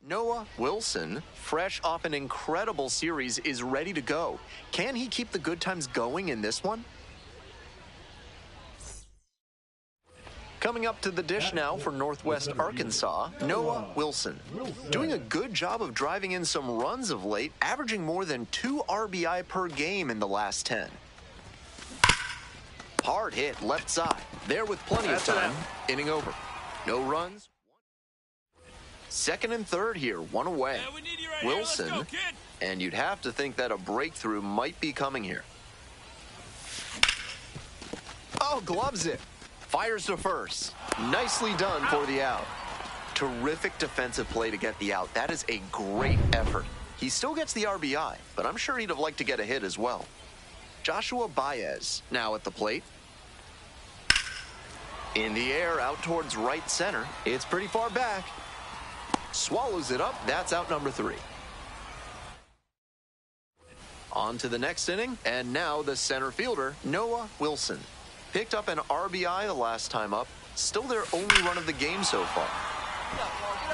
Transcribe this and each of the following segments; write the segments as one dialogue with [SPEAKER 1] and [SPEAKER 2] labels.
[SPEAKER 1] Noah Wilson, fresh off an incredible series, is ready to go. Can he keep the good times going in this one? Coming up to the dish now for Northwest Arkansas, Noah Wilson. Doing a good job of driving in some runs of late, averaging more than 2 RBI per game in the last 10. Hard hit left side. There with plenty of time. Inning over. No runs. Second and third here, one away.
[SPEAKER 2] Right
[SPEAKER 1] Wilson,
[SPEAKER 2] go,
[SPEAKER 1] and you'd have to think that a breakthrough might be coming here. Oh, gloves it. Fires to first. Nicely done for the out. Terrific defensive play to get the out. That is a great effort. He still gets the RBI, but I'm sure he'd have liked to get a hit as well. Joshua Baez now at the plate. In the air, out towards right center. It's pretty far back. Swallows it up. That's out number 3. On to the next inning, and now the center fielder, Noah Wilson. Picked up an RBI the last time up. Still their only run of the game so far.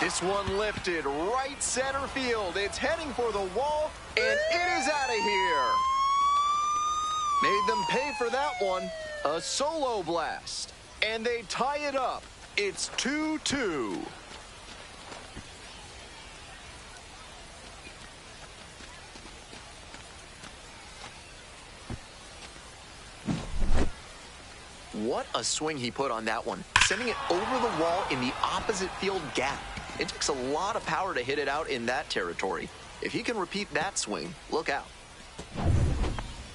[SPEAKER 1] This one lifted right center field. It's heading for the wall, and it is out of here. Made them pay for that one. A solo blast. And they tie it up. It's 2-2. What a swing he put on that one, sending it over the wall in the opposite field gap. It takes a lot of power to hit it out in that territory. If he can repeat that swing, look out.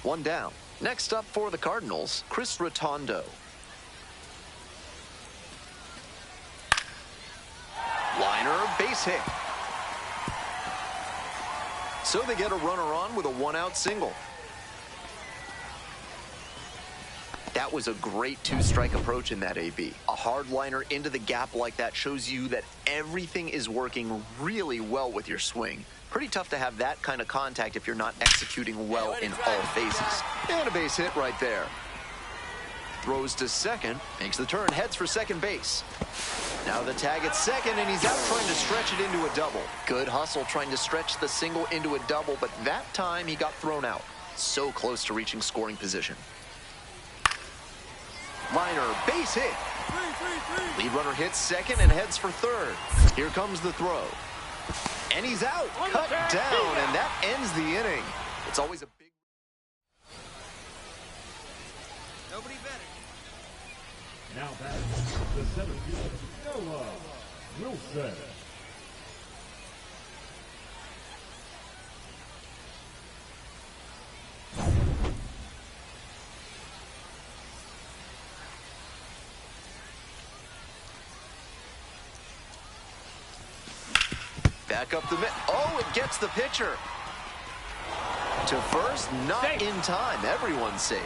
[SPEAKER 1] One down. Next up for the Cardinals, Chris Rotondo. Liner, base hit. So they get a runner on with a one-out single. That was a great 2-strike approach in that AB. A hard liner into the gap like that shows you that everything is working really well with your swing. Pretty tough to have that kind of contact if you're not executing well in all phases. And a base hit right there. Throws to second, makes the turn, heads for second base. Now the tag at second, and he's out trying to stretch it into a double. Good hustle trying to stretch the single into a double, but that time he got thrown out. So close to reaching scoring position. Liner, base hit. Lead runner hits second and heads for third. Here comes the throw. And he's out, cut down, and that ends the inning. It's always a big...
[SPEAKER 2] Nobody better.
[SPEAKER 3] Now back, the center fielder, Noah Wilson.
[SPEAKER 1] Back up the mid. Oh, it gets the pitcher. To first, not
[SPEAKER 3] Safe.
[SPEAKER 1] in time. Everyone's safe.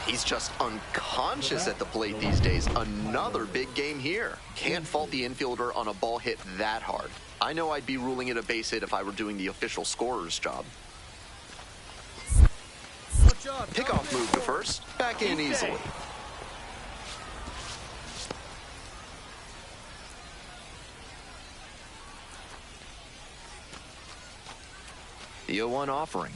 [SPEAKER 1] He's just unconscious at the plate these days. Another big game here. Can't fault the infielder on a ball hit that hard. I know I'd be ruling it a base hit if I were doing the official scorer's job.
[SPEAKER 2] Good job.
[SPEAKER 1] Pickoff move to first. Back in
[SPEAKER 3] He's
[SPEAKER 1] easily.
[SPEAKER 3] safe.
[SPEAKER 1] The 0-1 offering.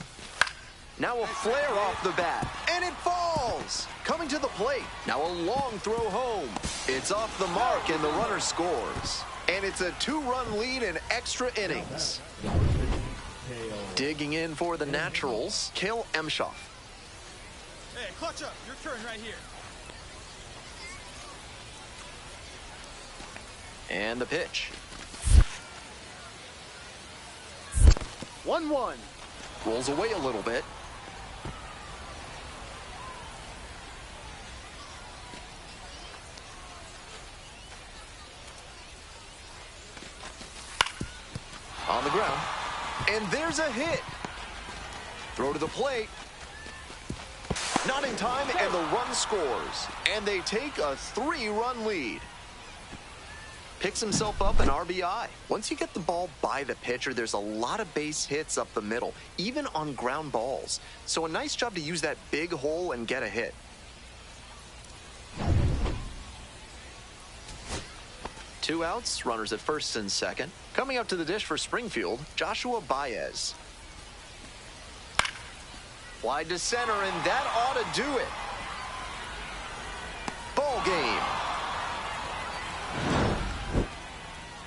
[SPEAKER 1] Now a flare off the bat, and it falls! Coming to the plate. Now a long throw home. It's off the mark, and the runner scores. And it's a 2-run lead in extra innings. Digging in for the Naturals, Cale Emshoff.
[SPEAKER 2] Hey, clutch up. Your turn right here.
[SPEAKER 1] And the pitch. 1-1. Rolls away a little bit. On the ground. And there's a hit. Throw to the plate. Not in time, and the run scores. And they take a 3-run lead. Picks himself up an RBI. Once you get the ball by the pitcher, there's a lot of base hits up the middle, even on ground balls. So a nice job to use that big hole and get a hit. Two outs, runners at first and second. Coming up to the dish for Springfield, Joshua Baez. Wide to center, and that ought to do it. Ball game.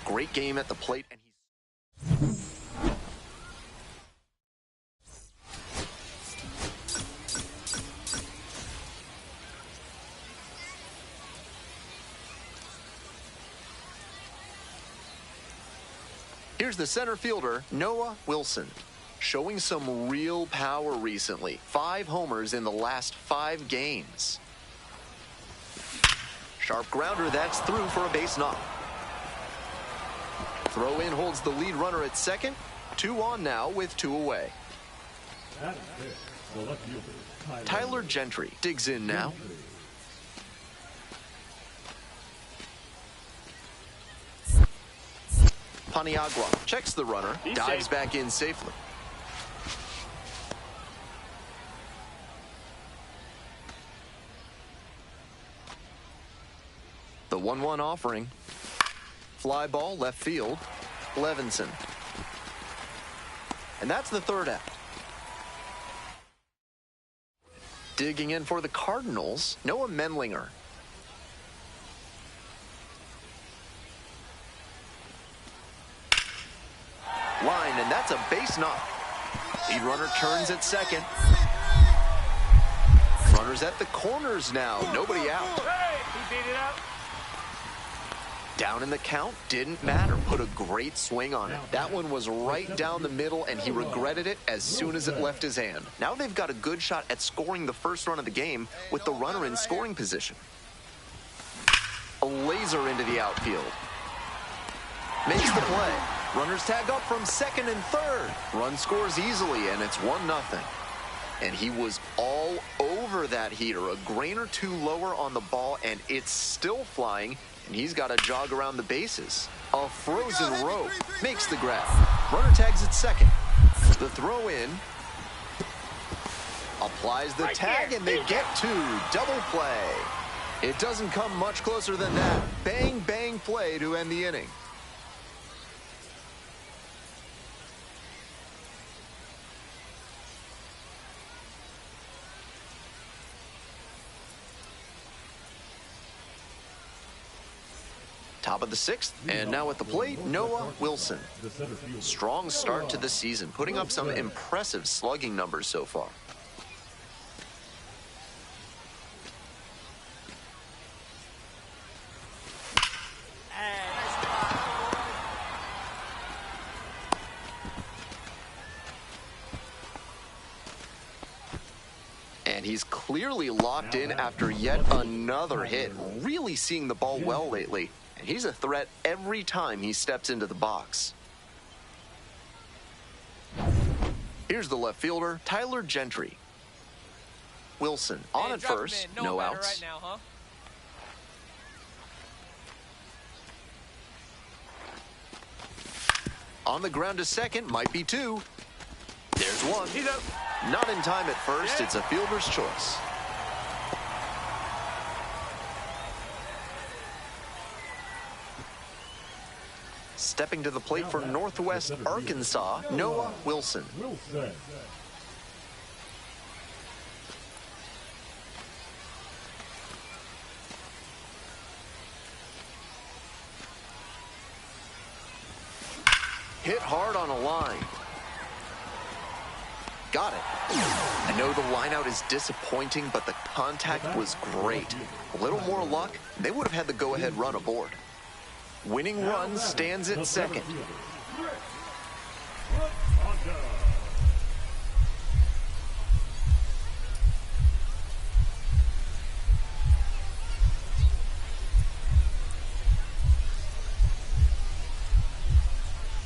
[SPEAKER 1] Great game at the plate, and here's the center fielder, Noah Wilson, showing some real power recently. 5 homers in the last 5 games. Sharp grounder, that's through for a base knock. Throw in holds the lead runner at second. 2 on now with 2 away. Tyler Gentry digs in now. Paniagua checks the runner,
[SPEAKER 3] He's
[SPEAKER 1] dives
[SPEAKER 3] safe.
[SPEAKER 1] back in safely. The 1-1 offering. Fly ball left field. Levinson. And that's the third out. Digging in for the Cardinals, Noah Menlinger. Line, and that's a base knock. Lead runner turns at second. Runners at the corners now. Nobody out.
[SPEAKER 3] Hey, he beat it out.
[SPEAKER 1] Down in the count, didn't matter. Put a great swing on it. That one was right down the middle, and he regretted it as soon as it left his hand. Now they've got a good shot at scoring the first run of the game with the runner in scoring position. A laser into the outfield. Makes the play. Runners tag up from second and third. Run scores easily, and it's 1-0. And he was all over that heater. A grain or two lower on the ball, and it's still flying. And he's got to jog around the bases. A frozen rope makes the grab. Runner tags at second. The throw in. Applies the tag, and they get 2. Double play. It doesn't come much closer than that. Bang, bang play to end the inning. Top of the 6th, and now at the plate, Noah Wilson. Strong start to the season, putting up some impressive slugging numbers so far. And he's clearly locked in after yet another hit. Really seeing the ball well lately. And he's a threat every time he steps into the box. Here's the left fielder, Tyler Gentry. Wilson on at first, no outs.
[SPEAKER 2] Right now, huh?
[SPEAKER 1] On the ground to second, might be two. There's one.
[SPEAKER 2] He's up.
[SPEAKER 1] Not in time at first, it's a fielder's choice. Stepping to the plate for Northwest Arkansas, Noah Wilson. Hit hard on a line. Got it. I know the lineout is disappointing, but the contact was great. A little more luck, they would have had the go-ahead run aboard. Winning run stands at second.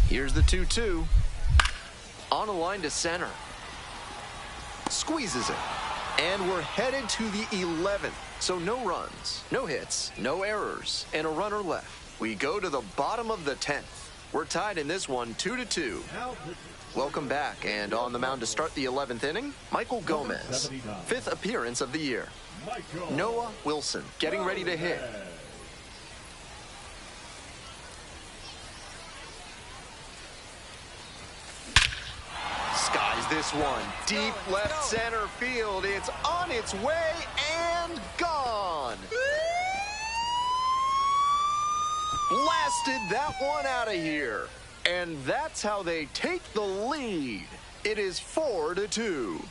[SPEAKER 1] Here's the 2-2. On a line to center. Squeezes it. And we're headed to the 11th. So no runs, no hits, no errors, and a runner left. We go to the bottom of the 10th. We're tied in this one 2-2. Welcome back, and on the mound to start the 11th inning, Michael Gomez. 5th appearance of the year. Noah Wilson getting ready to hit. Skies this one. Deep left center field. It's on its way and gone. Blasted that one out of here. And that's how they take the lead. It is 4-2.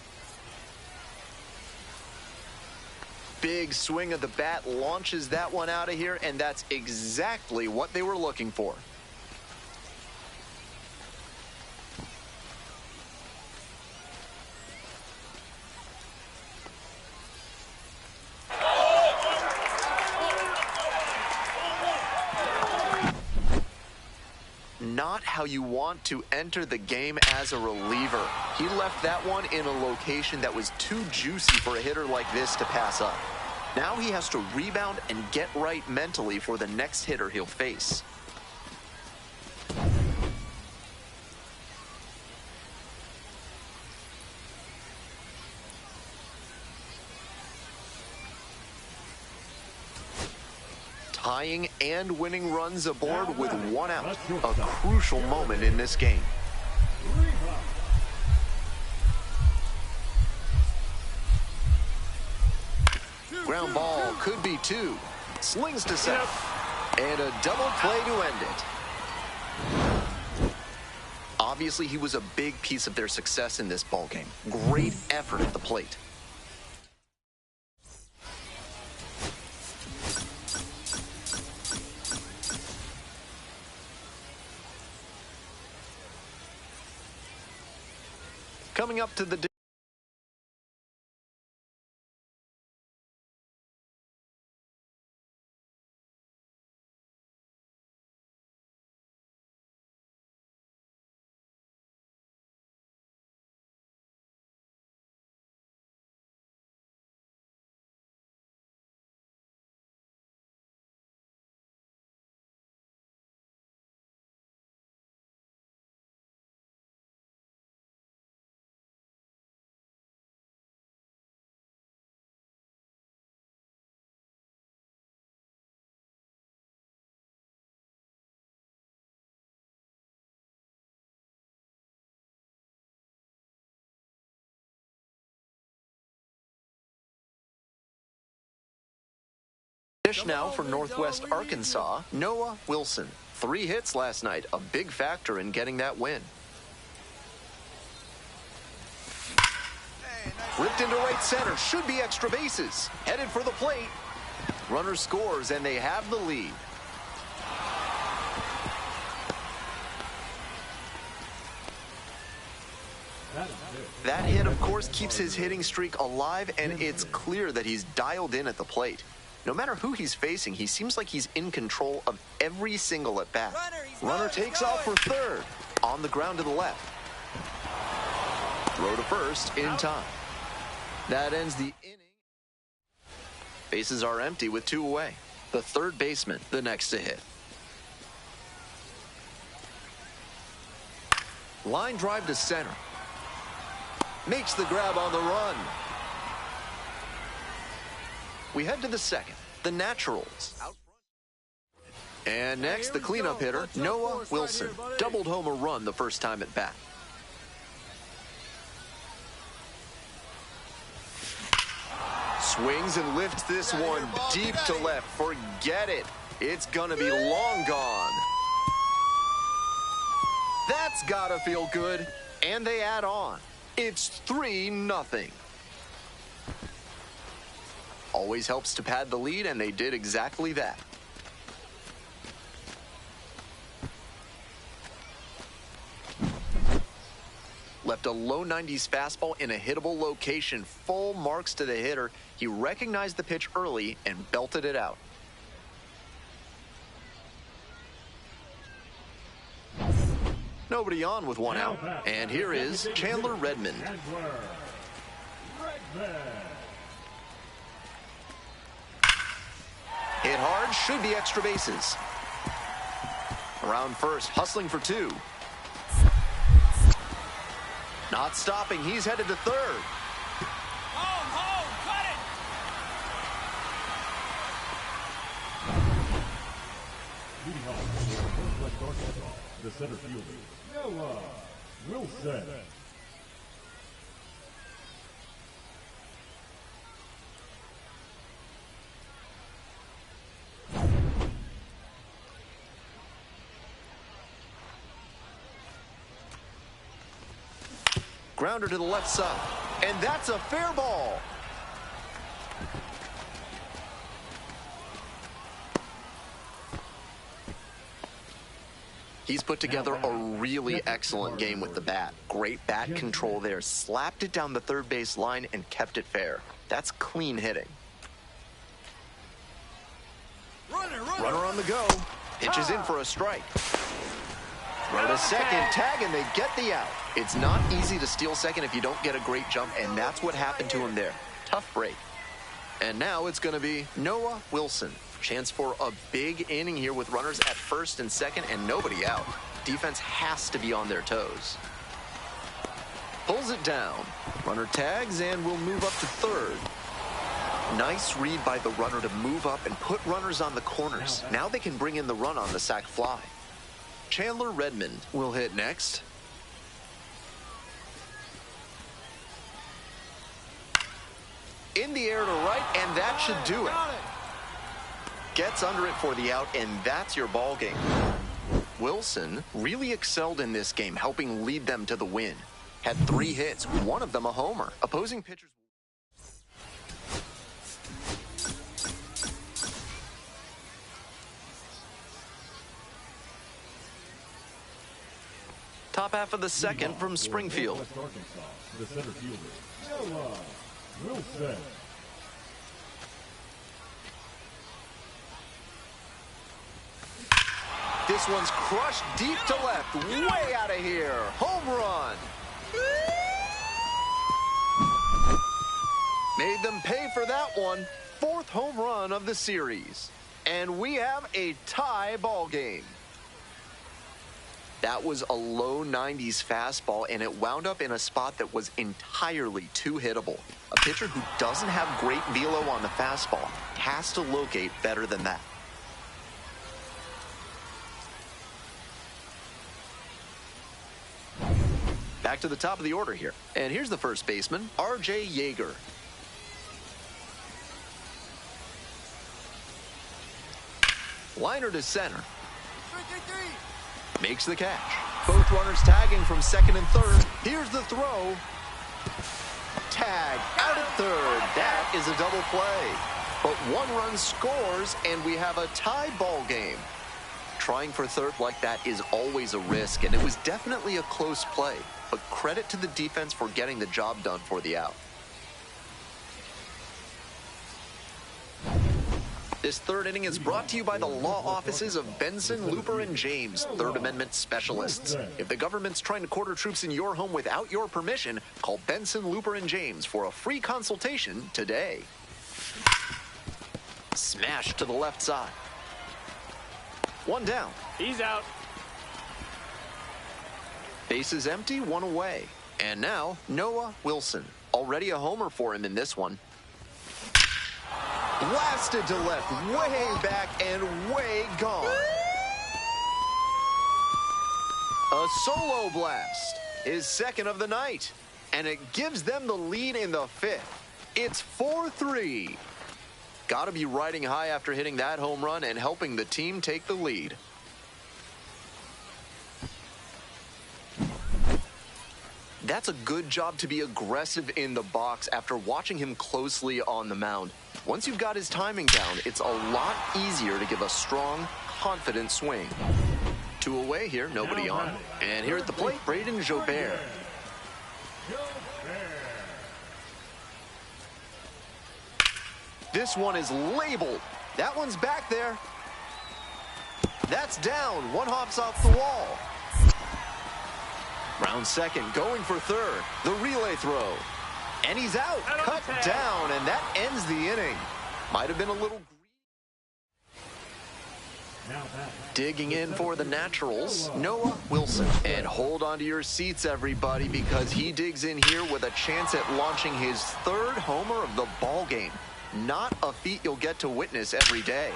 [SPEAKER 1] Big swing of the bat launches that one out of here, and that's exactly what they were looking for. Not how you want to enter the game as a reliever. He left that one in a location that was too juicy for a hitter like this to pass up. Now he has to rebound and get right mentally for the next hitter he'll face. Tying and winning runs aboard with one out. A crucial moment in this game. Ground ball could be two. Slings to center. And a double play to end it. Obviously, he was a big piece of their success in this ballgame. Great effort at the plate. Coming up to the dish now for Northwest Arkansas, Noah Wilson. 3 hits last night, a big factor in getting that win. Ripped into right center, should be extra bases. Headed for the plate. Runner scores, and they have the lead. That hit, of course, keeps his hitting streak alive, and it's clear that he's dialed in at the plate. No matter who he's facing, he seems like he's in control of every single at-bat. Runner takes off for third. On the ground to the left. throw to first in time. That ends the inning. Bases are empty with 2 away. The third baseman, the next to hit. Line drive to center. Makes the grab on the run. We head to the second, the Naturals. And next, the cleanup hitter, Noah Wilson. Doubled home a run the first time at bat. Swings and lifts this one deep to left. Forget it. It's gonna be long gone. That's gotta feel good. And they add on. It's 3-0. Always helps to pad the lead, and they did exactly that. Left a low 90s fastball in a hittable location. Full marks to the hitter. He recognized the pitch early and belted it out. Nobody on with 1 out. And here is Chandler Redmond. Hit hard, should be extra bases. Around first, hustling for 2. Not stopping, he's headed to third.
[SPEAKER 2] Home, cut it!
[SPEAKER 3] The center fielder, Noah Wilson.
[SPEAKER 1] Grounder to the left side, and that's a fair ball. He's put together a really excellent game with the bat. Great bat control there. Slapped it down the third base line and kept it fair. That's clean hitting. Runner on the go. Pitches in for a strike. Throw to second, tag, and they get the out. It's not easy to steal second if you don't get a great jump, and that's what happened to him there. Tough break. And now it's going to be Noah Wilson. Chance for a big inning here with runners at first and second and nobody out. Defense has to be on their toes. Pulls it down. Runner tags and will move up to third. Nice read by the runner to move up and put runners on the corners. Now they can bring in the run on the sac fly. Chandler Redmond will hit next. In the air to right, and that should do it. Gets under it for the out, and that's your ball game. Wilson really excelled in this game, helping lead them to the win. Had 3 hits, one of them a homer. Opposing pitchers. Top half of the second from Springfield.
[SPEAKER 3] The center fielder, Noah Wilson.
[SPEAKER 1] This one's crushed deep to left, way out of here. Home run. Made them pay for that one. 4th home run of the series. And we have a tie ball game. That was a low 90s fastball, and it wound up in a spot that was entirely too hittable. A pitcher who doesn't have great velo on the fastball has to locate better than that. Back to the top of the order here. And here's the first baseman, R.J. Yeager. Liner to center. Makes the catch. Both runners tagging from second and third. Here's the throw. Tag out at third. That is a double play. But 1 run scores, and we have a tie ball game. Trying for third like that is always a risk, and it was definitely a close play. But credit to the defense for getting the job done for the out. This third inning is brought to you by the law offices of Benson, Looper, and James, Third Amendment specialists. If the government's trying to quarter troops in your home without your permission, call Benson, Looper, and James for a free consultation today. Smash to the left side. One down.
[SPEAKER 2] He's out.
[SPEAKER 1] Bases empty, one away. And now, Noah Wilson. Already a homer for him in this one. Blasted to left, way back and way gone. A solo blast, his second of the night. And it gives them the lead in the fifth. It's 4-3. Gotta be riding high after hitting that home run and helping the team take the lead. That's a good job to be aggressive in the box after watching him closely on the mound. Once you've got his timing down, it's a lot easier to give a strong, confident swing. Two away here, nobody on. And here at the plate, Braden Jobert. This one is labeled. That one's back there. That's down. One hops off the wall. Round second, going for third. The relay throw. And he's out. Cut down, and that ends the inning. Might have been a little... Digging in for the Naturals, Noah Wilson. And hold on to your seats, everybody, because he digs in here with a chance at launching his third homer of the ball game. Not a feat you'll get to witness every day.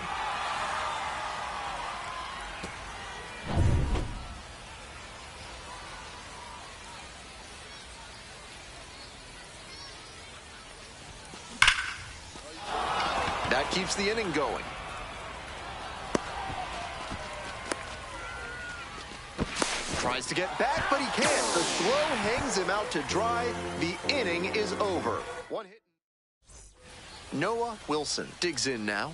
[SPEAKER 1] That keeps the inning going. Tries to get back, but he can't. The throw hangs him out to dry. The inning is over. One hit. Noah Wilson digs in now.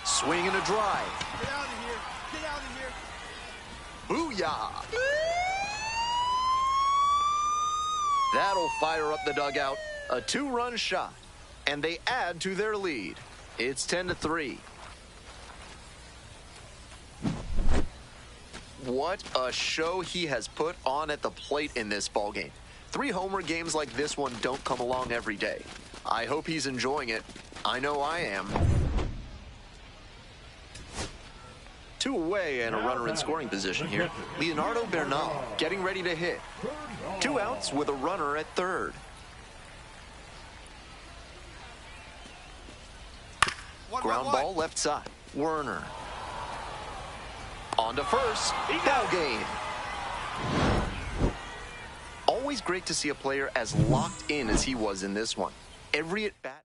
[SPEAKER 1] Swing and a drive.
[SPEAKER 2] Get out of here. Get out of here.
[SPEAKER 1] Booyah! That'll fire up the dugout. A two-run shot. And they add to their lead. It's 10-3. What a show he has put on at the plate in this ballgame. 3 homer games like this one don't come along every day. I hope he's enjoying it. I know I am. 2 away and a runner in scoring position here. Leonardo Bernal getting ready to hit. 2 outs with a runner at third. Ground ball left side. Werner. On to first. Ball game. Always great to see a player as locked in as he was in this one. Every at bat.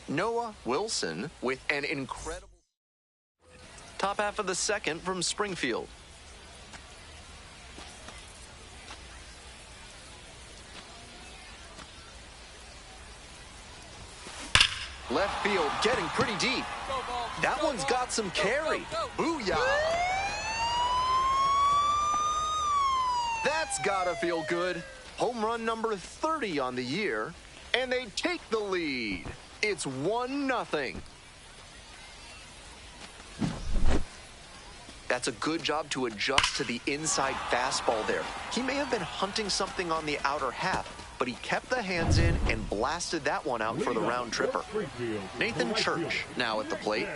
[SPEAKER 1] Noah Wilson with an incredible top half of the second from Springfield. Left field getting pretty deep. That one's got some carry. Booyah! That's gotta feel good. Home run number 30 on the year, and they take the lead. It's 1-0. That's a good job to adjust to the inside fastball there. He may have been hunting something on the outer half, but he kept the hands in and blasted that one out for the round tripper. Nathan Church now at the plate.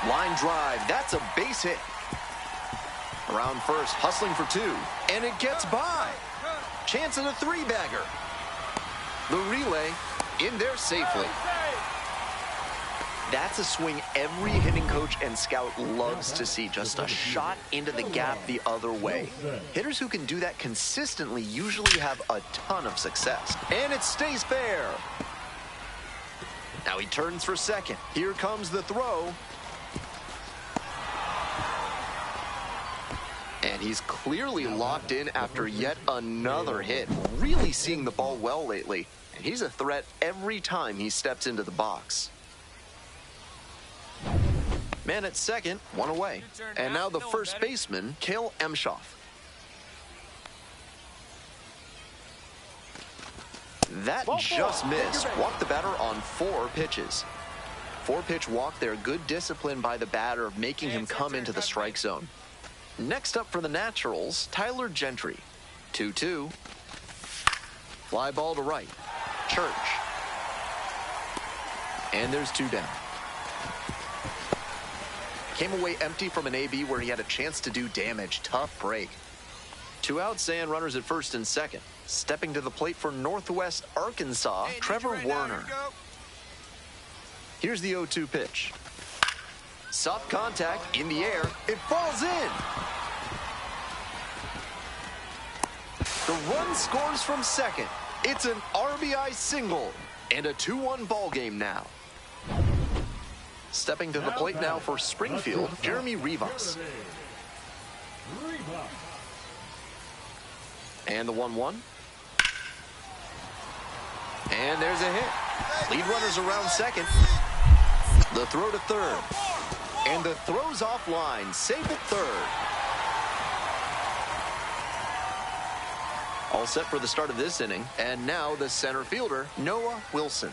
[SPEAKER 1] Line drive, that's a base hit. Around first, hustling for 2, and it gets by. Chance at a 3-bagger. The relay in there safely. That's a swing every hitting coach and scout loves to see. Just a shot into the gap the other way. Hitters who can do that consistently usually have a ton of success. And it stays fair. Now he turns for second. Here comes the throw. And And he's clearly locked in after yet another hit. Really seeing the ball well lately. And he's a threat every time he steps into the box. Man at second, one away. And now the first baseman, Cale Emshoff. That just missed. Walked the batter on 4 pitches. 4-pitch walk there. Good discipline by the batter, making him come into the strike zone. Next up for the Naturals, Tyler Gentry. 2-2. Fly ball to right. Church. And there's 2 down. Came away empty from an AB where he had a chance to do damage. Tough break. 2 outs and runners at first and second. Stepping to the plate for Northwest Arkansas, Trevor Werner. Here's the 0-2 pitch. Soft contact in the air. It falls in. The run scores from second. It's an RBI single and a 2-1 ball game now. Stepping to the plate now for Springfield, Jeremy Rivas. And the 1-1. And there's a hit. Lead runners around second. The throw to third. And the throw's offline. Safe at third. All set for the start of this inning. And now the center fielder, Noah Wilson.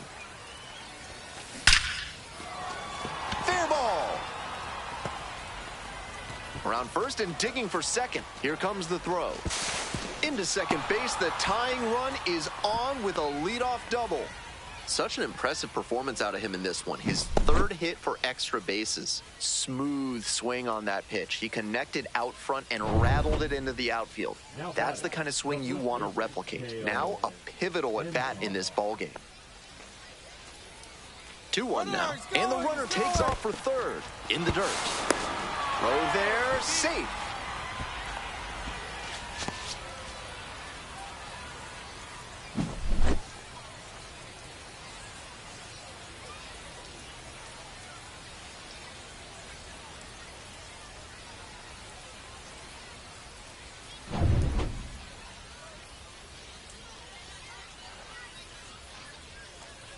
[SPEAKER 1] Fair ball. Around first and digging for second. Here comes the throw. Into second base, the tying run is on with a leadoff double. Such an impressive performance out of him in this one. His 3rd hit for extra bases. Smooth swing on that pitch. He connected out front and rattled it into the outfield. That's the kind of swing you want to replicate. Now a pivotal at bat in this ballgame. 2-1 now. And the runner takes off for third. In the dirt. Throw there, safe.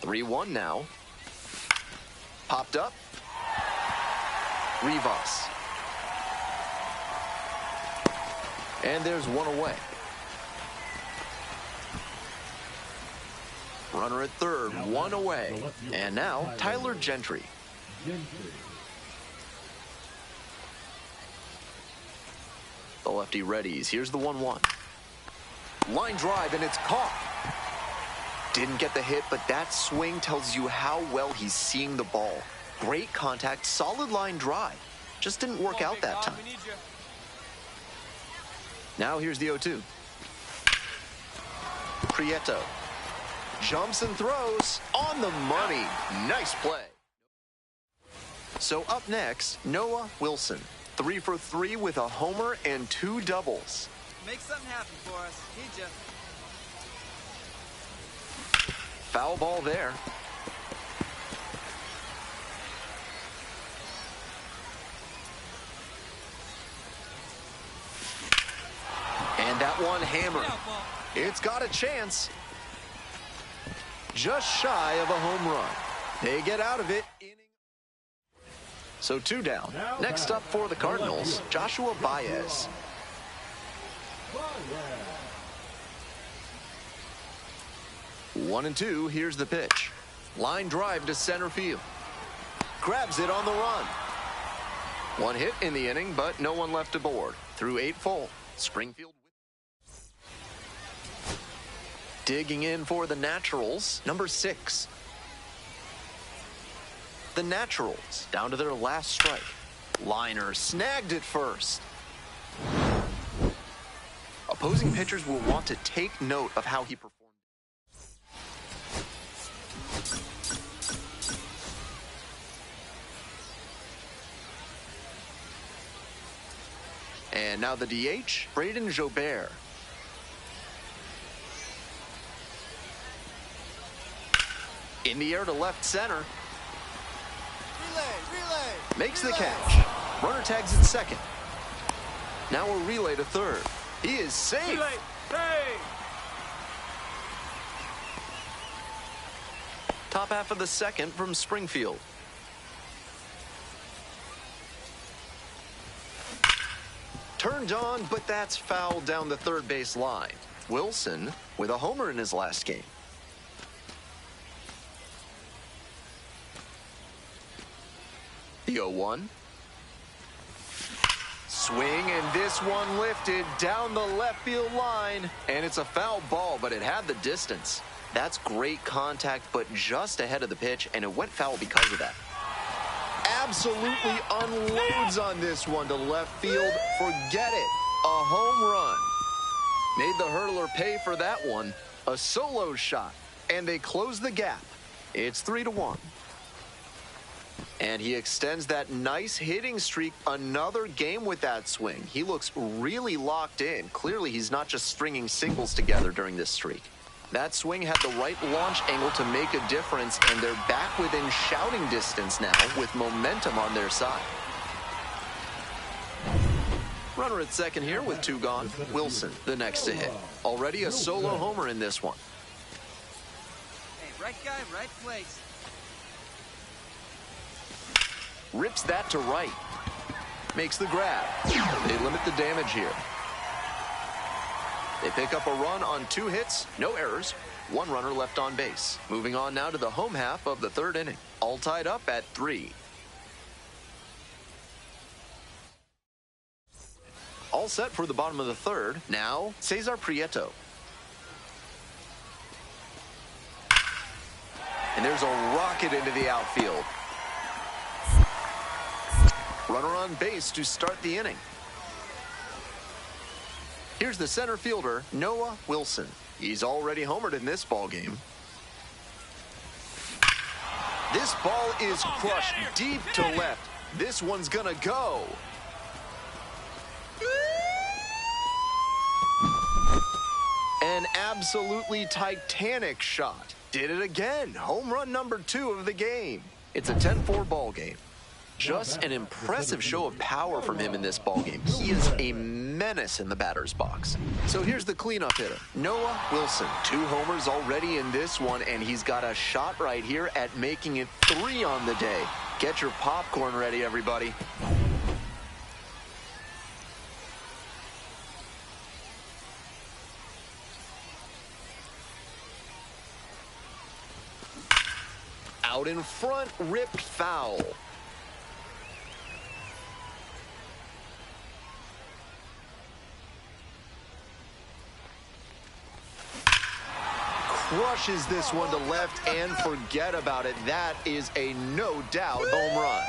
[SPEAKER 1] Three-1 now. Popped up. Rivas. And there's 1 away. Runner at third, 1 away. And now Tyler Gentry. The lefty readies. Here's the 1-1. Line drive, and it's caught. Didn't get the hit, but that swing tells you how well he's seeing the ball. Great contact, solid line drive. Just didn't work out that time. Now here's the 0-2. Prieto. Jumps and throws on the money. Nice play. So up next, Noah Wilson. 3 for 3 with a homer and 2 doubles.
[SPEAKER 2] Make something happen for us. Need ya.
[SPEAKER 1] Foul ball there. And that one hammered. It's got a chance. Just shy of a home run. They get out of it. So 2 down. Next up for the Cardinals, Joshua Baez. 1-2, here's the pitch. Line drive to center field. Grabs it on the run. 1 hit in the inning, but no one left aboard. Through 8 full. Springfield. Digging in for the Naturals, number 6. The Naturals down to their last strike. Liner snagged it first. Opposing pitchers will want to take note of how he performed. And now the DH, Braden Jobert. In the air to left center.
[SPEAKER 2] Relay.
[SPEAKER 1] Makes the catch. Runner tags at second. Now a relay to third. He is safe.
[SPEAKER 2] Relay. Hey!
[SPEAKER 1] Top half of the second from Springfield. Turned on, but that's fouled down the third base line. Wilson with a homer in his last game. The 0-1. Swing, and this one lifted down the left field line. And it's a foul ball, but it had the distance. That's great contact, but just ahead of the pitch, and it went foul because of that. Absolutely unloads on this one to left field. Forget it. A home run. Made the hurdler pay for that one. A solo shot, and they close the gap. It's 3-1. And he extends that nice hitting streak another game with that swing. He looks really locked in. Clearly, he's not just stringing singles together during this streak. That swing had the right launch angle to make a difference, and they're back within shouting distance now with momentum on their side. Runner at second here with two gone. Wilson, the next to hit. Already a solo homer in this one.
[SPEAKER 2] Hey, right guy, right place.
[SPEAKER 1] Rips that to right. Makes the grab. They limit the damage here. They pick up a run on 2 hits, no errors, 1 runner left on base. Moving on now to the home half of the third inning. All tied up at 3. All set for the bottom of the third. Now, Cesar Prieto. And there's a rocket into the outfield. Runner on base to start the inning. Here's the center fielder, Noah Wilson. He's already homered in this ball game. This ball is crushed deep to left. This one's gonna go. An absolutely titanic shot. Did it again. Home run number 2 of the game. It's a 10-4 ball game. Just an impressive show of power from him in this ballgame. He is a menace in the batter's box. So here's the cleanup hitter, Noah Wilson. 2 homers already in this one, and he's got a shot right here at making it 3 on the day. Get your popcorn ready, everybody. Out in front, ripped foul. Crushes this one to left, and forget about it. That is a no-doubt home run.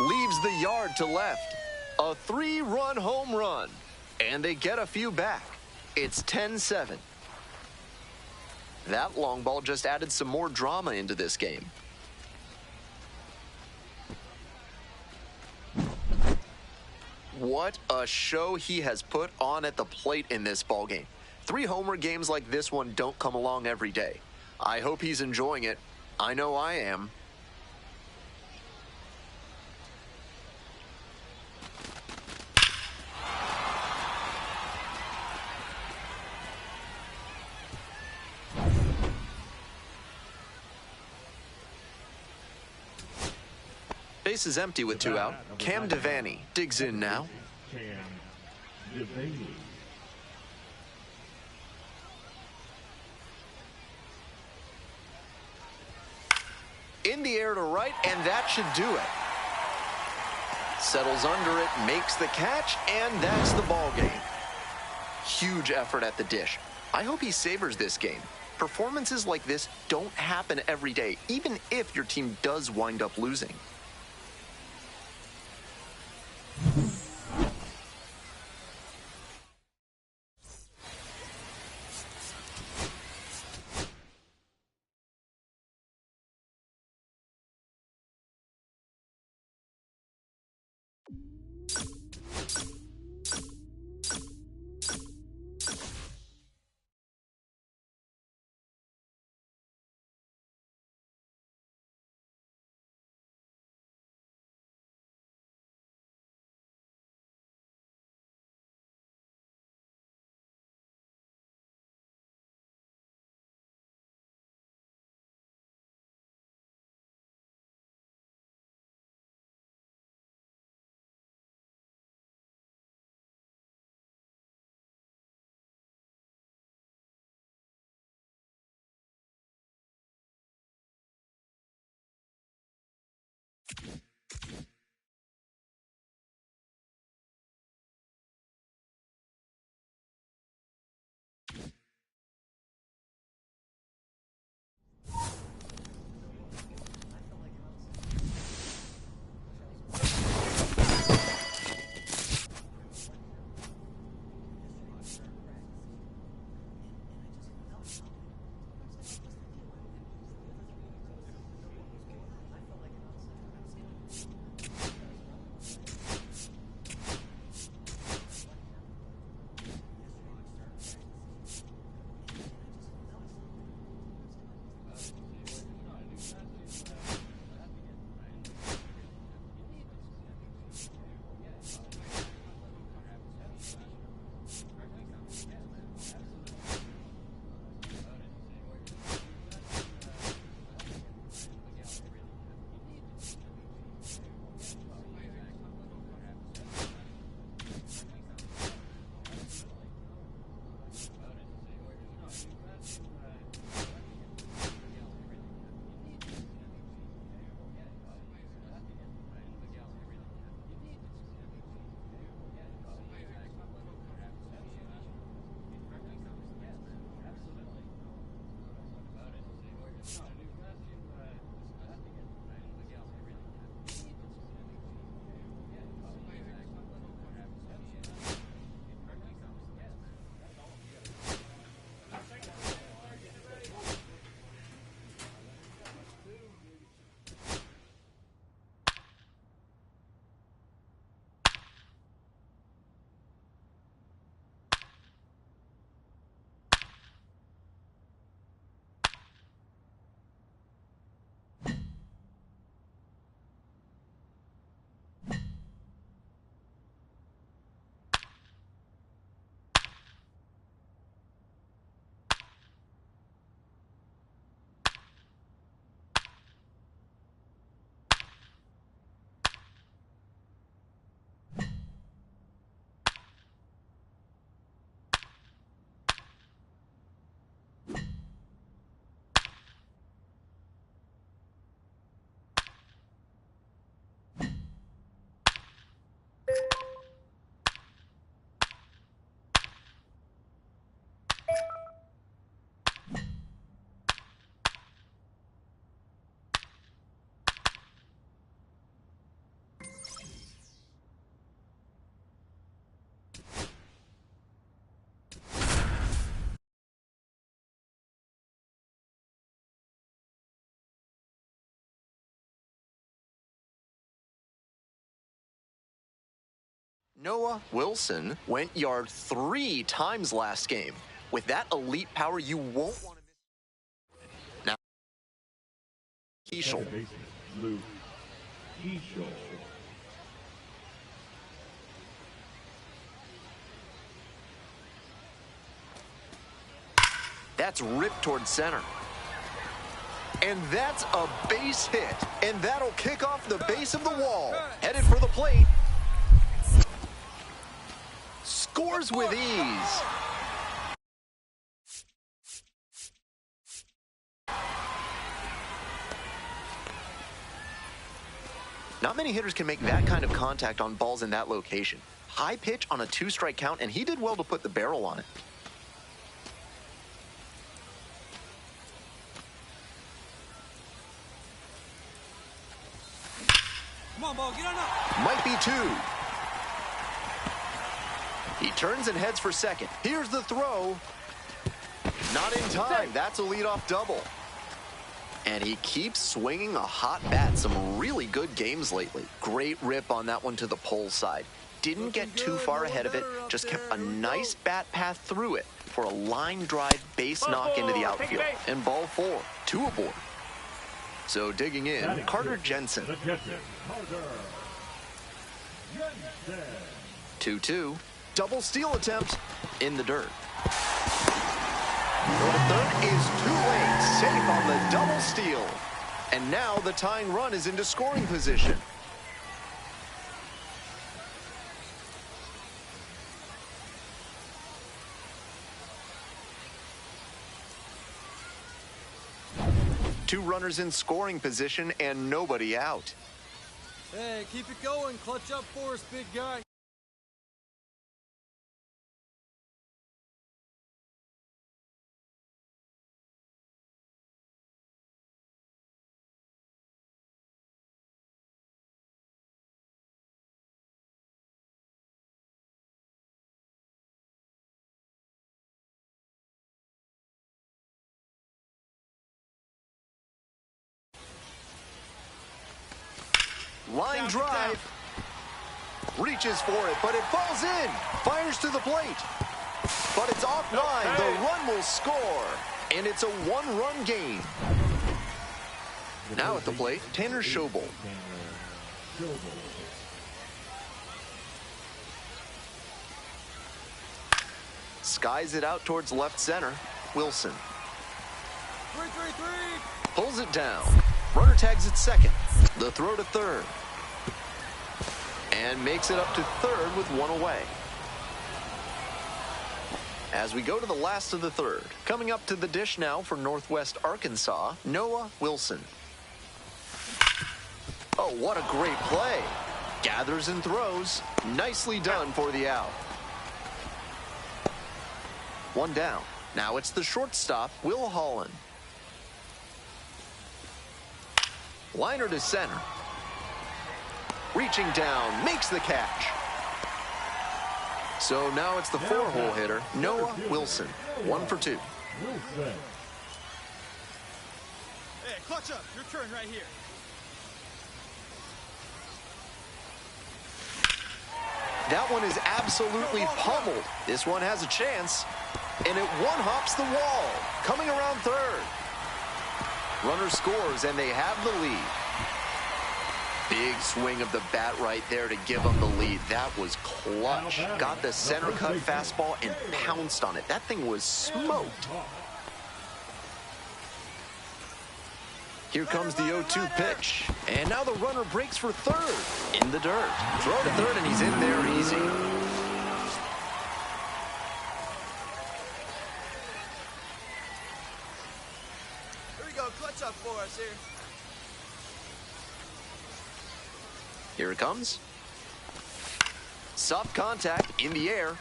[SPEAKER 1] Leaves the yard to left. A 3-run home run. And they get a few back. It's 10-7. That long ball just added some more drama into this game. What a show he has put on at the plate in this ballgame. 3 homer games like this one don't come along every day. I hope he's enjoying it. I know I am. Base is empty with 2 out. Cam Devaney digs in now.
[SPEAKER 3] Cam Devaney.
[SPEAKER 1] In the air to right, and that should do it. Settles under it, makes the catch, and that's the ball game. Huge effort at the dish. I hope he savors this game. Performances like this don't happen every day, even if your team does wind up losing. Noah Wilson went yard 3 times last game. With that elite power, you won't want to miss. Now, Keishel.
[SPEAKER 3] Second baseman, Luke Keishel.
[SPEAKER 1] That's ripped towards center. And that's a base hit. And that'll kick off the base of the wall. Headed for the plate. Scores with ease. Not many hitters can make that kind of contact on balls in that location. High pitch on a 2-strike count, and he did well to put the barrel on it.
[SPEAKER 2] Come on, ball, get on up.
[SPEAKER 1] Might be 2. He turns and heads for second. Here's the throw. Not in time. That's a leadoff double. And he keeps swinging a hot bat. Some really good games lately. Great rip on that one to the pole side. Didn't get too far ahead of it. Just kept a nice bat path through it for a line drive base knock into the outfield. And ball 4. 2 aboard. So digging in, Carter Jensen.
[SPEAKER 3] The catcher, Carter Jensen.
[SPEAKER 1] 2-2. Double steal attempt in the dirt. Throw to third is too late. Safe on the double steal. And now the tying run is into scoring position. Two runners in scoring position and nobody out.
[SPEAKER 2] Hey, keep it going. Clutch up for us, big guy.
[SPEAKER 1] Line drive. Reaches for it, but it falls in. Fires to the plate. But it's offline. The run will score. And it's a 1-run game. Now at the plate, Tanner Schobel. Skies it out towards left center. Wilson.
[SPEAKER 2] 3-3-3.
[SPEAKER 1] Pulls it down. Runner tags at second. The throw to third. And makes it up to third with 1 away. As we go to the last of the third. Coming up to the dish now for Northwest Arkansas, Noah Wilson. Oh, what a great play. Gathers and throws. Nicely done for the out. 1 down. Now it's the shortstop, Will Holland. Liner to center. Reaching down, makes the catch. So now it's the 4-hole hitter, Noah Wilson. 1 for 2.
[SPEAKER 3] Wilson.
[SPEAKER 2] Hey, clutch up. Your turn right here.
[SPEAKER 1] That one is absolutely pummeled. This one has a chance. And it one-hops the wall. Coming around third. Runner scores, and they have the lead. Big swing of the bat right there to give them the lead. That was clutch. Got the center cut fastball and pounced on it. That thing was smoked. Here comes the 0-2 pitch. And now the runner breaks for third. In the dirt. Throw to third, and he's in there easy.
[SPEAKER 2] Here we go. Clutch up for us here.
[SPEAKER 1] Here it comes. Soft contact in the air.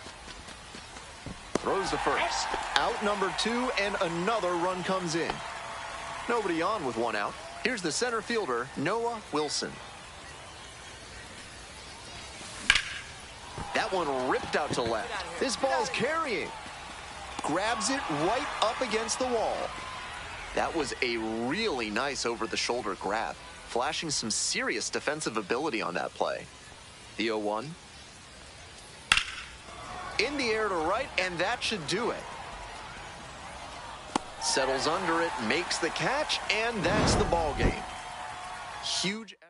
[SPEAKER 1] Throws to first. Out number 2, and another run comes in. Nobody on with 1 out. Here's the center fielder, Noah Wilson. That one ripped out to left. This ball's carrying. Grabs it right up against the wall. That was a really nice over-the-shoulder grab. Flashing some serious defensive ability on that play. The 0-1. In the air to right, and that should do it. Settles under it, makes the catch, and that's the ball game. Huge effort.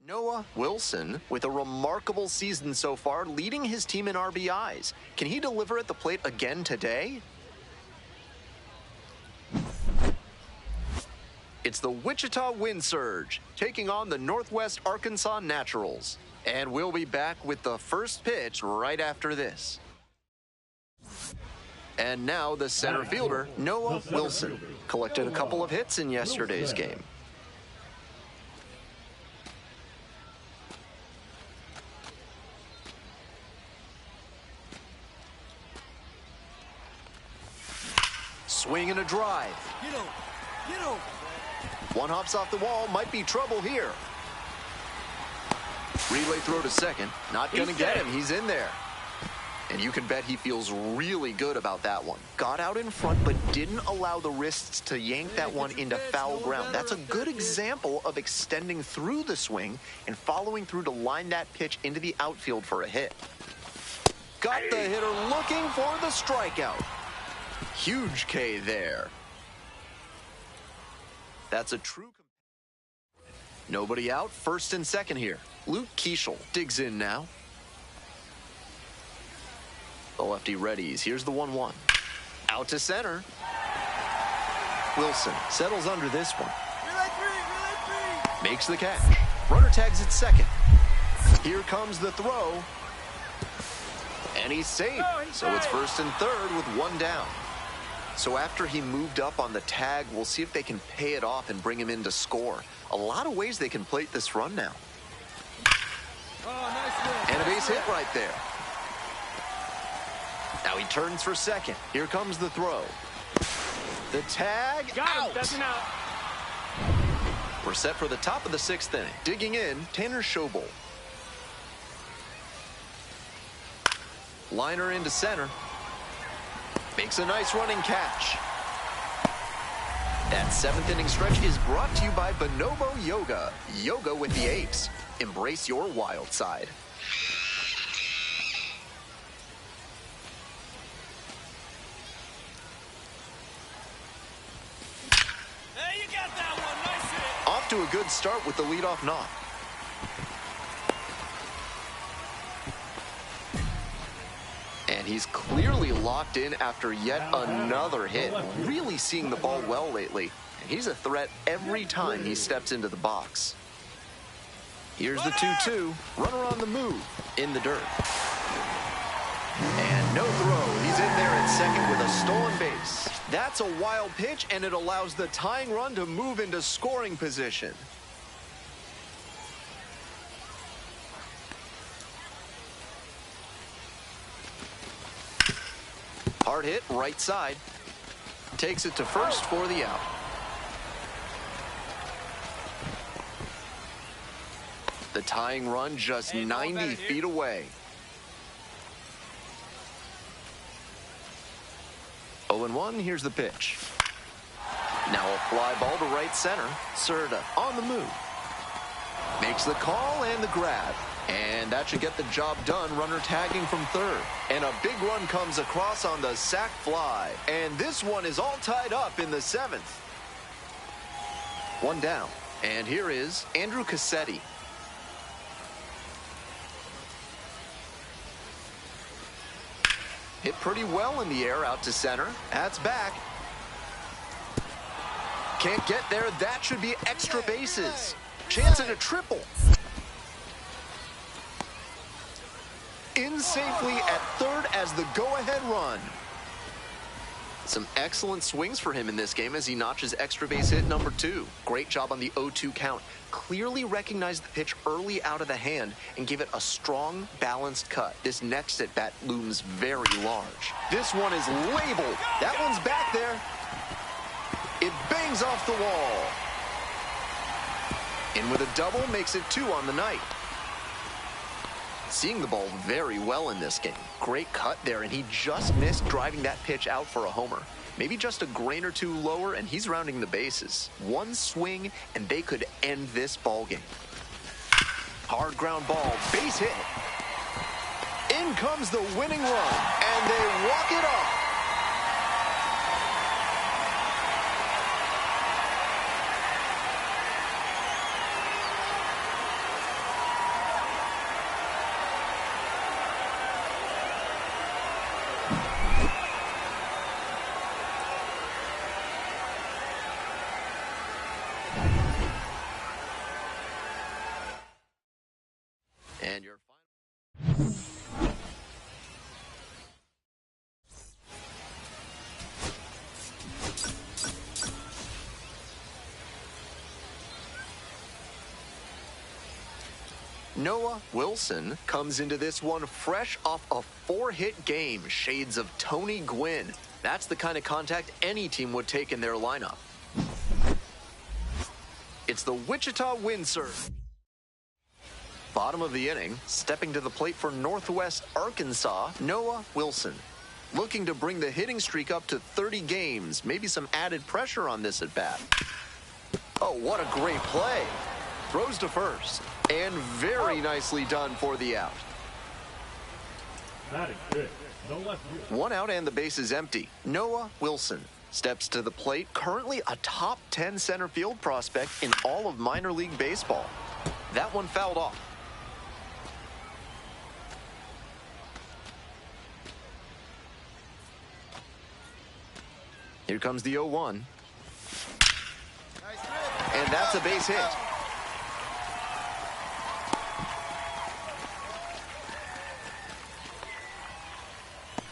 [SPEAKER 1] Noah Wilson with a remarkable season so far, leading his team in RBIs. Can he deliver at the plate again today? It's the Wichita Wind Surge taking on the Northwest Arkansas Naturals. And we'll be back with the first pitch right after this. And now the center fielder, Noah Wilson, collected a couple of hits in yesterday's game. Swing and a drive.
[SPEAKER 2] Get over. Get over.
[SPEAKER 1] One hops off the wall, might be trouble here. Relay throw to second. Not going to get him. He's in there. And you can bet he feels really good about that one. Got out in front, but didn't allow the wrists to yank that one into foul ground. That's a good example of extending through the swing and following through to line that pitch into the outfield for a hit. Got the hitter looking for the strikeout. Huge K there. That's a true. Nobody out, first and second here. Luke Keeschel digs in now. The lefty readies. Here's the 1-1. Out to center. Wilson settles under this one. Makes the catch. Runner tags at second. Here comes the throw. And he's safe. So it's first and third with one down. So after he moved up on the tag, we'll see if they can pay it off and bring him in to score. A lot of ways they can plate this run now. And a base hit right there. Now he turns for second. Here comes the throw. The tag, out.
[SPEAKER 4] That's an out.
[SPEAKER 1] We're set for the top of the sixth inning. Digging in, Tanner Schobel. Liner into center. Makes a nice running catch. That seventh inning stretch is brought to you by Bonobo Yoga. Yoga with the apes. Embrace your wild side.
[SPEAKER 4] Hey, you got that one. Nice hit.
[SPEAKER 1] Off to a good start with the leadoff knock. And he's clearly locked in after yet another hit. Really seeing the ball well lately. And he's a threat every time he steps into the box. Here's the 2-2. Runner on the move. In the dirt. And no throw. He's in there at second with a stolen base. That's a wild pitch, and it allows the tying run to move into scoring position. Hard hit, right side. Takes it to first for the out. The tying run just 90 feet away. 0-1, here's the pitch. Now a fly ball to right center. Serta on the move. Makes the call and the grab. And that should get the job done, runner tagging from third. And a big run comes across on the sac fly. And this one is all tied up in the 7th. One down. And here is Andrew Cassetti. Hit pretty well in the air out to center. That's back. Can't get there. That should be extra bases. Chance at a triple. In safely at third as the go-ahead run. Some excellent swings for him in this game as he notches extra base hit number 2. Great job on the 0-2 count. Clearly recognized the pitch early out of the hand and gave it a strong, balanced cut. This next at bat looms very large. This one is labeled. That one's back there. It bangs off the wall. In with a double makes it 2 on the night. Seeing the ball very well in this game. Great cut there, and he just missed driving that pitch out for a homer. Maybe just a grain or 2 lower, and he's rounding the bases. One swing, and they could end this ball game. Hard ground ball, base hit. In comes the winning run, and they walk it off. And your final. Noah Wilson comes into this one fresh off a 4-hit game. Shades of Tony Gwynn. That's the kind of contact any team would take in their lineup. It's the Wichita Wind Surge. Bottom of the inning, stepping to the plate for Northwest Arkansas, Noah Wilson. Looking to bring the hitting streak up to 30 games. Maybe some added pressure on this at bat. Oh, what a great play. Throws to first. And very nicely done for the out.
[SPEAKER 3] That is good. No left field.
[SPEAKER 1] One out and the base is empty. Noah Wilson steps to the plate. Currently a top 10 center field prospect in all of minor league baseball. That one fouled off. Here comes the 0-1. And that's a base hit.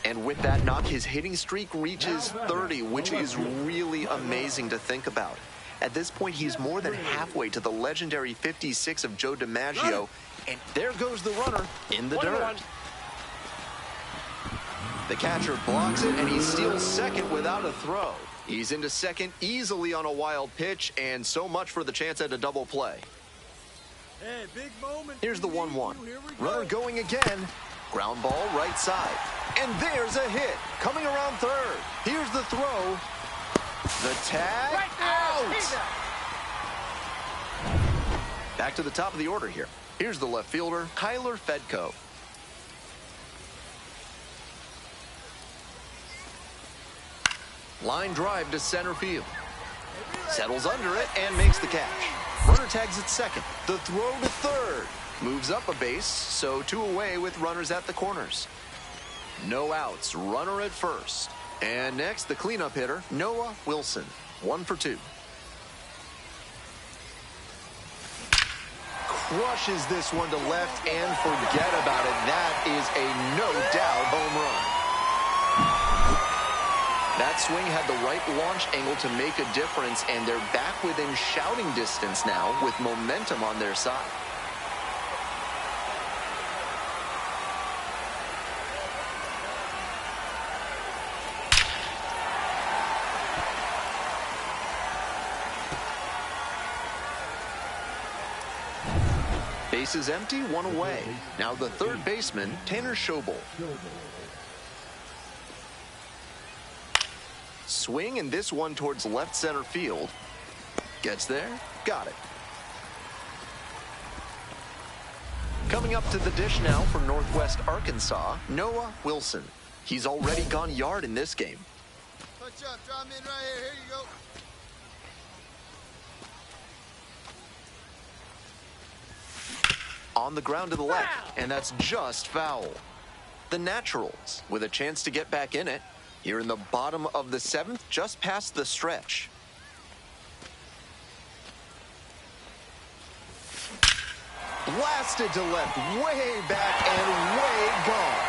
[SPEAKER 1] And with that knock, his hitting streak reaches 30, which is really amazing to think about. At this point, he's more than halfway to the legendary 56 of Joe DiMaggio. And there goes the runner in the dirt. The catcher blocks it, and he steals second without a throw. He's into second easily on a wild pitch, and so much for the chance at a double play.
[SPEAKER 2] Hey, big moment.
[SPEAKER 1] Here's the 1-1. Runner going again. Ground ball right side. And there's a hit. Coming around third. Here's the throw. The tag. Out! Back to the top of the order here. Here's the left fielder, Kyler Fedko. Line drive to center field. Settles under it and makes the catch. Runner tags at second. The throw to third. Moves up a base, so 2 away with runners at the corners. No outs. Runner at first. And next, the cleanup hitter, Noah Wilson. 1 for 2. Crushes this one to left and forget about it. That is a no-doubt home run. That swing had the right launch angle to make a difference, and they're back within shouting distance now with momentum on their side. Base is empty, 1 away. Now the third baseman, Tanner Schobel. Swing, and this one towards left center field. Gets there, got it. Coming up to the dish now for Northwest Arkansas, Noah Wilson. He's already gone yard in this game.
[SPEAKER 5] Touch up, drop in right here. Here you go.
[SPEAKER 1] On the ground to the left, and that's just foul. The Naturals with a chance to get back in it. Here in the bottom of the 7th, just past the stretch. Blasted to left, way back and way gone.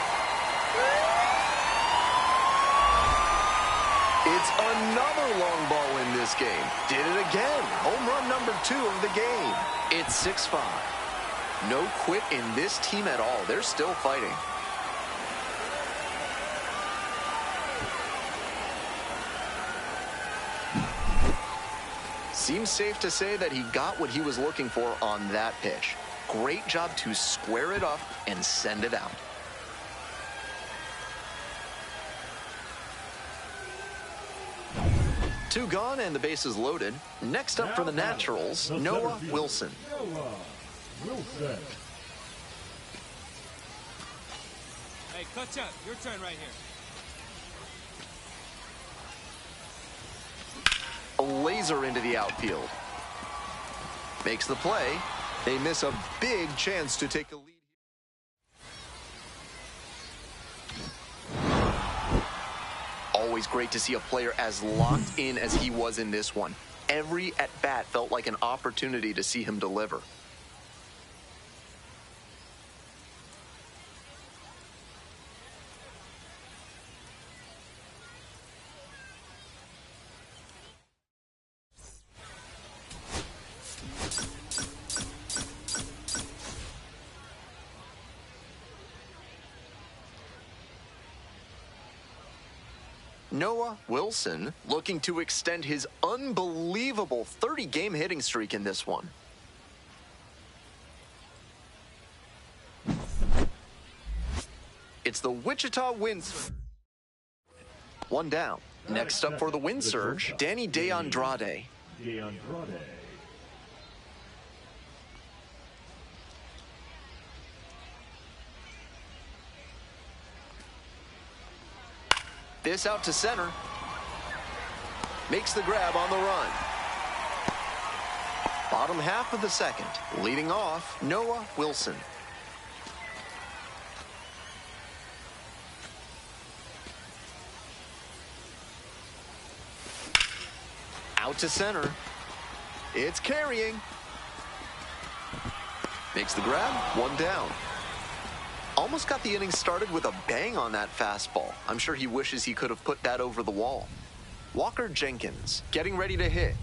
[SPEAKER 1] It's another long ball in this game. Did it again. Home run number 2 of the game. It's 6-5. No quit in this team at all. They're still fighting. Seems safe to say that he got what he was looking for on that pitch. Great job to square it up and send it out. Two gone and the bases loaded. Next up for the Naturals, Noah Wilson.
[SPEAKER 3] Noah Wilson.
[SPEAKER 4] Hey, clutch up. Your turn right here.
[SPEAKER 1] A laser into the outfield. Makes the play. They miss a big chance to take the lead. Always great to see a player as locked in as he was in this one. Every at-bat felt like an opportunity to see him deliver. Noah Wilson looking to extend his unbelievable 30-game hitting streak in this one. It's the Wichita Wind Surge. One down. Next up for the Wind Surge, Danny DeAndrade. This out to center. Makes the grab on the run. Bottom half of the 2nd. Leading off, Noah Wilson. Out to center. It's carrying. Makes the grab. One down. Almost got the inning started with a bang on that fastball. I'm sure he wishes he could have put that over the wall. Walker Jenkins getting ready to hit.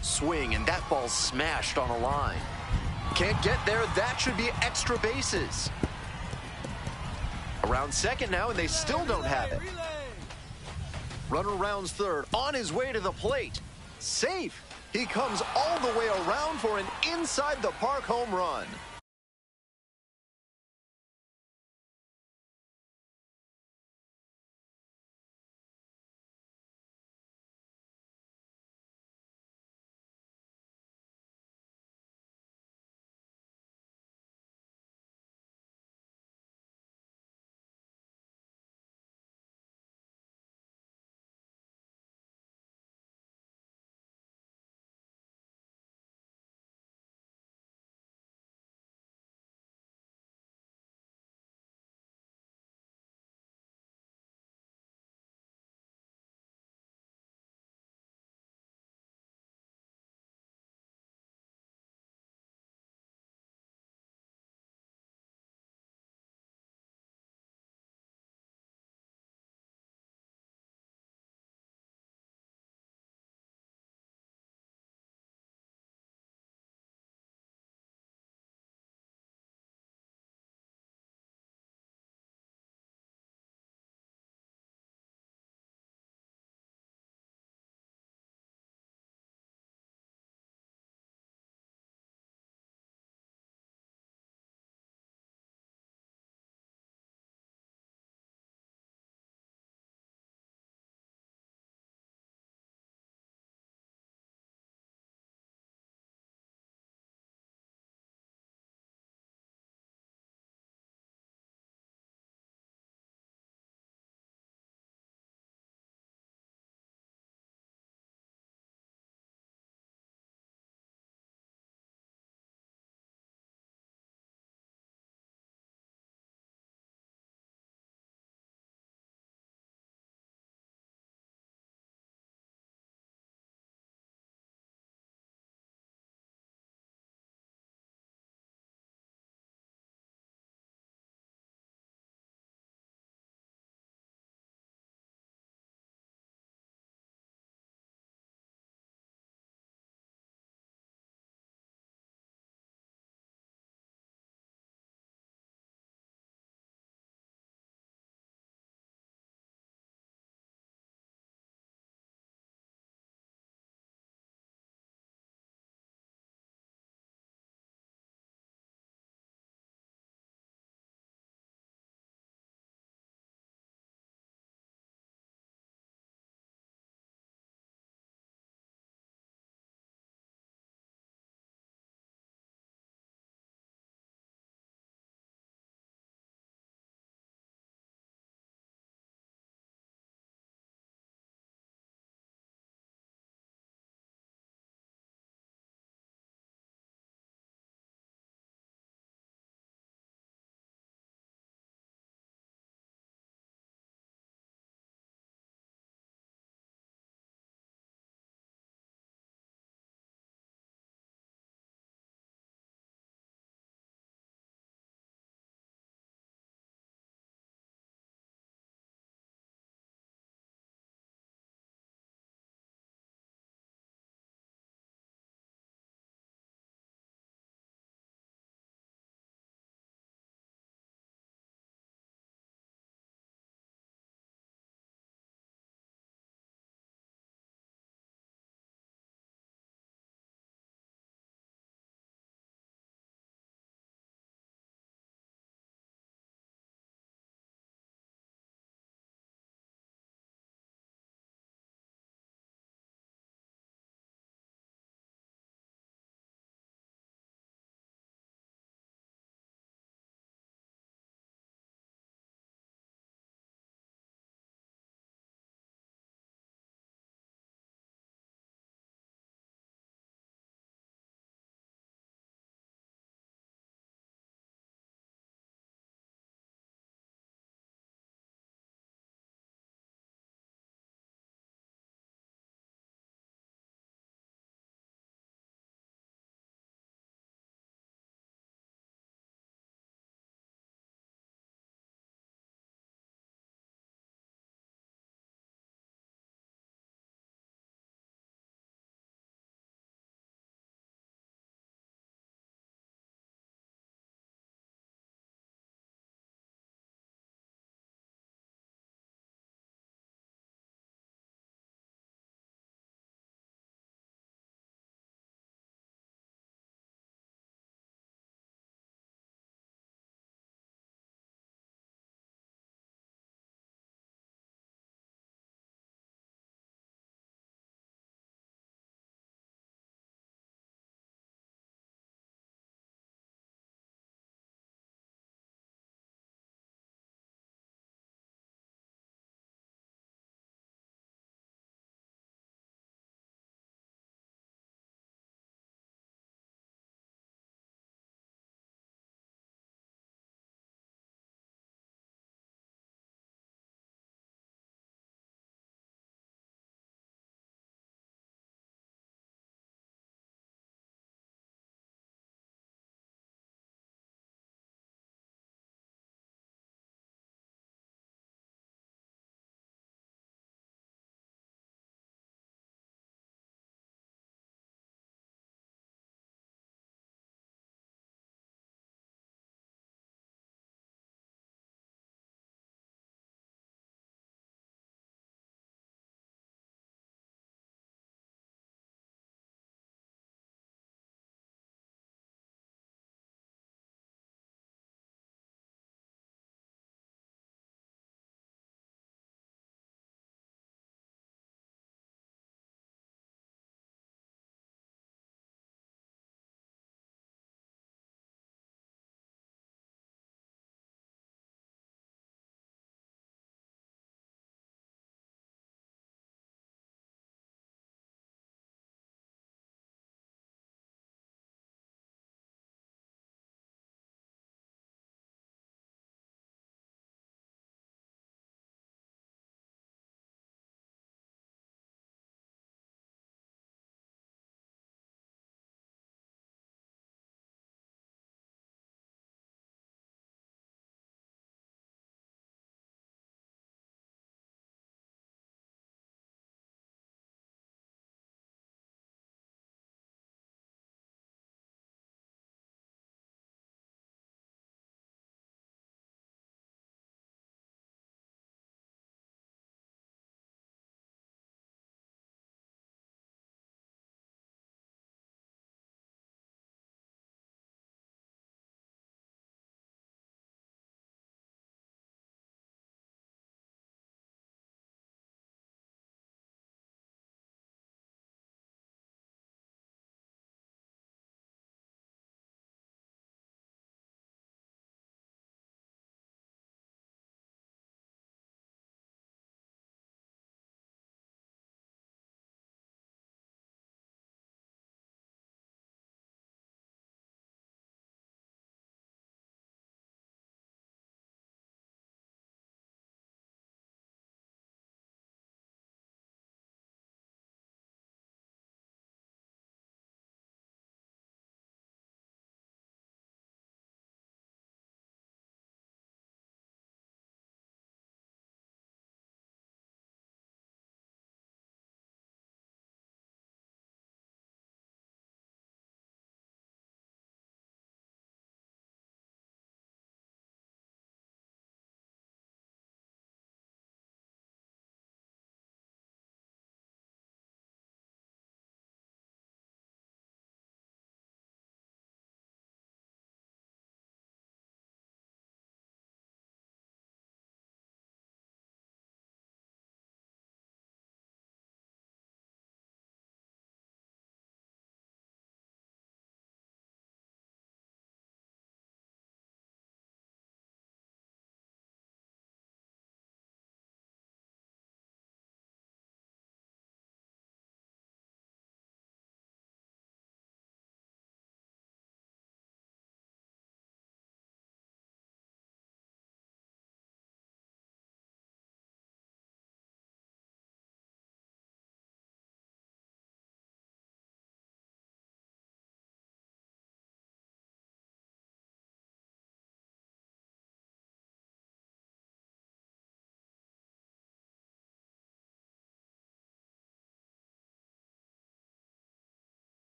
[SPEAKER 1] Swing, and that ball's smashed on a line. Can't get there. That should be extra bases. Around 2nd now, and they still don't have it. Runner rounds 3rd, on his way to the plate. Safe. He comes all the way around for an inside-the-park home run.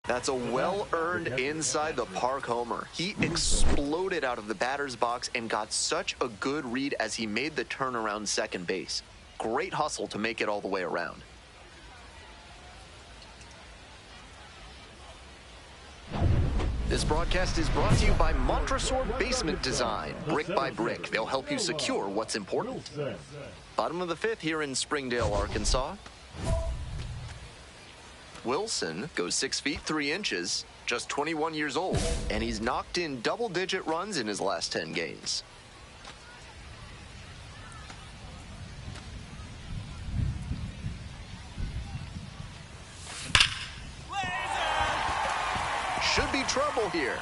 [SPEAKER 1] That's a well-earned inside the park homer. He exploded out of the batter's box and got such a good read as he made the turn around second base. Great hustle to make it all the way around. This broadcast is brought to you by Montresor Basement Design. Brick by brick, they'll help you secure what's important. Bottom of the fifth here in Springdale, Arkansas. Wilson goes 6 feet 3 inches, just 21 years old, and he's knocked in double-digit runs in his last 10 games. Should be trouble here.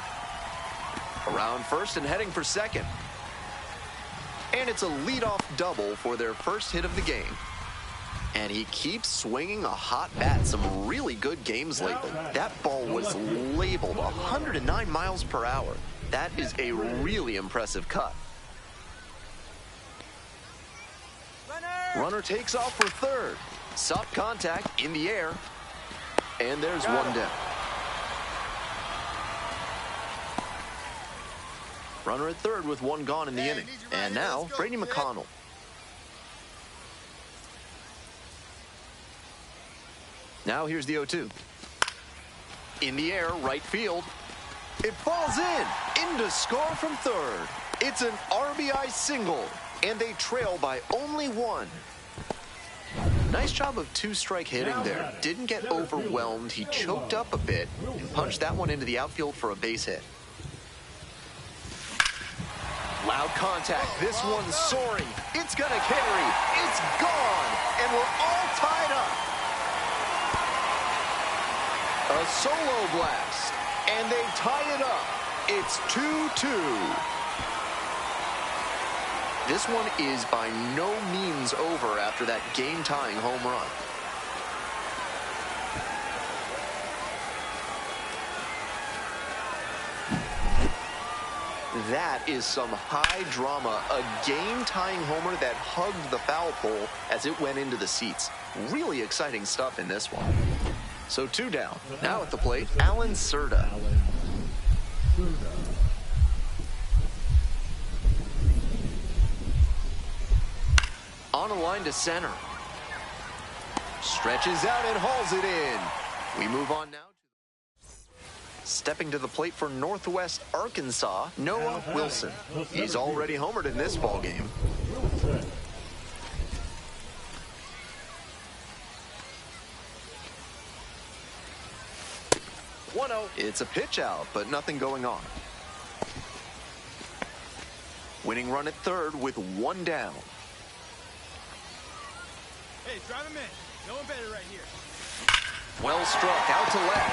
[SPEAKER 1] Around first and heading for second. And it's a leadoff double for their first hit of the game. And he keeps swinging a hot bat. Some really good games lately. That ball was labeled 109 miles per hour. That is a really impressive cut. Runner takes off for third. Soft contact in the air. And there's one down. Runner at third with one gone in the inning. And now, Brady McConnell. Now here's the 0-2. In the air, right field. It falls in to score from third. It's an RBI single, and they trail by only one. Nice job of two-strike hitting there. Didn't get overwhelmed. He choked up a bit and punched that one into the outfield for a base hit. Loud contact. This one's soaring. It's going to carry. It's gone. And we're all tied up. A solo blast. And they tie it up. It's 2-2. This one is by no means over after that game-tying home run. That is some high drama, a game-tying homer that hugged the foul pole as it went into the seats. Really exciting stuff in this one. So 2 down. Now at the plate, Alan Serta. On a line to center. Stretches out and hauls it in. We move on now. Stepping to the plate for Northwest Arkansas, Noah Wilson. He's already homered in this ballgame. It's a pitch out, but nothing going on. Winning run at third with 1 down.
[SPEAKER 4] Hey, drive him in. No one better right here.
[SPEAKER 1] Well struck out to left.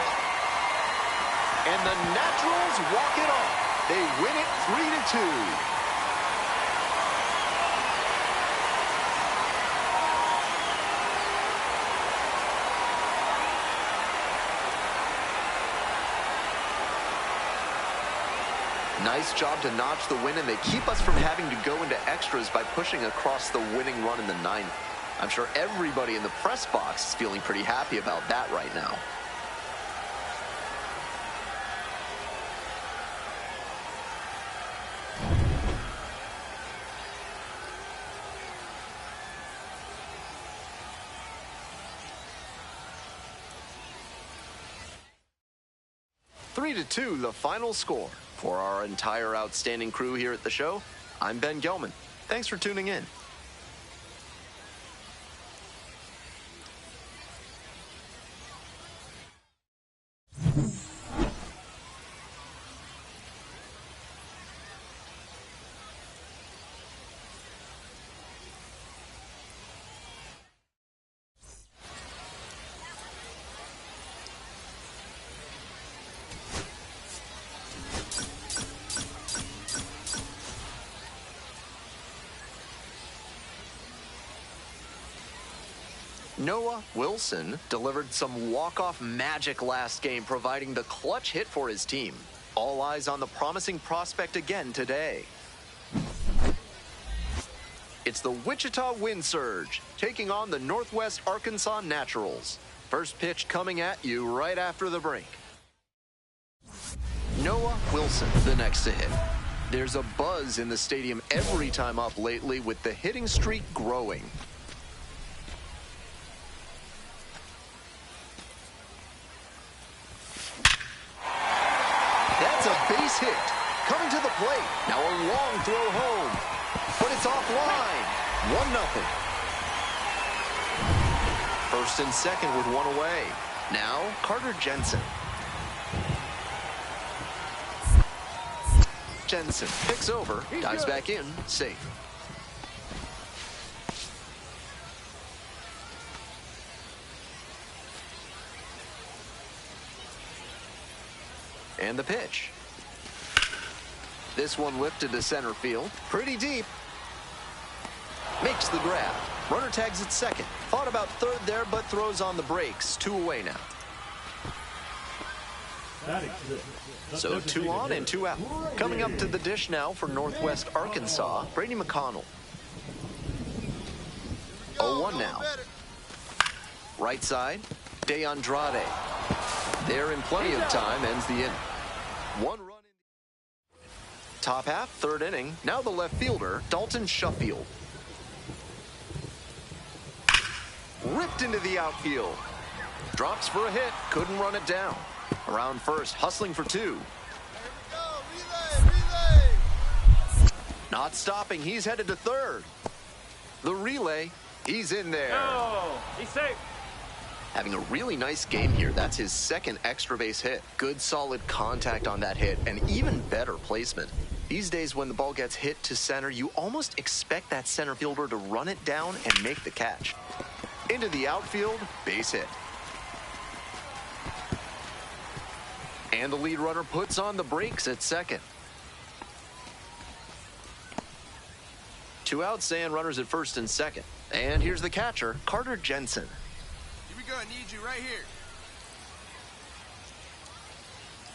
[SPEAKER 1] And the Naturals walk it off. They win it 3-2. Nice job to notch the win, and they keep us from having to go into extras by pushing across the winning run in the 9th. I'm sure everybody in the press box is feeling pretty happy about that right now. Three to 2, the final score. For our entire outstanding crew here at the show, I'm Ben Gelman. Thanks for tuning in. Noah Wilson delivered some walk-off magic last game, providing the clutch hit for his team. All eyes on the promising prospect again today. It's the Wichita Wind Surge taking on the Northwest Arkansas Naturals. First pitch coming at you right after the break. Noah Wilson, the next to hit. There's a buzz in the stadium every time up lately, with the hitting streak growing. That's a base hit. Coming to the plate. Now a long throw home. But it's offline. 1-0. First and second with one away. Now Carter Jensen. Jensen picks over, dives back in, safe. And the pitch. This one lifted to center field. Pretty deep. Makes the grab. Runner tags at second. Thought about third there, but throws on the brakes. 2 away now. So 2 on and 2 out. Coming up to the dish now for Northwest Arkansas, Brady McConnell. 0-1 now. Right side, De Andrade. There in plenty of time, ends the inning. 1 run in. Top half, third inning. Now the left fielder, Dalton Shuffield. Ripped into the outfield. Drops for a hit, couldn't run it down. Around first, hustling for 2.
[SPEAKER 5] There we go. Relay.
[SPEAKER 1] Not stopping, he's headed to third. The relay, he's in there.
[SPEAKER 4] Oh, he's safe.
[SPEAKER 1] Having a really nice game here. That's his second extra base hit. Good solid contact on that hit, and even better placement. These days when the ball gets hit to center, you almost expect that center fielder to run it down and make the catch. Into the outfield, base hit. And the lead runner puts on the brakes at second. 2 outs and runners at first and second. And here's the catcher, Carter Jensen.
[SPEAKER 5] Here we go. I need you right here.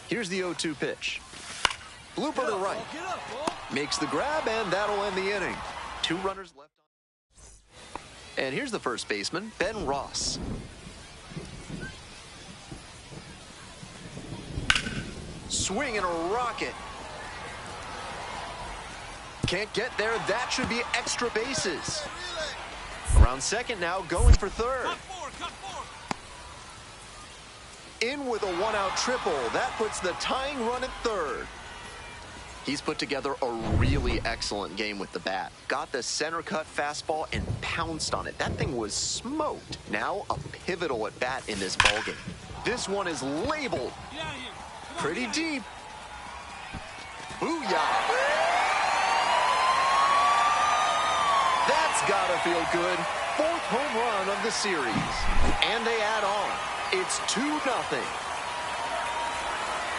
[SPEAKER 1] Here's the 0-2 pitch. Blooper to right.
[SPEAKER 2] Get up, ball.
[SPEAKER 1] Makes the grab, and that'll end the inning. 2 runners left on. And here's the first baseman, Ben Ross. Swing and a rocket. Can't get there. That should be extra bases. Around second now, going for third.
[SPEAKER 4] Cut 4.
[SPEAKER 1] In with a 1-out triple. That puts the tying run at third. He's put together a really excellent game with the bat. Got the center cut fastball and pounced on it. That thing was smoked. Now a pivotal at bat in this ballgame. This one is labeled.
[SPEAKER 4] Get out of here.
[SPEAKER 1] Pretty deep. Booyah. That's gotta feel good. 4th home run of the series. And they add on. It's 2-0.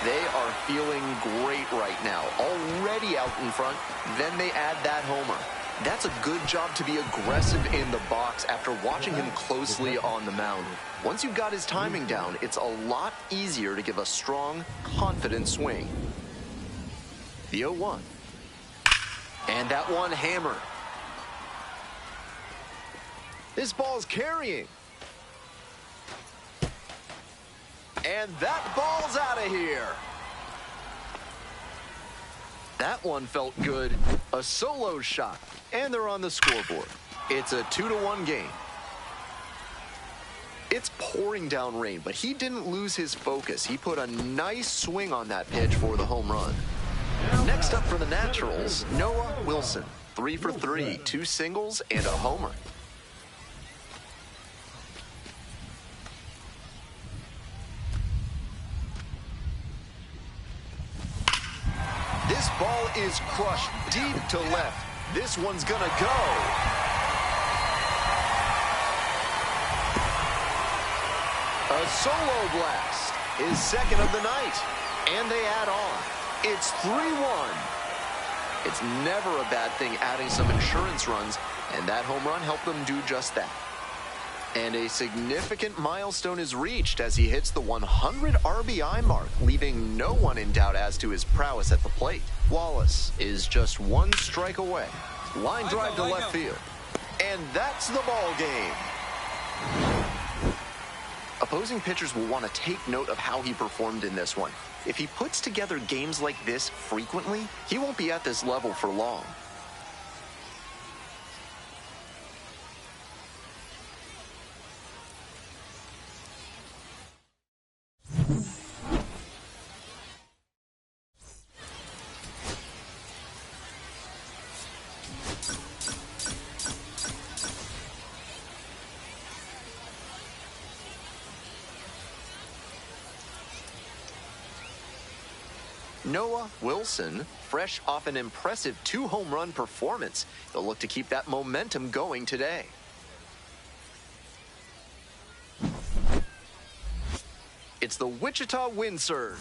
[SPEAKER 1] They are feeling great right now. Already out in front. Then they add that homer. That's a good job to be aggressive in the box after watching him closely on the mound. Once you've got his timing down, it's a lot easier to give a strong, confident swing. The 0-1. And that one hammered. This ball's carrying. And that ball's out of here. That one felt good. A solo shot. And they're on the scoreboard. It's a 2-1 game. It's pouring down rain, but he didn't lose his focus. He put a nice swing on that pitch for the home run. Next up for the Naturals, Noah Wilson. 3 for 3, 2 singles and a homer. This ball is crushed deep to left. This one's gonna go. A solo blast, his second of the night. And they add on. It's 3-1. It's never a bad thing adding some insurance runs, and that home run helped them do just that. And a significant milestone is reached as he hits the 100 RBI mark, leaving no one in doubt as to his prowess at the plate. Wallace is just 1 strike away. Line drive to left field. And that's the ball game. Opposing pitchers will want to take note of how he performed in this one. If he puts together games like this frequently, he won't be at this level for long. Noah Wilson, fresh off an impressive 2-home run performance, he'll look to keep that momentum going today. It's the Wichita Wind Surge.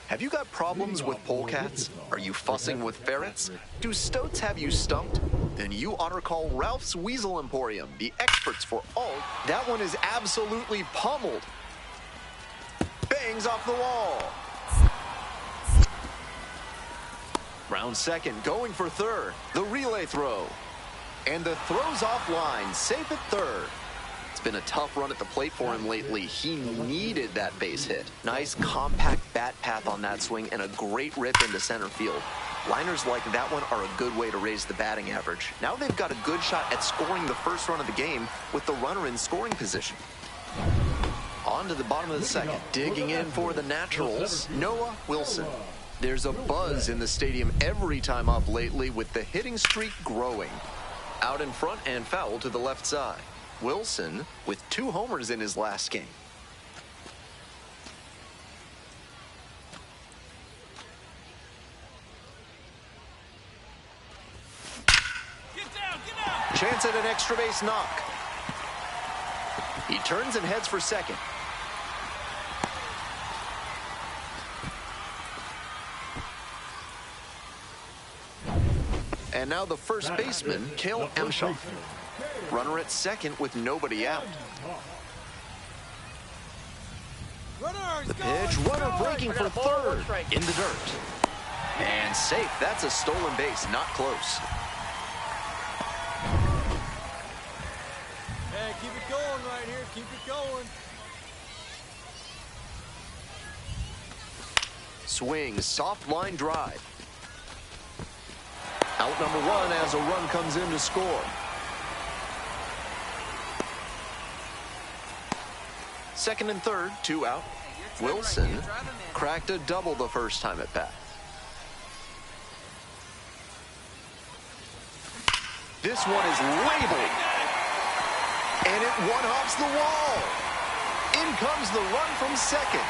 [SPEAKER 1] Have you got problems with polecats? Are you fussing with ferrets? Do stoats have you stumped? Then you ought to call Ralph's Weasel Emporium, the experts for all. That one is absolutely pummeled. Bangs off the wall. Round second, going for third. The relay throw. And the throw's offline, safe at third. It's been a tough run at the plate for him lately. He needed that base hit. Nice compact bat path on that swing and a great rip into center field. Liners like that one are a good way to raise the batting average. Now they've got a good shot at scoring the first run of the game with the runner in scoring position. On to the bottom of the second. Digging in for the Naturals, Noah Wilson. There's a buzz in the stadium every time up lately with the hitting streak growing. Out in front and foul to the left side. Wilson with 2 homers in his last game.
[SPEAKER 4] Get down!
[SPEAKER 1] Chance at an extra base knock. He turns and heads for second. And now the first baseman, Cale Emshoff. Runner at second with nobody out. The pitch, runner breaking for third. In the dirt. And safe. That's a stolen base, not close.
[SPEAKER 2] Hey, keep it going right here. Keep it going.
[SPEAKER 1] Swing, soft line drive. Out number 1 as a run comes in to score. Second and third, 2 out. Wilson cracked a double the first time at bat. This one is labeled. And it one-hops the wall. In comes the run from second.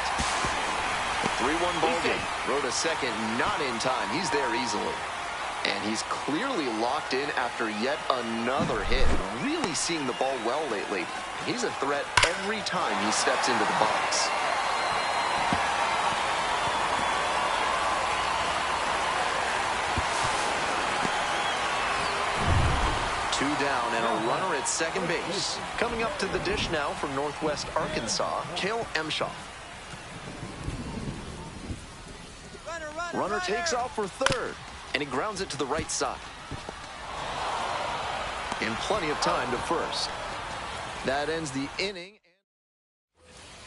[SPEAKER 1] 3-1 ball game. Throw to second, not in time. He's there easily. And he's clearly locked in after yet another hit. Really seeing the ball well lately. He's a threat every time he steps into the box. Two down and a runner at second base. Coming up to the dish now from Northwest Arkansas, Cale Emshoff. Runner takes off for third. And he grounds it to the right side. And plenty of time to first. That ends the inning.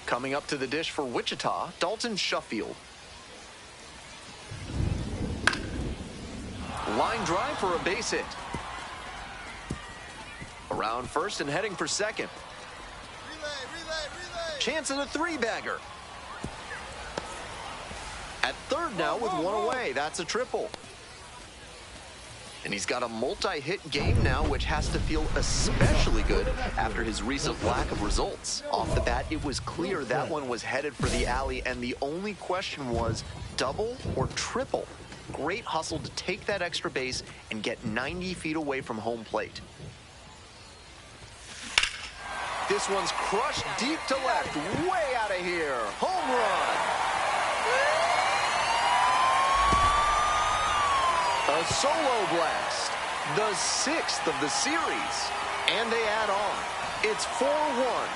[SPEAKER 1] Coming up to the dish for Wichita, Dalton Shuffield. Line drive for a base hit. Around first and heading for second. Chance at a 3-bagger. At third now with 1 away. That's a triple. And he's got a multi-hit game now, which has to feel especially good after his recent lack of results. Off the bat, it was clear that one was headed for the alley, and the only question was double or triple. Great hustle to take that extra base and get 90 feet away from home plate. This one's crushed deep to left, way out of here. Home run. A solo blast, the 6th of the series, and they add on. It's 4-1.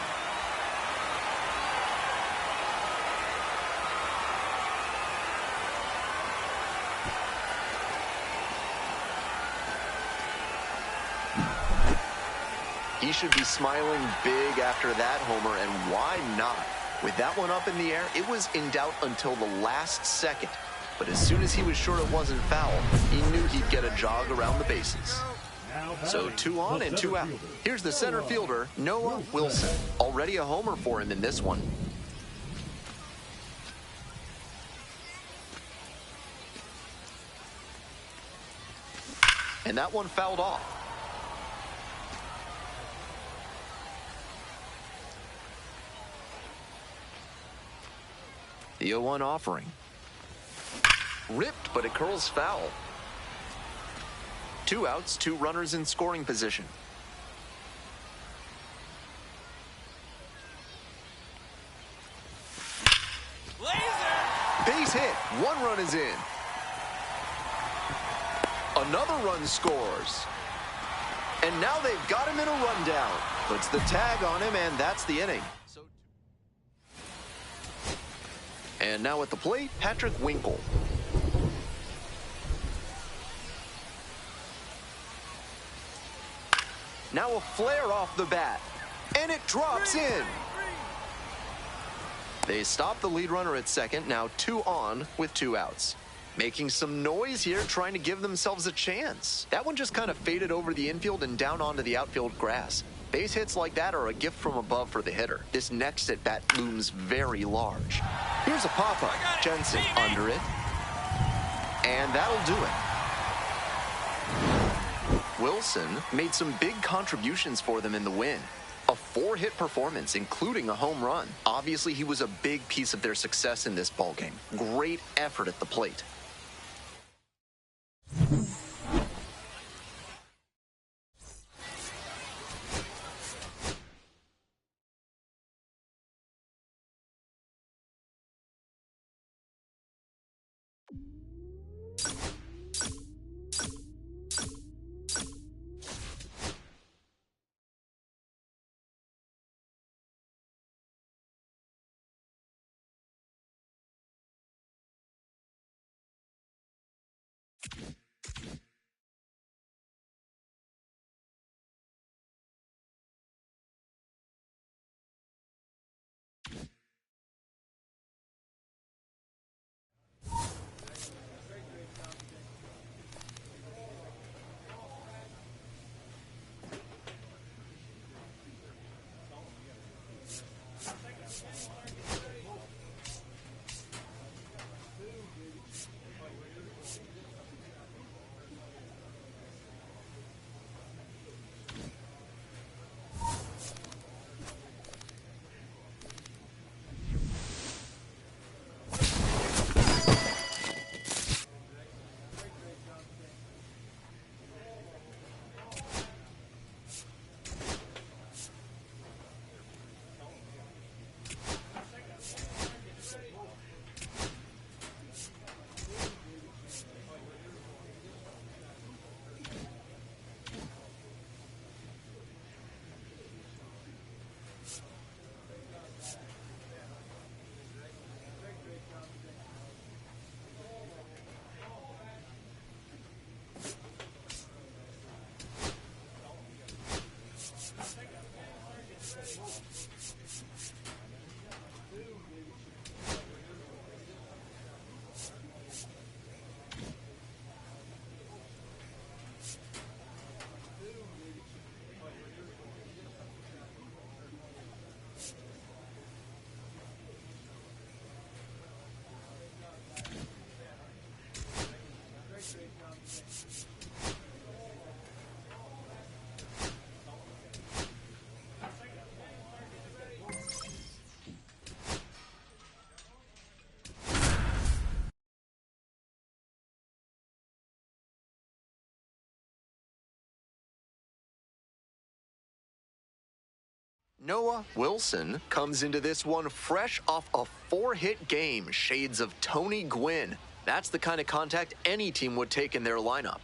[SPEAKER 1] He should be smiling big after that homer, and why not? With that one up in the air, it was in doubt until the last second. But as soon as he was sure it wasn't foul, he knew he'd get a jog around the bases. So 2 on and 2 out. Here's the center fielder, Noah Wilson. Already a homer for him in this one. And that one fouled off. The 0-1 offering. Ripped, but it curls foul. 2 outs, 2 runners in scoring position.
[SPEAKER 4] Laser!
[SPEAKER 1] Base hit. 1 run is in. Another run scores. And now they've got him in a rundown. Puts the tag on him, and that's the inning. And now at the plate, Patrick Winkle. Now a flare off the bat, and it drops in. They stop the lead runner at second, now 2 on with 2 outs. Making some noise here, trying to give themselves a chance. That one just kind of faded over the infield and down onto the outfield grass. Base hits like that are a gift from above for the hitter. This next at bat looms very large. Here's a pop-up. Jensen under it. And that'll do it. Wilson made some big contributions for them in the win. A 4-hit performance, including a home run. Obviously, he was a big piece of their success in this ballgame. Great effort at the plate. Noah Wilson comes into this one fresh off a 4-hit game, shades of Tony Gwynn. That's the kind of contact any team would take in their lineup.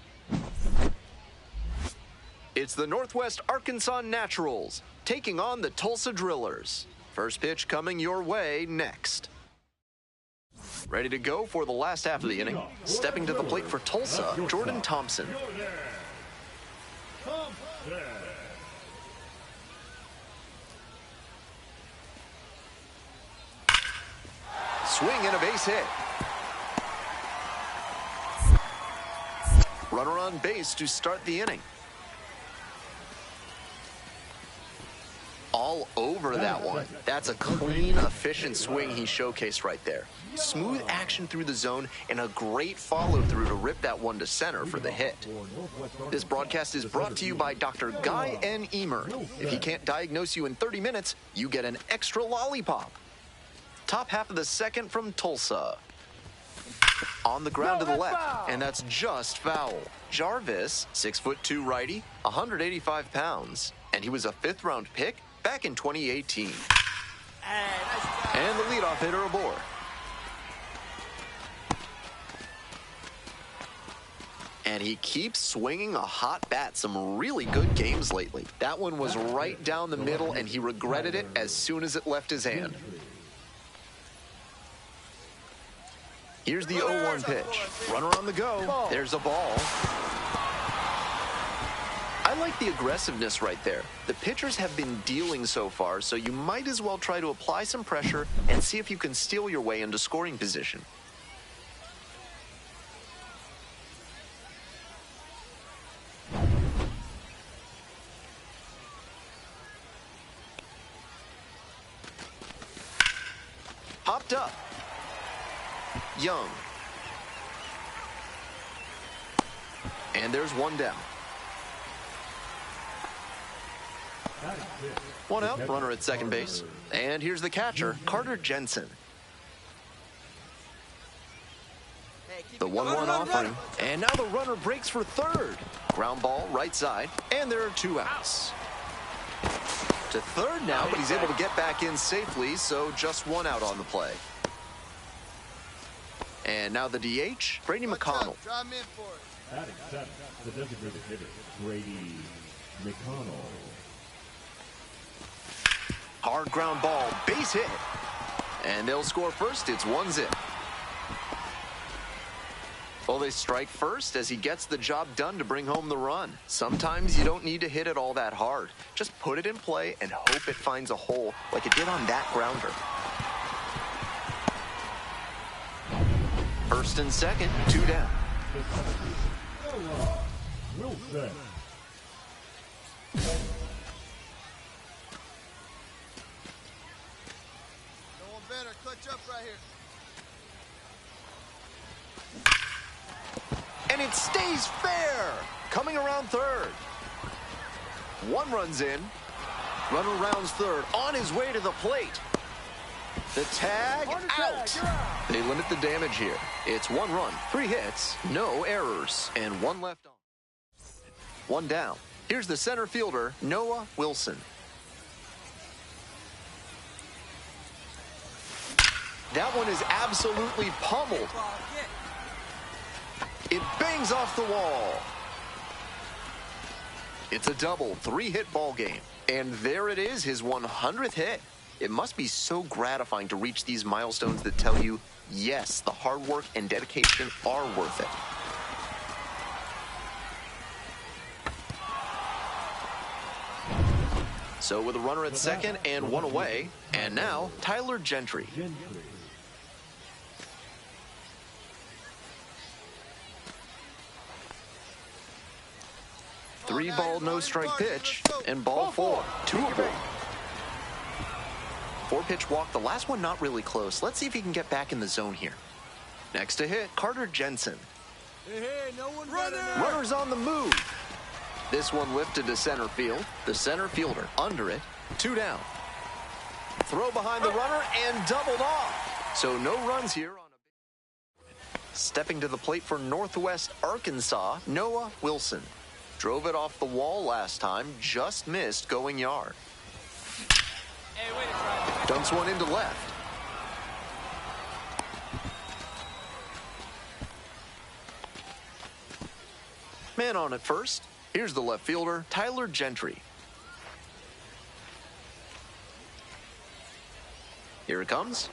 [SPEAKER 1] It's the Northwest Arkansas Naturals taking on the Tulsa Drillers. First pitch coming your way next. Ready to go for the last half of the inning. Stepping to the plate for Tulsa, Jordan Thompson. Swing and a base hit. Runner on base to start the inning. All over that one. That's a clean, efficient swing he showcased right there. Smooth action through the zone and a great follow-through to rip that one to center for the hit. This broadcast is brought to you by Dr. Guy N. Emer. If he can't diagnose you in 30 minutes, you get an extra lollipop. Top half of the second from Tulsa. On the ground to the left, and that's just foul. Jarvis, 6'2" righty, 185 pounds, and he was a fifth-round pick back in 2018. And the leadoff hitter aboard. And he keeps swinging a hot bat. Some really good games lately. That one was right down the middle, and he regretted it as soon as it left his hand. Here's the 0-1 pitch. Runner on the go. There's a ball. I like the aggressiveness right there. The pitchers have been dealing so far, so you might as well try to apply some pressure and see if you can steal your way into scoring position. Popped up. Young. And there's one down. One out, runner at second base. And here's the catcher, Carter Jensen. The 1-1 offering. And now the runner breaks for third. Ground ball, right side. And there are two outs. To third now, but he's able to get back in safely, so just one out on the play. And now the DH, Brady McConnell.
[SPEAKER 5] Drive him in for it.
[SPEAKER 3] Batting seventh, the designated hitter, Brady McConnell.
[SPEAKER 1] Hard ground ball, base hit. And they'll score first. It's 1-0. Well, they strike first as he gets the job done to bring home the run. Sometimes you don't need to hit it all that hard. Just put it in play and hope it finds a hole like it did on that grounder. First and second, two down.
[SPEAKER 3] Wilson.
[SPEAKER 5] No one better. Clutch up right here.
[SPEAKER 1] And it stays fair. Coming around third. One runs in. Runner rounds third. On his way to the plate. The tag out. They limit the damage here. It's 1 run, 3 hits, no errors, and 1 left on. 1 down. Here's the center fielder, Noah Wilson. That one is absolutely pummeled. It bangs off the wall. It's a double, 3-hit ball game. And there it is, his 100th hit. It must be so gratifying to reach these milestones that tell you, yes, the hard work and dedication are worth it. So with a runner at second and 1 away, and now Tyler Gentry. Three ball, no strike pitch, and ball 4. 2-0. 4-pitch walk, the last one not really close. Let's see if he can get back in the zone here. Next to hit, Carter Jensen.
[SPEAKER 2] Hey, no one
[SPEAKER 1] Runner's on the move. This one lifted to center field. The center fielder under it. 2 down. Throw behind the runner and doubled off. So no runs here. Stepping to the plate for Northwest Arkansas, Noah Wilson. Drove it off the wall last time, just missed going yard.
[SPEAKER 4] Hey, wait a try.
[SPEAKER 1] Dumps one into left. Man on at first. Here's the left fielder, Tyler Gentry. Here it comes.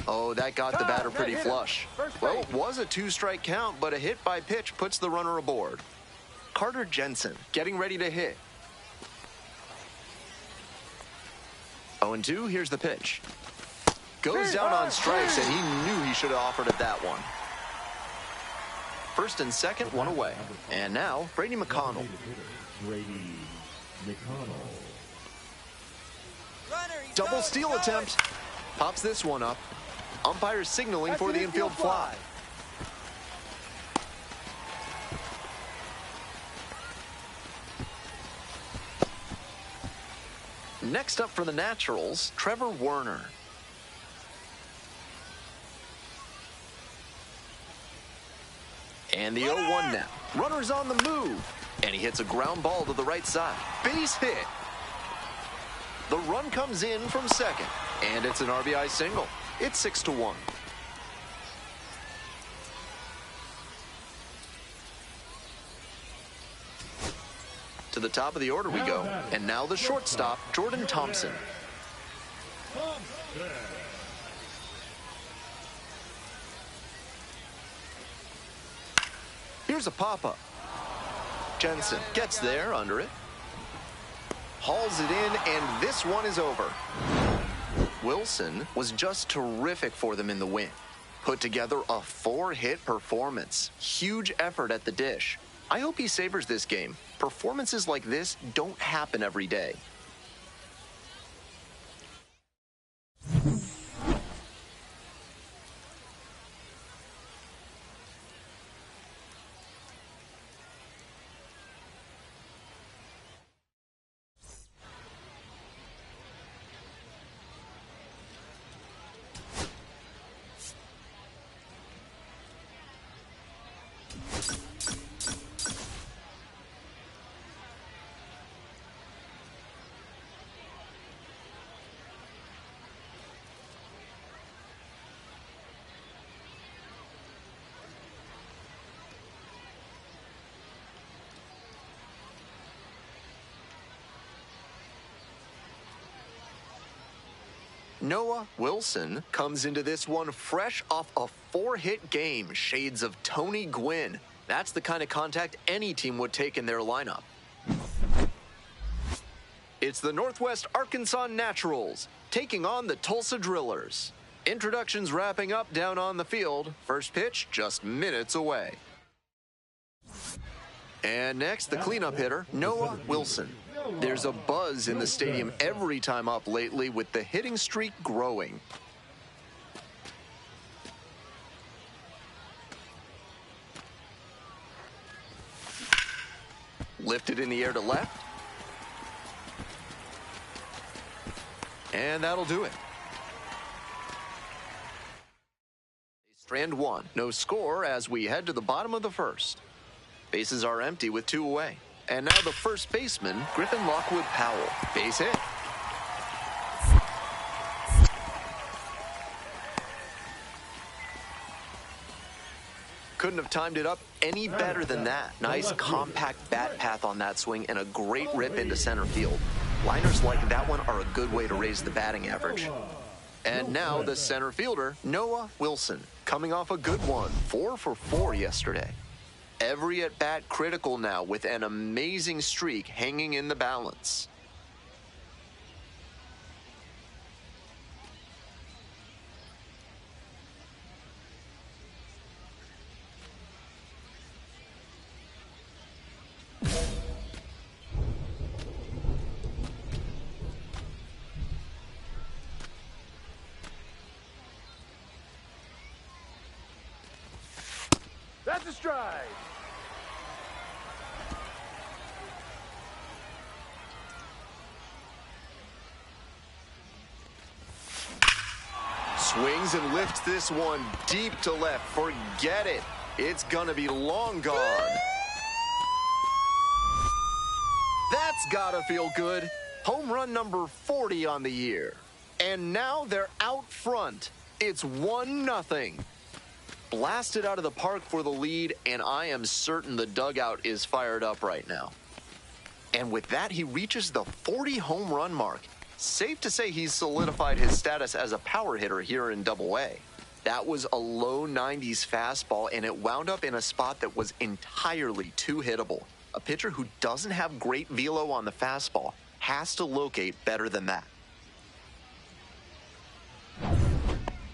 [SPEAKER 1] Oh, that got the batter pretty flush. Well, it was a 2-strike count, but a hit by pitch puts the runner aboard. Carter Jensen getting ready to hit. 0-2, here's the pitch. Goes down on strikes, and he knew he should have offered it that one. First and second, one away. And now, Brady McConnell.
[SPEAKER 3] Brady McConnell.
[SPEAKER 1] Double steal attempt. Pops this one up. Umpire signaling for the infield fly. Next up for the Naturals, Trevor Werner. And the 0-1 now. Runner's on the move. And he hits a ground ball to the right side. Base hit. The run comes in from second. And it's an RBI single. It's 6-1. To the top of the order we go. And now the shortstop, Jordan Thompson. Here's a pop-up. Jensen gets there under it. Hauls it in, and this one is over. Wilson was just terrific for them in the win. Put together a 4-hit performance. Huge effort at the dish. I hope he savors this game. Performances like this don't happen every day. Noah Wilson comes into this one fresh off a 4-hit game, shades of Tony Gwynn. That's the kind of contact any team would take in their lineup. It's the Northwest Arkansas Naturals taking on the Tulsa Drillers. Introductions wrapping up down on the field. First pitch just minutes away. And next, the cleanup hitter, Noah Wilson. There's a buzz in the stadium every time up lately with the hitting streak growing. Lifted in the air to left. And that'll do it. Strand one. No score as we head to the bottom of the first. Bases are empty with 2 away. And now the first baseman, Griffin Lockwood Powell. Base hit. Couldn't have timed it up any better than that. Nice compact bat path on that swing and a great rip into center field. Liners like that one are a good way to raise the batting average. And now the center fielder, Noah Wilson, coming off a good one. 4 for 4 yesterday. Every at-bat critical now with an amazing streak hanging in the balance.
[SPEAKER 5] That's a strike.
[SPEAKER 1] Swings and lifts this one deep to left. Forget it. It's gonna be long gone. That's gotta feel good. Home run number 40 on the year. And now they're out front. It's 1-0. Blasted out of the park for the lead, and I am certain the dugout is fired up right now. And with that, he reaches the 40 home run mark. Safe to say he's solidified his status as a power hitter here in Double-A. That was a low 90s fastball, and it wound up in a spot that was entirely too hittable. A pitcher who doesn't have great velo on the fastball has to locate better than that.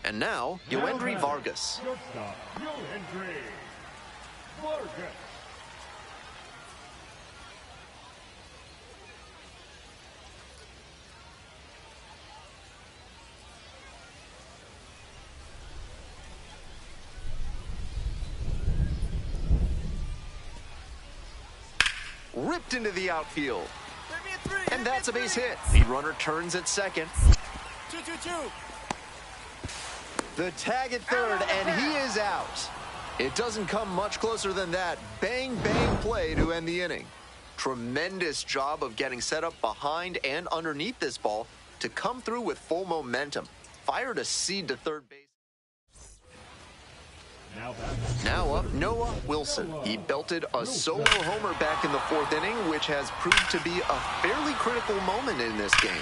[SPEAKER 1] And now, Yoendry Vargas.
[SPEAKER 3] Shortstop, Yoendry Vargas.
[SPEAKER 1] Ripped into the outfield.
[SPEAKER 5] Hit me a 3.
[SPEAKER 1] And that's a base hit. The runner turns at second.
[SPEAKER 5] 2-2-2.
[SPEAKER 1] The tag at third, and he is out. It doesn't come much closer than that. Bang, bang play to end the inning. Tremendous job of getting set up behind and underneath this ball to come through with full momentum. Fired a seed to third base. Now up, Noah Wilson. He belted a solo homer back in the fourth inning, which has proved to be a fairly critical moment in this game.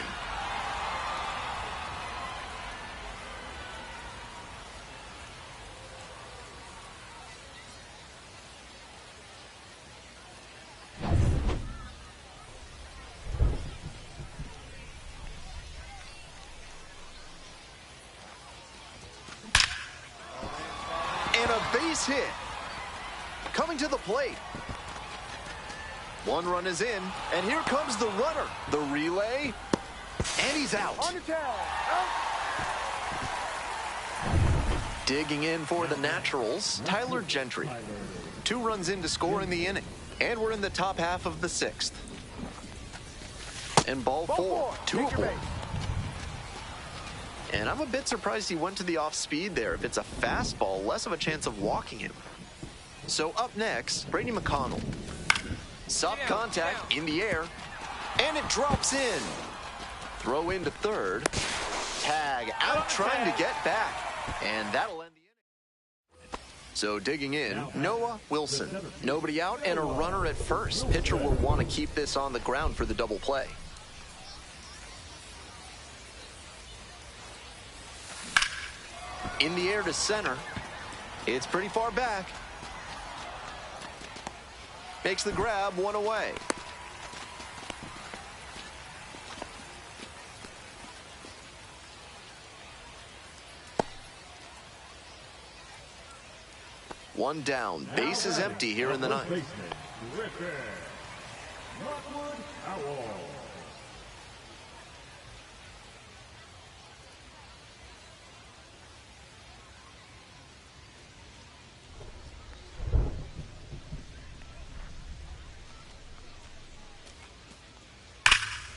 [SPEAKER 1] And a base hit. Coming to the plate. One run is in, and here comes the runner. The relay, and he's out.
[SPEAKER 5] On the tag. Out.
[SPEAKER 1] Digging in for the Naturals, Tyler Gentry. 2 runs in to score in the inning, and we're in the top half of the 6th. And ball 4, 2-0. And I'm a bit surprised he went to the off-speed there. If it's a fastball, less of a chance of walking him. So up next, Brady McConnell. Soft contact in the air, and it drops in. Throw into third. Tag out trying to get back, and that'll end the inning. So digging in, Noah Wilson. Nobody out and a runner at first. Pitcher will want to keep this on the ground for the double play. In the air to center. It's pretty far back. Makes the grab, 1 away. One down. Base is empty here in the ninth.
[SPEAKER 3] Lockwood Howell.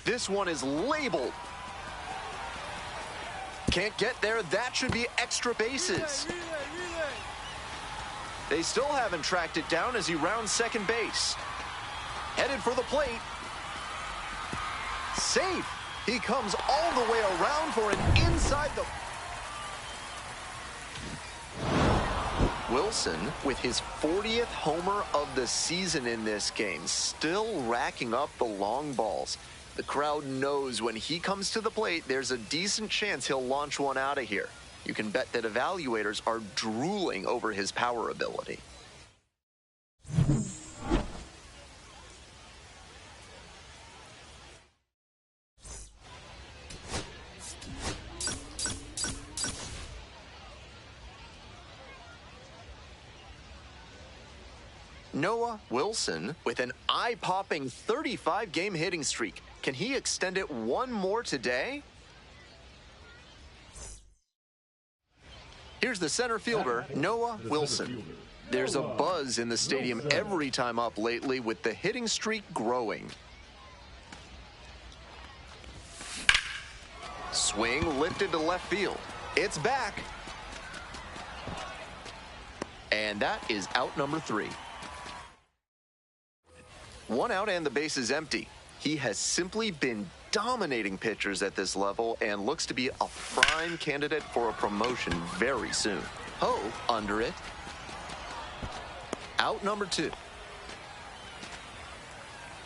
[SPEAKER 1] This one is labeled. Can't get there. That should be extra bases.
[SPEAKER 5] Relay.
[SPEAKER 1] They still haven't tracked it down as he rounds second base. Headed for the plate. Safe. He comes all the way around for an inside the... Wilson, with his 40th homer of the season in this game, still racking up the long balls. The crowd knows when he comes to the plate, there's a decent chance he'll launch one out of here. You can bet that evaluators are drooling over his power ability. Noah Wilson with an eye-popping 35-game hitting streak. Can he extend it one more today? Here's the center fielder, Noah Wilson. There's a buzz in the stadium every time up lately with the hitting streak growing. Swing lifted to left field. It's back. And that is out number 3. 1 out and the base is empty. He has simply been dominating pitchers at this level and looks to be a prime candidate for a promotion very soon. Ho under it. Out number 2.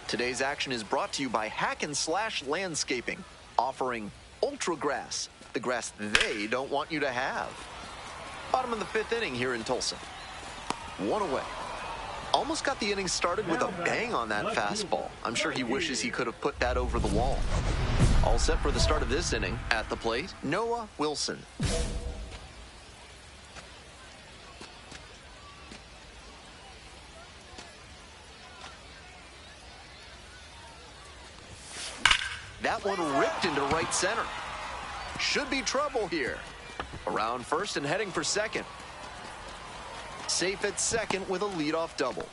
[SPEAKER 1] Today's action is brought to you by Hack and Slash Landscaping, offering Ultra Grass, the grass they don't want you to have. Bottom of the 5th inning here in Tulsa. 1 away. Almost got the inning started with a bang on that fastball. I'm sure he wishes he could have put that over the wall. All set for the start of this inning. At the plate, Noah Wilson. That one ripped into right center. Should be trouble here. Around first and heading for second. Safe at second with a leadoff double.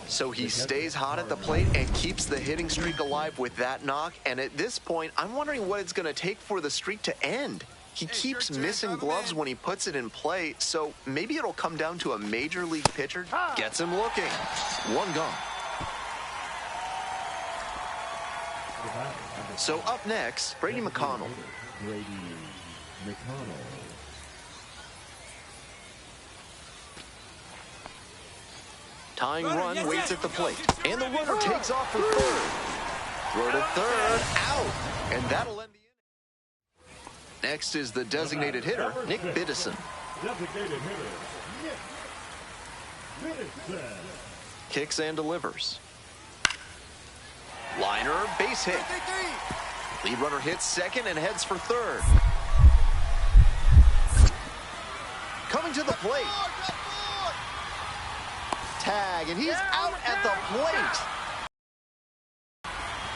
[SPEAKER 1] So he stays hot at the plate and keeps the hitting streak alive with that knock. And at this point, I'm wondering what it's going to take for the streak to end. He keeps missing gloves when he puts it in play, so maybe it'll come down to a major league pitcher. Gets him looking. One gone. So up next, Brady McConnell.
[SPEAKER 3] Brady McConnell.
[SPEAKER 1] Tying run waits at the plate. And the runner takes off for third. Throw to third, out. And that'll end the inning. Next is the designated hitter, Nick Biddison.
[SPEAKER 3] Designated hitter, Nick Biddison.
[SPEAKER 1] Kicks and delivers. Liner, base hit. Lead runner hits second and heads for third. Coming to the plate. Tag, and he's out at the plate.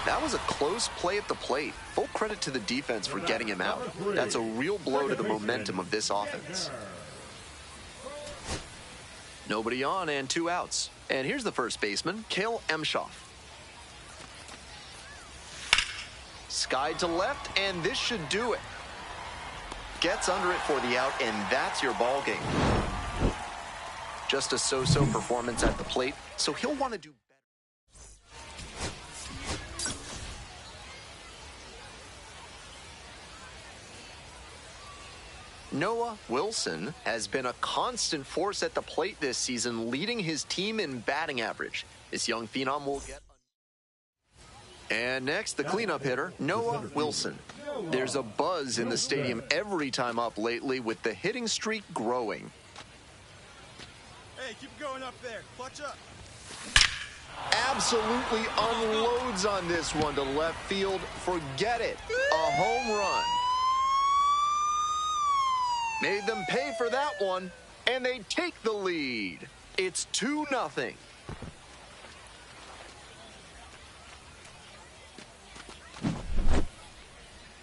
[SPEAKER 1] That was a close play at the plate. Full credit to the defense for getting him out. That's a real blow to the momentum of this offense. Nobody on and 2 outs. And here's the first baseman, Cale Emshoff. Skied to left, and this should do it. Gets under it for the out, and that's your ball game. Just a so-so performance at the plate, so he'll want to do better. Noah Wilson has been a constant force at the plate this season, leading his team in batting average. This young phenom will get... And next, the cleanup hitter, Noah Wilson. There's a buzz in the stadium every time up lately with the hitting streak growing.
[SPEAKER 5] Hey, keep going up there. Clutch up.
[SPEAKER 1] Absolutely unloads on this one to left field. Forget it. A home run. Made them pay for that one, and they take the lead. It's 2-0.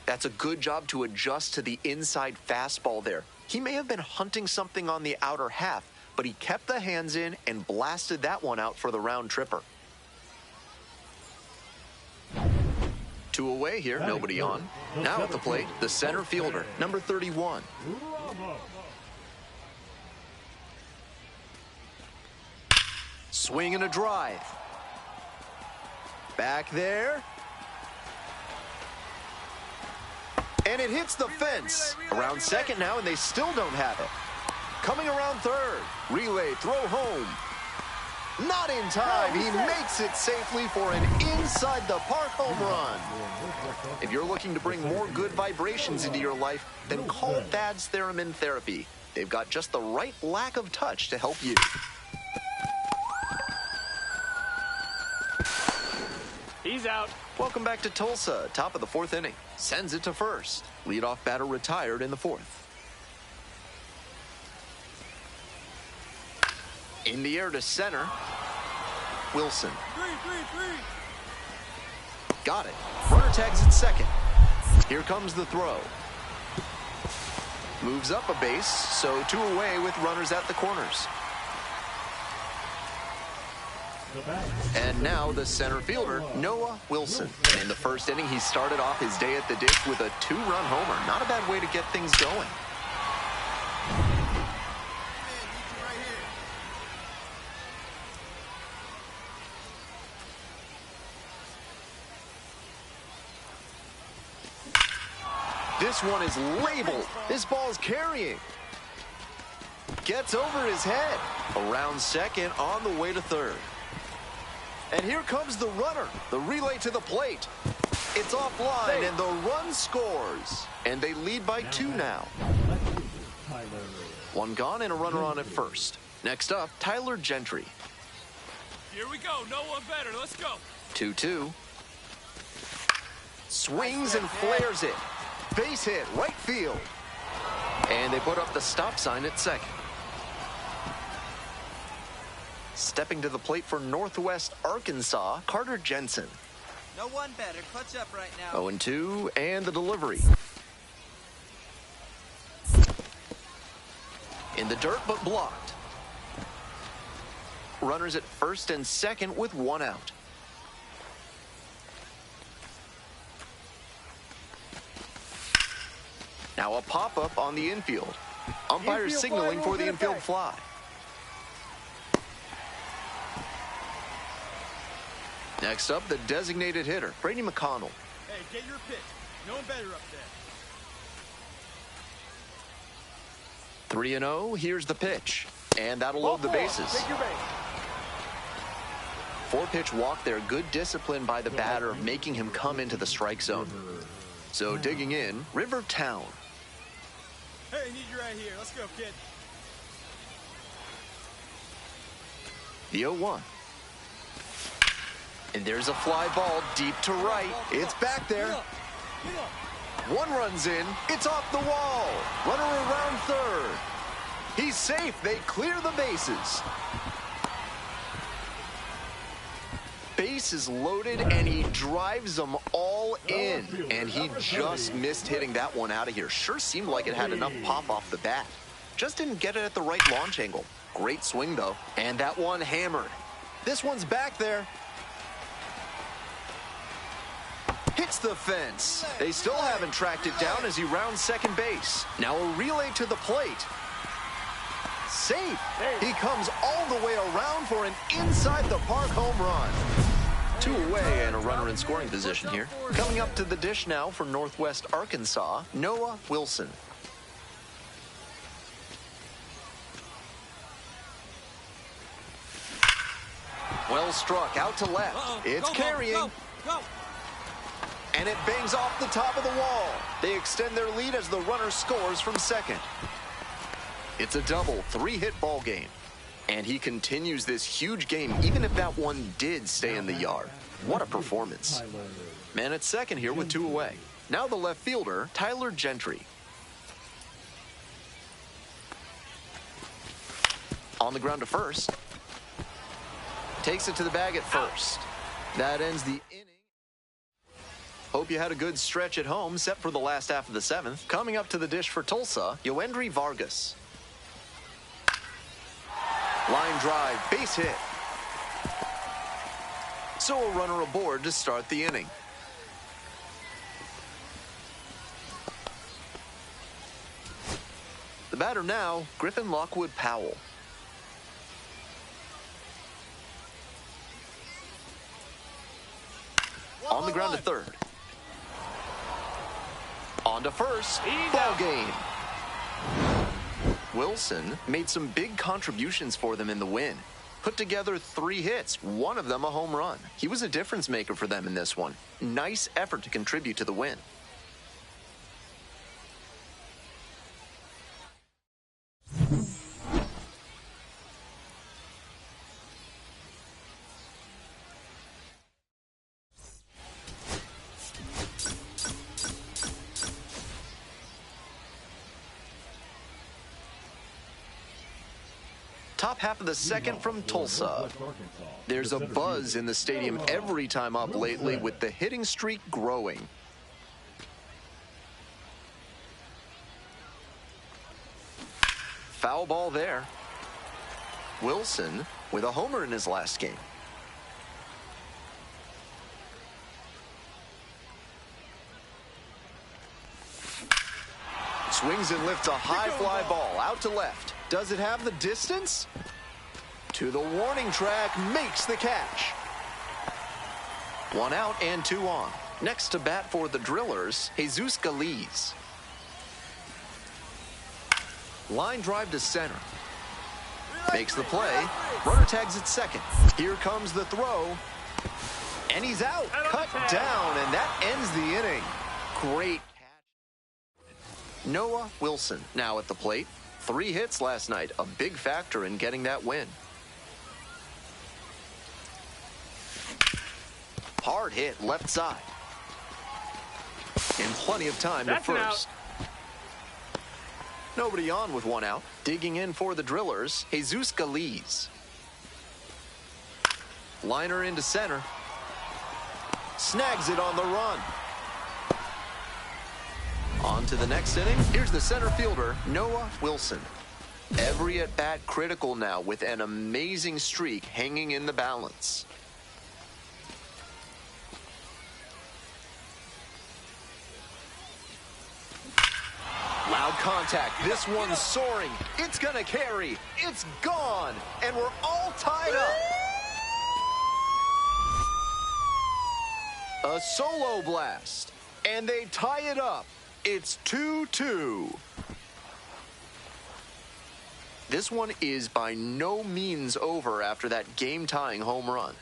[SPEAKER 1] That's a good job to adjust to the inside fastball there. He may have been hunting something on the outer half, but he kept the hands in and blasted that one out for the round tripper. 2 away here, nobody on. Now at the plate, the center fielder, number 31. Swing and a drive. Back there. And it hits the fence. Around second now, and they still don't have it. Coming around third. Relay, throw home. Not in time. He makes it safely for an inside-the-park home run. If you're looking to bring more good vibrations into your life, then call Thad's Theremin Therapy. They've got just the right lack of touch to help you.
[SPEAKER 4] He's out.
[SPEAKER 1] Welcome back to Tulsa. Top of the 4th inning. Sends it to first. Leadoff batter retired in the 4th. In the air to center. Wilson.
[SPEAKER 5] Three.
[SPEAKER 1] Got it. Runner tags at second. Here comes the throw. Moves up a base, so 2 away with runners at the corners. And now the center fielder, Noah Wilson. And in the first inning, he started off his day at the dish with a 2-run homer. Not a bad way to get things going. This one is labeled. This ball is carrying. Gets over his head. Around second, on the way to third. And here comes the runner. The relay to the plate. It's offline, and the run scores. And they lead by 2 now. 1 gone and a runner on at first. Next up, Tyler Gentry.
[SPEAKER 4] Here we go. No one better. Let's go.
[SPEAKER 1] 2-2. Swings and flares it. Base hit, right field. And they put up the stop sign at second. Stepping to the plate for Northwest Arkansas, Carter Jensen.
[SPEAKER 5] No one better. Clutch up right now.
[SPEAKER 1] 0-2, and the delivery. In the dirt, but blocked. Runners at first and second with one out. Now a pop-up on the infield. Umpire signaling for the infield fly. Next up, the designated hitter, Brady McConnell.
[SPEAKER 5] Hey, get your pitch. No one better up there.
[SPEAKER 1] 3-0, here's the pitch. And that'll load the bases.
[SPEAKER 5] Take your base.
[SPEAKER 1] 4-pitch walk there, good discipline by the batter, making him come into the strike zone. So digging in, River Town.
[SPEAKER 5] Hey, I need you right here. Let's go, kid.
[SPEAKER 1] The 0-1. And there's a fly ball deep to right. It's back there. One runs in. It's off the wall. Runner around third. He's safe. They clear the bases. Bases loaded, and he drives them all in. And he just missed hitting that one out of here. Sure seemed like it had enough pop off the bat. Just didn't get it at the right launch angle. Great swing, though. And that one hammered. This one's back there. Hits the fence. They still haven't tracked it down as he rounds second base. Now a relay to the plate. Safe. He comes all the way around for an inside-the-park home run. 2 away and a runner in scoring position here. Coming up to the dish now for Northwest Arkansas, Noah Wilson. Well struck, out to left. It's carrying.
[SPEAKER 4] Go.
[SPEAKER 1] And it bangs off the top of the wall. They extend their lead as the runner scores from second. It's a double, 3-hit ball game. And he continues this huge game, even if that one did stay in the yard. What a performance. Man at second here with 2 away. Now the left fielder, Tyler Gentry. On the ground to first. Takes it to the bag at first. That ends the inning. Hope you had a good stretch at home, set for the last half of the 7th. Coming up to the dish for Tulsa, Yoendry Vargas. Line drive, base hit. So a runner aboard to start the inning. The batter now, Griffin Lockwood Powell. On the ground to third. On to first. Ball game. Wilson made some big contributions for them in the win. Put together 3 hits, one of them a home run. He was a difference maker for them in this one. Nice effort to contribute to the win. Top half of the second from Tulsa. There's a buzz in the stadium every time up lately with the hitting streak growing. Foul ball there. Wilson with a homer in his last game. Swings and lifts a high fly ball out to left. Does it have the distance? To the warning track, makes the catch. 1 out and 2 on. Next to bat for the Drillers, Jesus Galiz. Line drive to center. Makes the play. Runner tags at second. Here comes the throw. And he's out. Cut down, and that ends the inning. Great catch. Noah Wilson now at the plate. 3 hits last night, a big factor in getting that win. Hard hit left side. And plenty of time to first. Nobody on with 1 out. Digging in for the Drillers, Jesus Galiz. Liner into center. Snags it on the run. On to the next inning. Here's the center fielder, Noah Wilson. Every at-bat critical now with an amazing streak hanging in the balance. Loud contact. This one's soaring. It's going to carry. It's gone. And we're all tied up. A solo blast. And they tie it up. It's 2-2. This one is by no means over after that game-tying home run.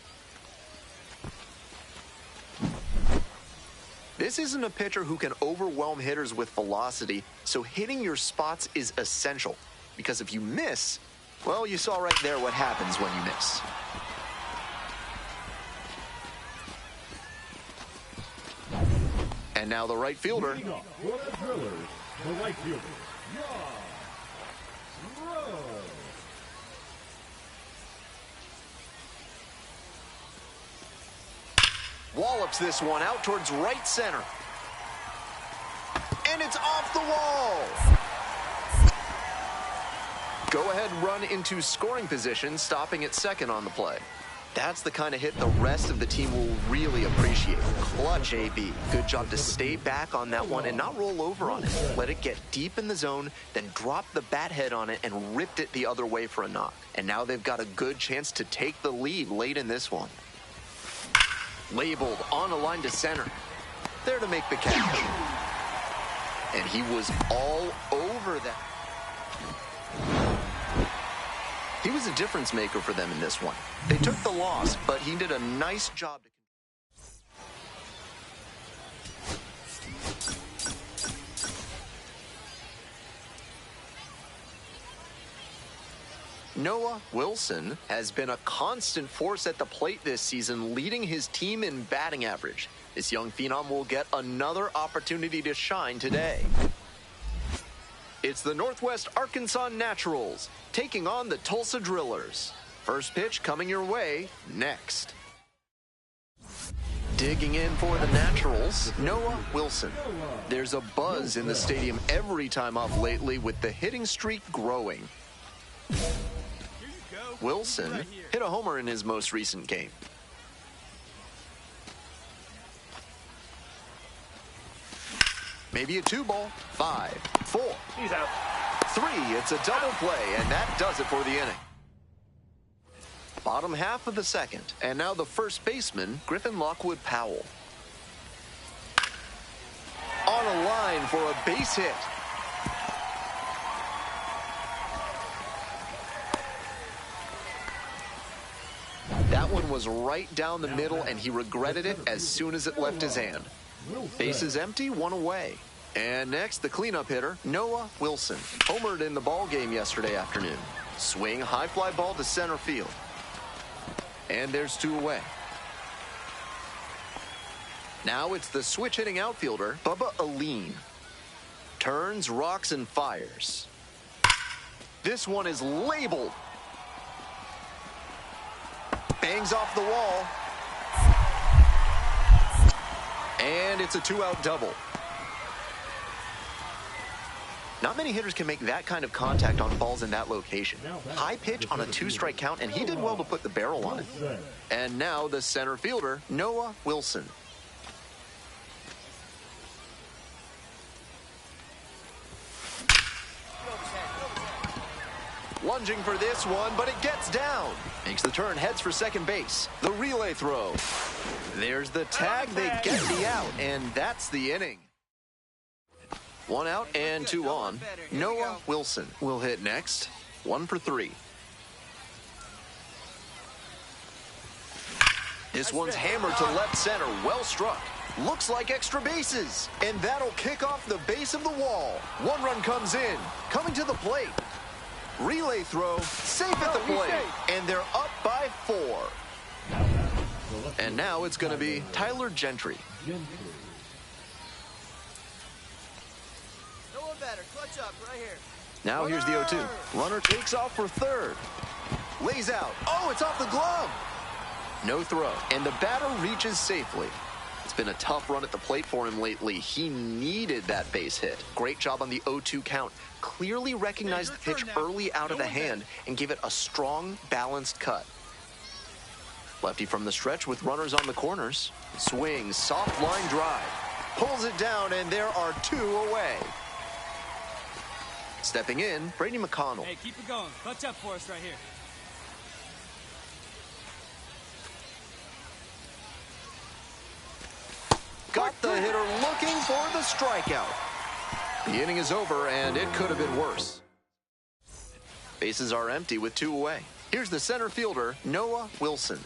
[SPEAKER 1] This isn't a pitcher who can overwhelm hitters with velocity, so hitting your spots is essential. Because if you miss, well, you saw right there what happens when you miss. And now the right fielder.
[SPEAKER 3] Leading off for the Drillers, the right fielder, Josh Rose.
[SPEAKER 1] Wallops this one out towards right center. And it's off the wall. Go ahead run into scoring position, stopping at second on the play. That's the kind of hit the rest of the team will really appreciate. Clutch, AB. Good job to stay back on that one and not roll over on it. Let it get deep in the zone, then drop the bat head on it and ripped it the other way for a knock. And now they've got a good chance to take the lead late in this one. Labeled on a line to center. There to make the catch. And he was all over that. He was a difference maker for them in this one. They took the loss, but he did a nice job. Noah Wilson has been a constant force at the plate this season, leading his team in batting average. This young phenom will get another opportunity to shine today. It's the Northwest Arkansas Naturals taking on the Tulsa Drillers. First pitch coming your way next. Digging in for the Naturals, Noah Wilson. There's a buzz in the stadium every time up lately with the hitting streak growing. Wilson hit a homer in his most recent game. Maybe a 2-ball. 5, 4. He's out. 3. It's a double play, and that does it for the inning. Bottom half of the second, and now the first baseman, Griffin Lockwood Powell. On a line for a base hit. That one was right down the middle, and he regretted it as soon as it left his hand. Bases empty, one away. And next, the cleanup hitter, Noah Wilson. Homered in the ball game yesterday afternoon. Swing, high fly ball to center field. And there's 2 away. Now it's the switch hitting outfielder, Bubba Aline. Turns, rocks, and fires. This one is labeled. Bangs off the wall. And it's a 2-out double. Not many hitters can make that kind of contact on balls in that location. High pitch on a 2-strike count, and he did well to put the barrel on it. And now the center fielder, Noah Wilson. Lunging for this one, but it gets down. Makes the turn, heads for second base. The relay throw. There's the tag, they get the out, and that's the inning. 1 out and 2 on. Noah Wilson will hit next. 1 for 3. This one's hammered to left center, well struck. Looks like extra bases, and that'll kick off the base of the wall. 1 run comes in, coming to the plate. Relay throw, safe at the plate, and they're up by 4. And now it's going to be Tyler Gentry.
[SPEAKER 5] No one better. Clutch up right here.
[SPEAKER 1] Now here's the 0-2. Runner takes off for third. Lays out. Oh, it's off the glove. No throw, and the batter reaches safely. It's been a tough run at the plate for him lately. He needed that base hit. Great job on the 0-2 count. Clearly recognized the pitch early out of the hand and gave it a strong, balanced cut. Lefty from the stretch with runners on the corners. Swings, soft line drive. Pulls it down, and there are 2 away. Stepping in, Brady McConnell.
[SPEAKER 4] Hey, keep it going. Clutch up for us right here.
[SPEAKER 1] Got the hitter looking for the strikeout. The inning is over, and it could have been worse. Bases are empty with 2 away. Here's the center fielder, Noah Wilson.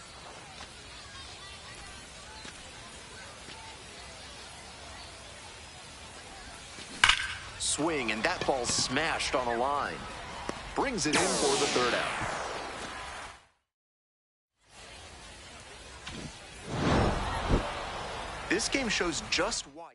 [SPEAKER 1] Swing, and that ball smashed on a line. Brings it in for the 3rd out. This game shows just why.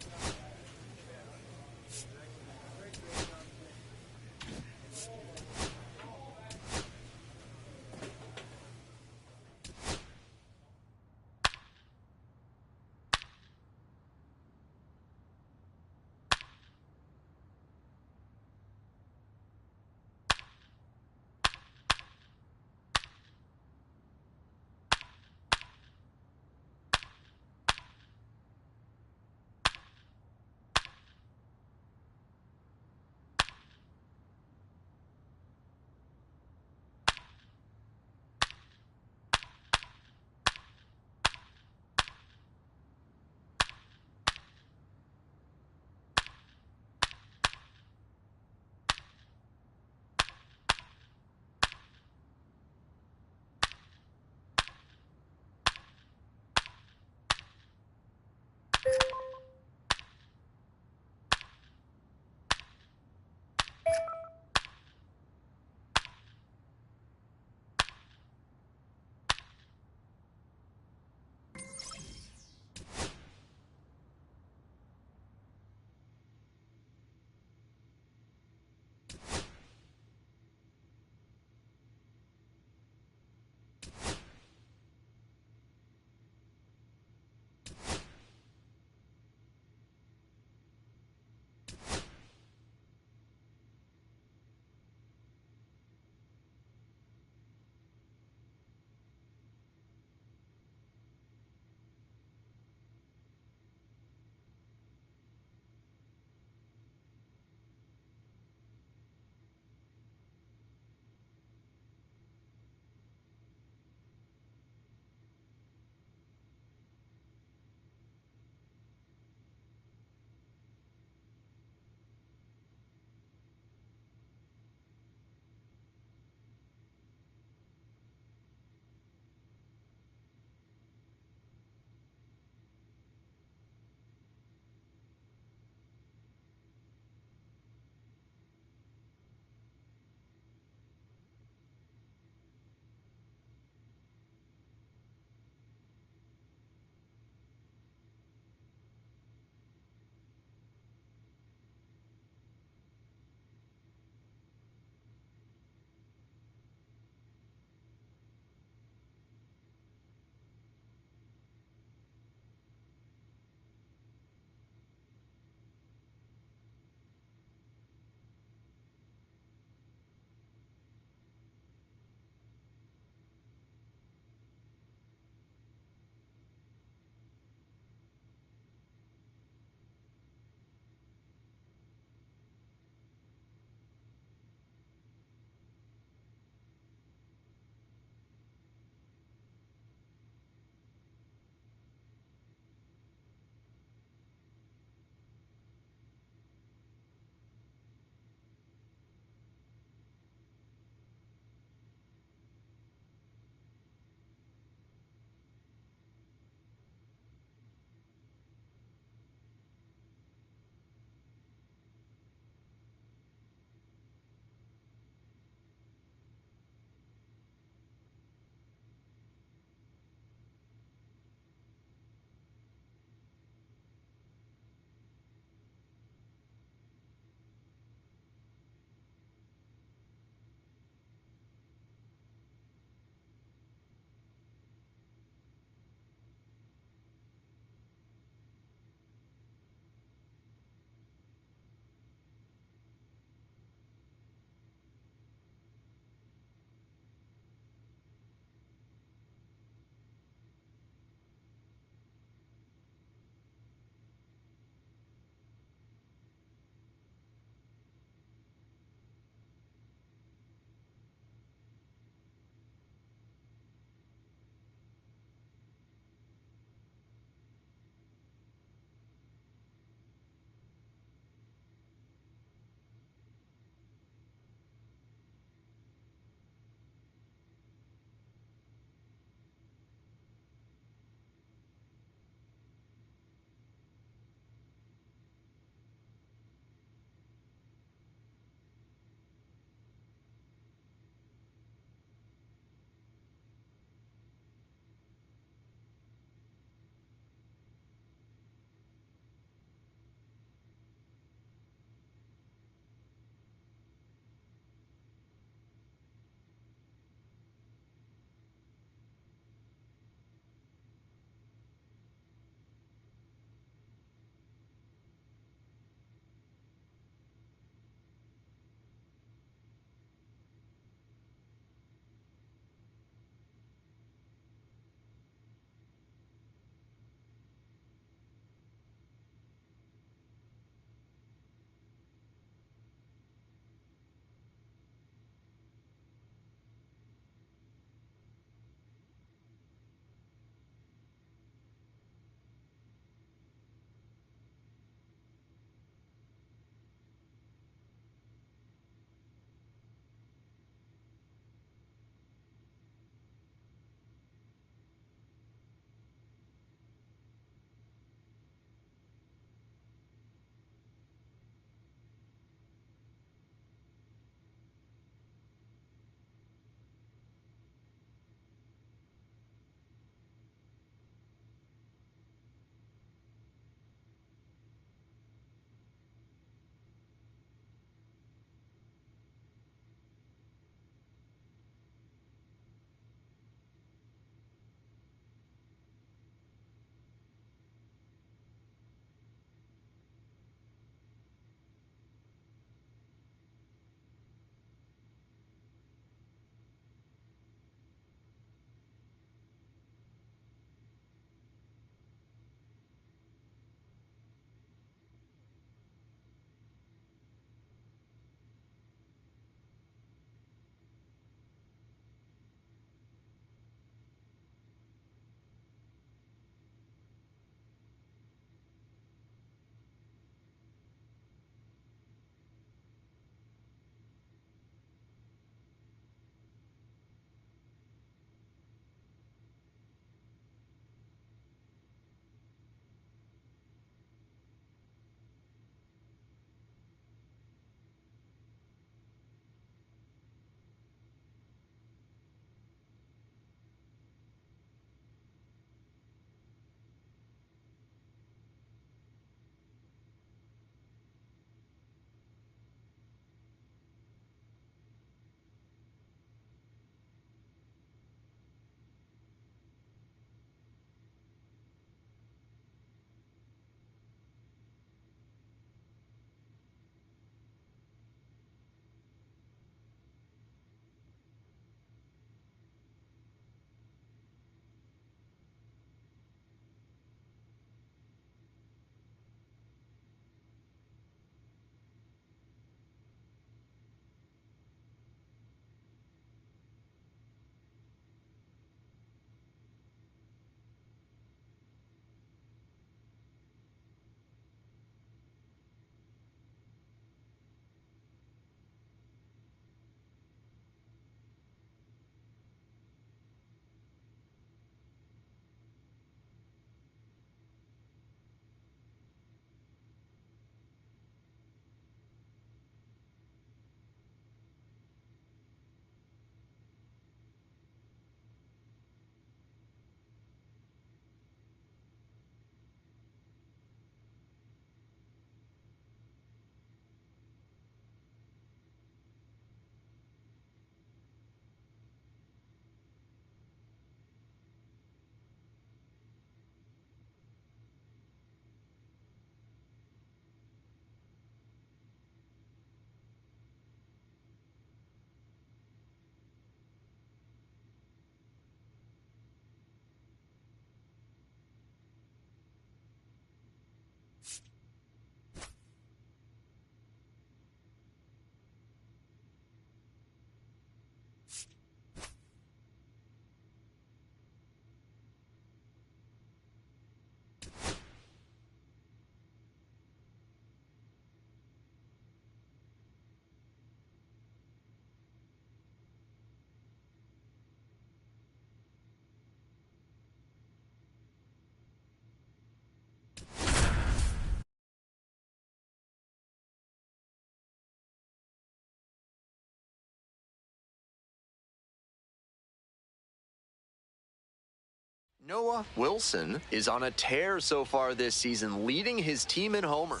[SPEAKER 1] Noah Wilson is on a tear so far this season, leading his team in homer.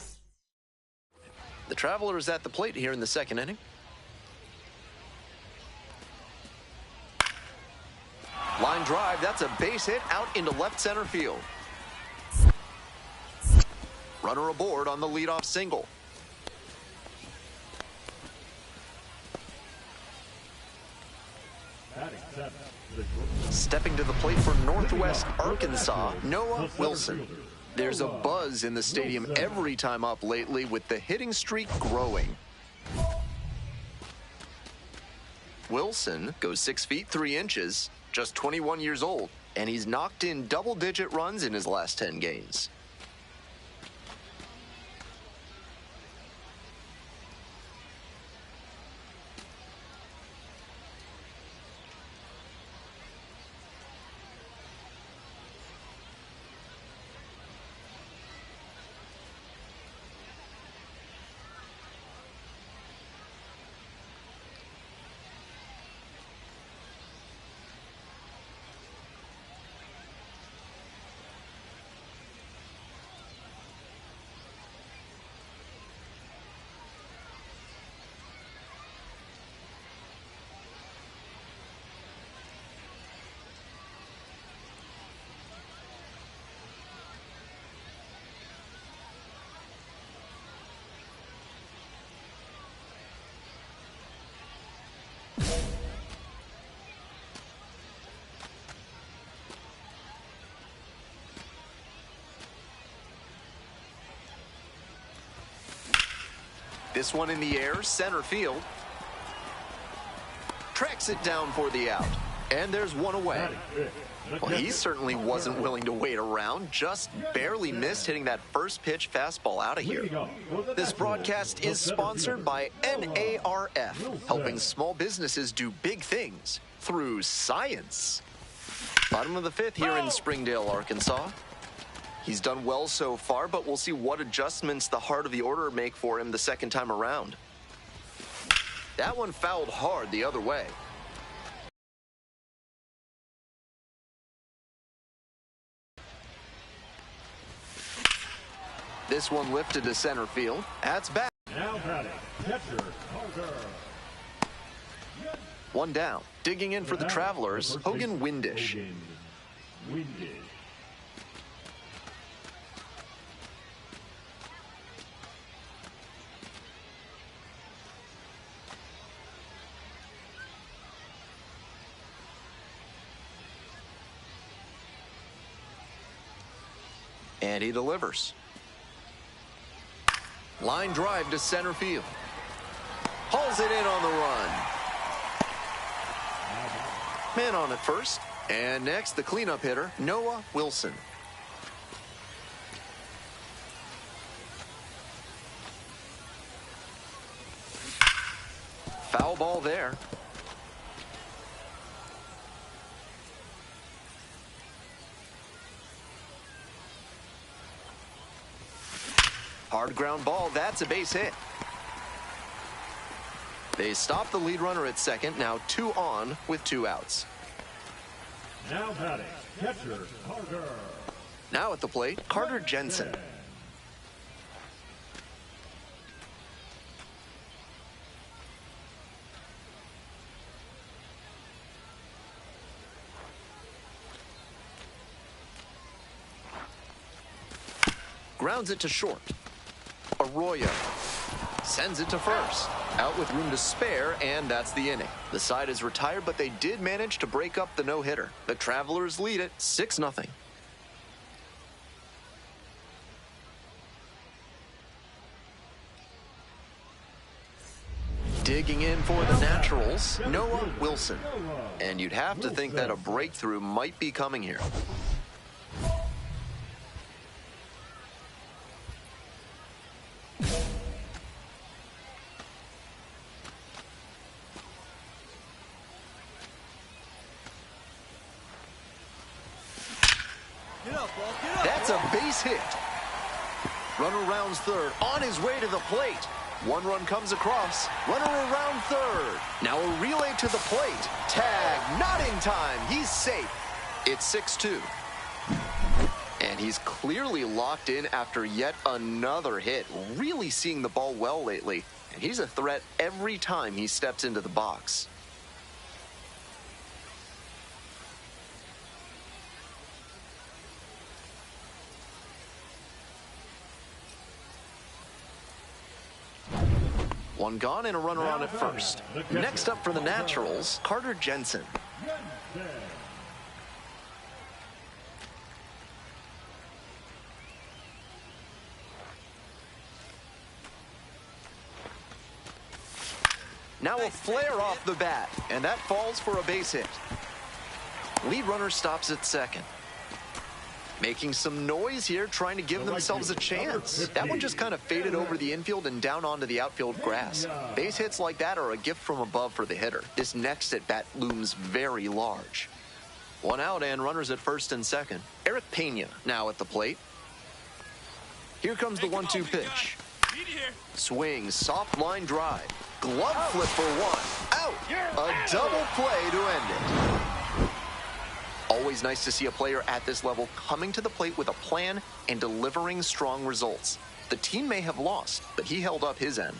[SPEAKER 1] The Travelers at the plate here in the second inning. Line drive, that's a base hit out into left center field. Runner aboard on the leadoff single. Stepping to the plate for Northwest Arkansas, Noah Wilson. There's a buzz in the stadium every time up lately with the hitting streak growing. Wilson goes 6 feet 3 inches, just 21 years old, and he's knocked in double-digit runs in his last 10 games. This one in the air, center field. Tracks it down for the out. And there's one away. Well, he certainly wasn't willing to wait around, just barely missed hitting that first pitch fastball out of here. This broadcast is sponsored by NARF, helping small businesses do big things through science. Bottom of the fifth here in Springdale, Arkansas. He's done well so far, but we'll see what adjustments the heart of the order make for him the second time around. That one fouled hard the other way. This one lifted to center field. That's back.
[SPEAKER 3] Now batting, catcher Carter.
[SPEAKER 1] One down. Digging in for the Travelers, Hogan Windish.
[SPEAKER 3] Windish.
[SPEAKER 1] And he delivers. Line drive to center field. Hauls it in on the run. Man on at first. And next, the cleanup hitter, Noah Wilson. Foul ball there. Hard ground ball, that's a base hit. They stop the lead runner at second, now 2 on with 2 outs.
[SPEAKER 3] Now batting, catcher Carter.
[SPEAKER 1] Now at the plate, Carter Jensen. Grounds it to short. Arroyo sends it to first. Out with room to spare, and that's the inning. The side is retired, but they did manage to break up the no-hitter. The Travelers lead it 6-0. Digging in for the Naturals, Noah Wilson. And you'd have to think that a breakthrough might be coming here. That's a base hit. Runner rounds third, on his way to the plate. One run comes across. Runner around third. Now a relay to the plate. Tag, not in time. He's safe. It's 6-2. And he's clearly locked in after yet another hit. Really seeing the ball well lately. And he's a threat every time he steps into the box. One gone and a runner on at first. Next up for the Naturals, Carter Jensen. Now a flare off the bat, and that falls for a base hit. Lead runner stops at second. Making some noise here, trying to give themselves a chance. That one just kind of faded over the infield and down onto the outfield grass. Base hits like that are a gift from above for the hitter. This next at bat looms very large. One out and runners at first and second. Eric Pena now at the plate. Here comes the 1-2 pitch. Swing, soft line drive. Glove flip for one. Out. A double play to end it. Always nice to see a player at this level coming to the plate with a plan and delivering strong results. The team may have lost, but he held up his end.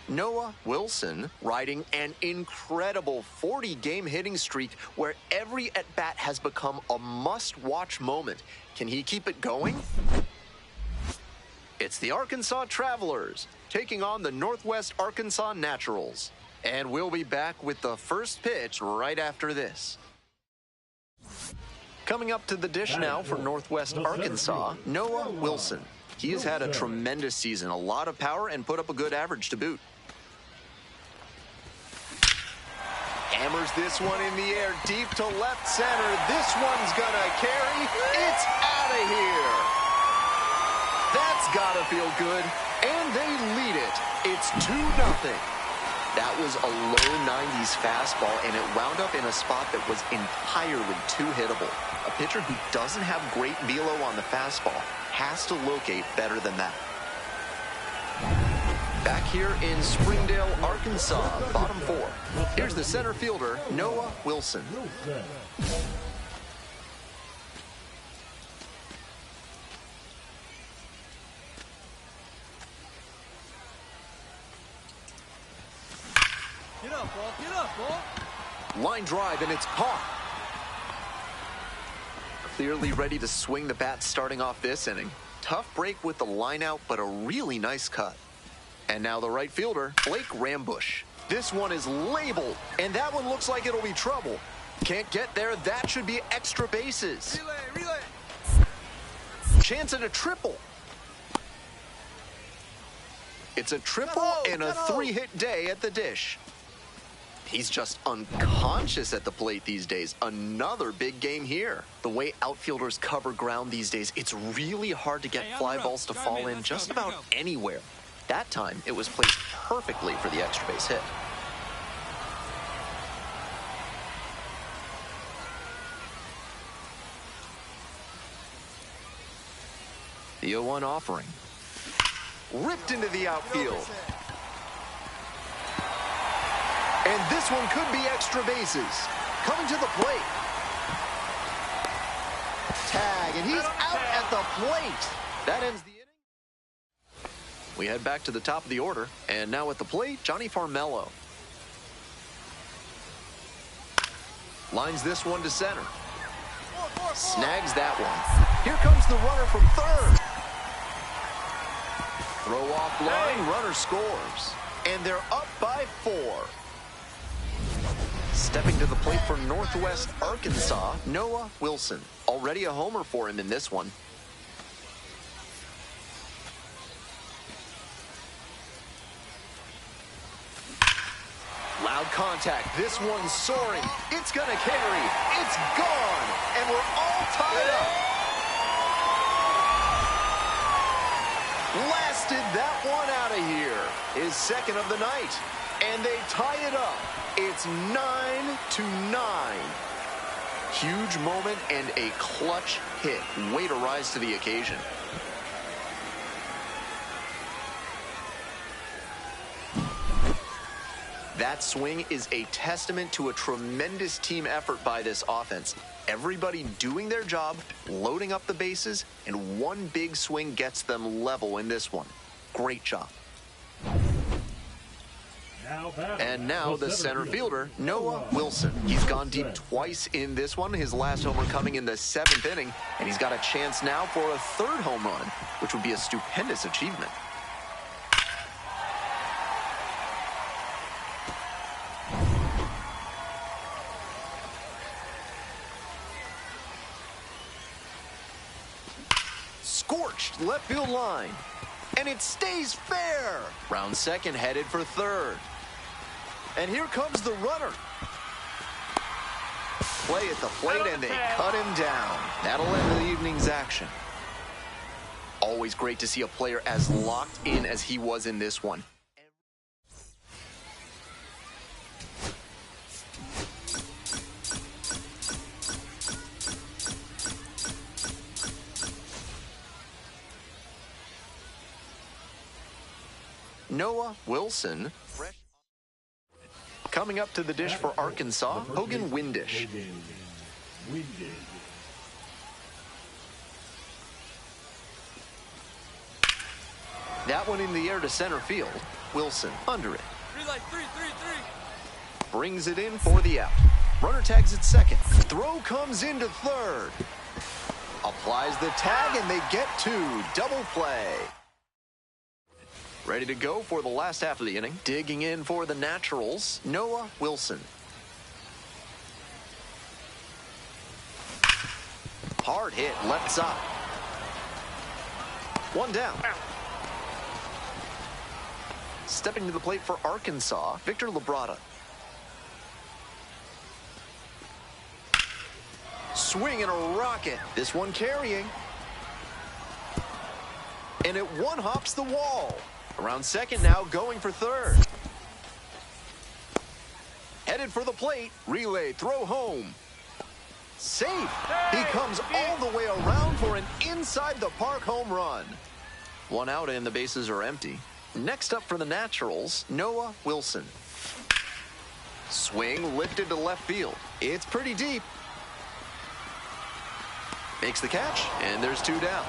[SPEAKER 1] Noah Wilson riding an incredible 40-game hitting streak where every at-bat has become a must-watch moment. Can he keep it going? It's the Arkansas Travelers taking on the Northwest Arkansas Naturals. And we'll be back with the first pitch right after this. Coming up to the dish now for Northwest Arkansas, Noah Wilson. He has had a tremendous season, a lot of power, and put up a good average to boot. Hammers this one in the air, deep to left center. This one's gonna carry. It's out of here. That's gotta feel good. And they lead it. It's 2-0. That was a low 90s fastball, and it wound up in a spot that was entirely too hittable. A pitcher who doesn't have great velo on the fastball has to locate better than that. Back here in Springdale, Arkansas, bottom 4. Here's the center fielder, Noah Wilson.
[SPEAKER 2] Get up, ball. Get up, ball.
[SPEAKER 1] Line drive, and it's caught. Clearly ready to swing the bat starting off this inning. Tough break with the line out, but a really nice cut. And now the right fielder, Blake Rambush. This one is labeled, and that one looks like it'll be trouble. Can't get there. That should be extra bases.
[SPEAKER 5] Relay.
[SPEAKER 1] Chance at a triple. It's a triple and a 3-hit day at the dish. He's just unconscious at the plate these days. Another big game here. The way outfielders cover ground these days, it's really hard to get fly balls to fall in just about anywhere. That time, it was placed perfectly for the extra base hit. The 0-1 offering. Ripped into the outfield. And this one could be extra bases. Coming to the plate. Tag, and he's out at the plate. That ends the inning. We head back to the top of the order. And now at the plate, Johnny Farmello. Lines this one to center. Snags that one. Here comes the runner from third. Throw off line, runner scores. And they're up by 4. Stepping to the plate for Northwest Arkansas, Noah Wilson. Already a homer for him in this one. Loud contact. This one's soaring. It's going to carry. It's gone. And we're all tied up. Blasted that one out of here. His second of the night. And they tie it up. It's 9-9. Huge moment and a clutch hit. Way to rise to the occasion. That swing is a testament to a tremendous team effort by this offense. Everybody doing their job, loading up the bases, and one big swing gets them level in this one. Great job. And now the center fielder, Noah Wilson. He's gone deep twice in this one, his last homer coming in the 7th inning, and he's got a chance now for a 3rd home run, which would be a stupendous achievement. Scorched left field line, and it stays fair. Round second headed for 3rd. And here comes the runner. Play at the plate, and they cut him down. That'll end the evening's action. Always great to see a player as locked in as he was in this one. Noah Wilson. Coming up to the dish for Arkansas, Hogan Windish. That one in the air to center field. Wilson under it.
[SPEAKER 5] Relay, 3.
[SPEAKER 1] Brings it in for the out. Runner tags at second. Throw comes into third. Applies the tag, and they get 2. Double play. Ready to go for the last half of the inning. Digging in for the Naturals, Noah Wilson. Hard hit, left side. One down. Stepping to the plate for Arkansas, Victor Labrada. swing and a rocket. This one carrying. And it one-hops the wall. Around second now, going for third. Headed for the plate. Relay, throw home. Safe. He comes all the way around for an inside-the-park home run. One out and the bases are empty. Next up for the Naturals, Noah Wilson. Swing lifted to left field. It's pretty deep. Makes the catch, and there's two down.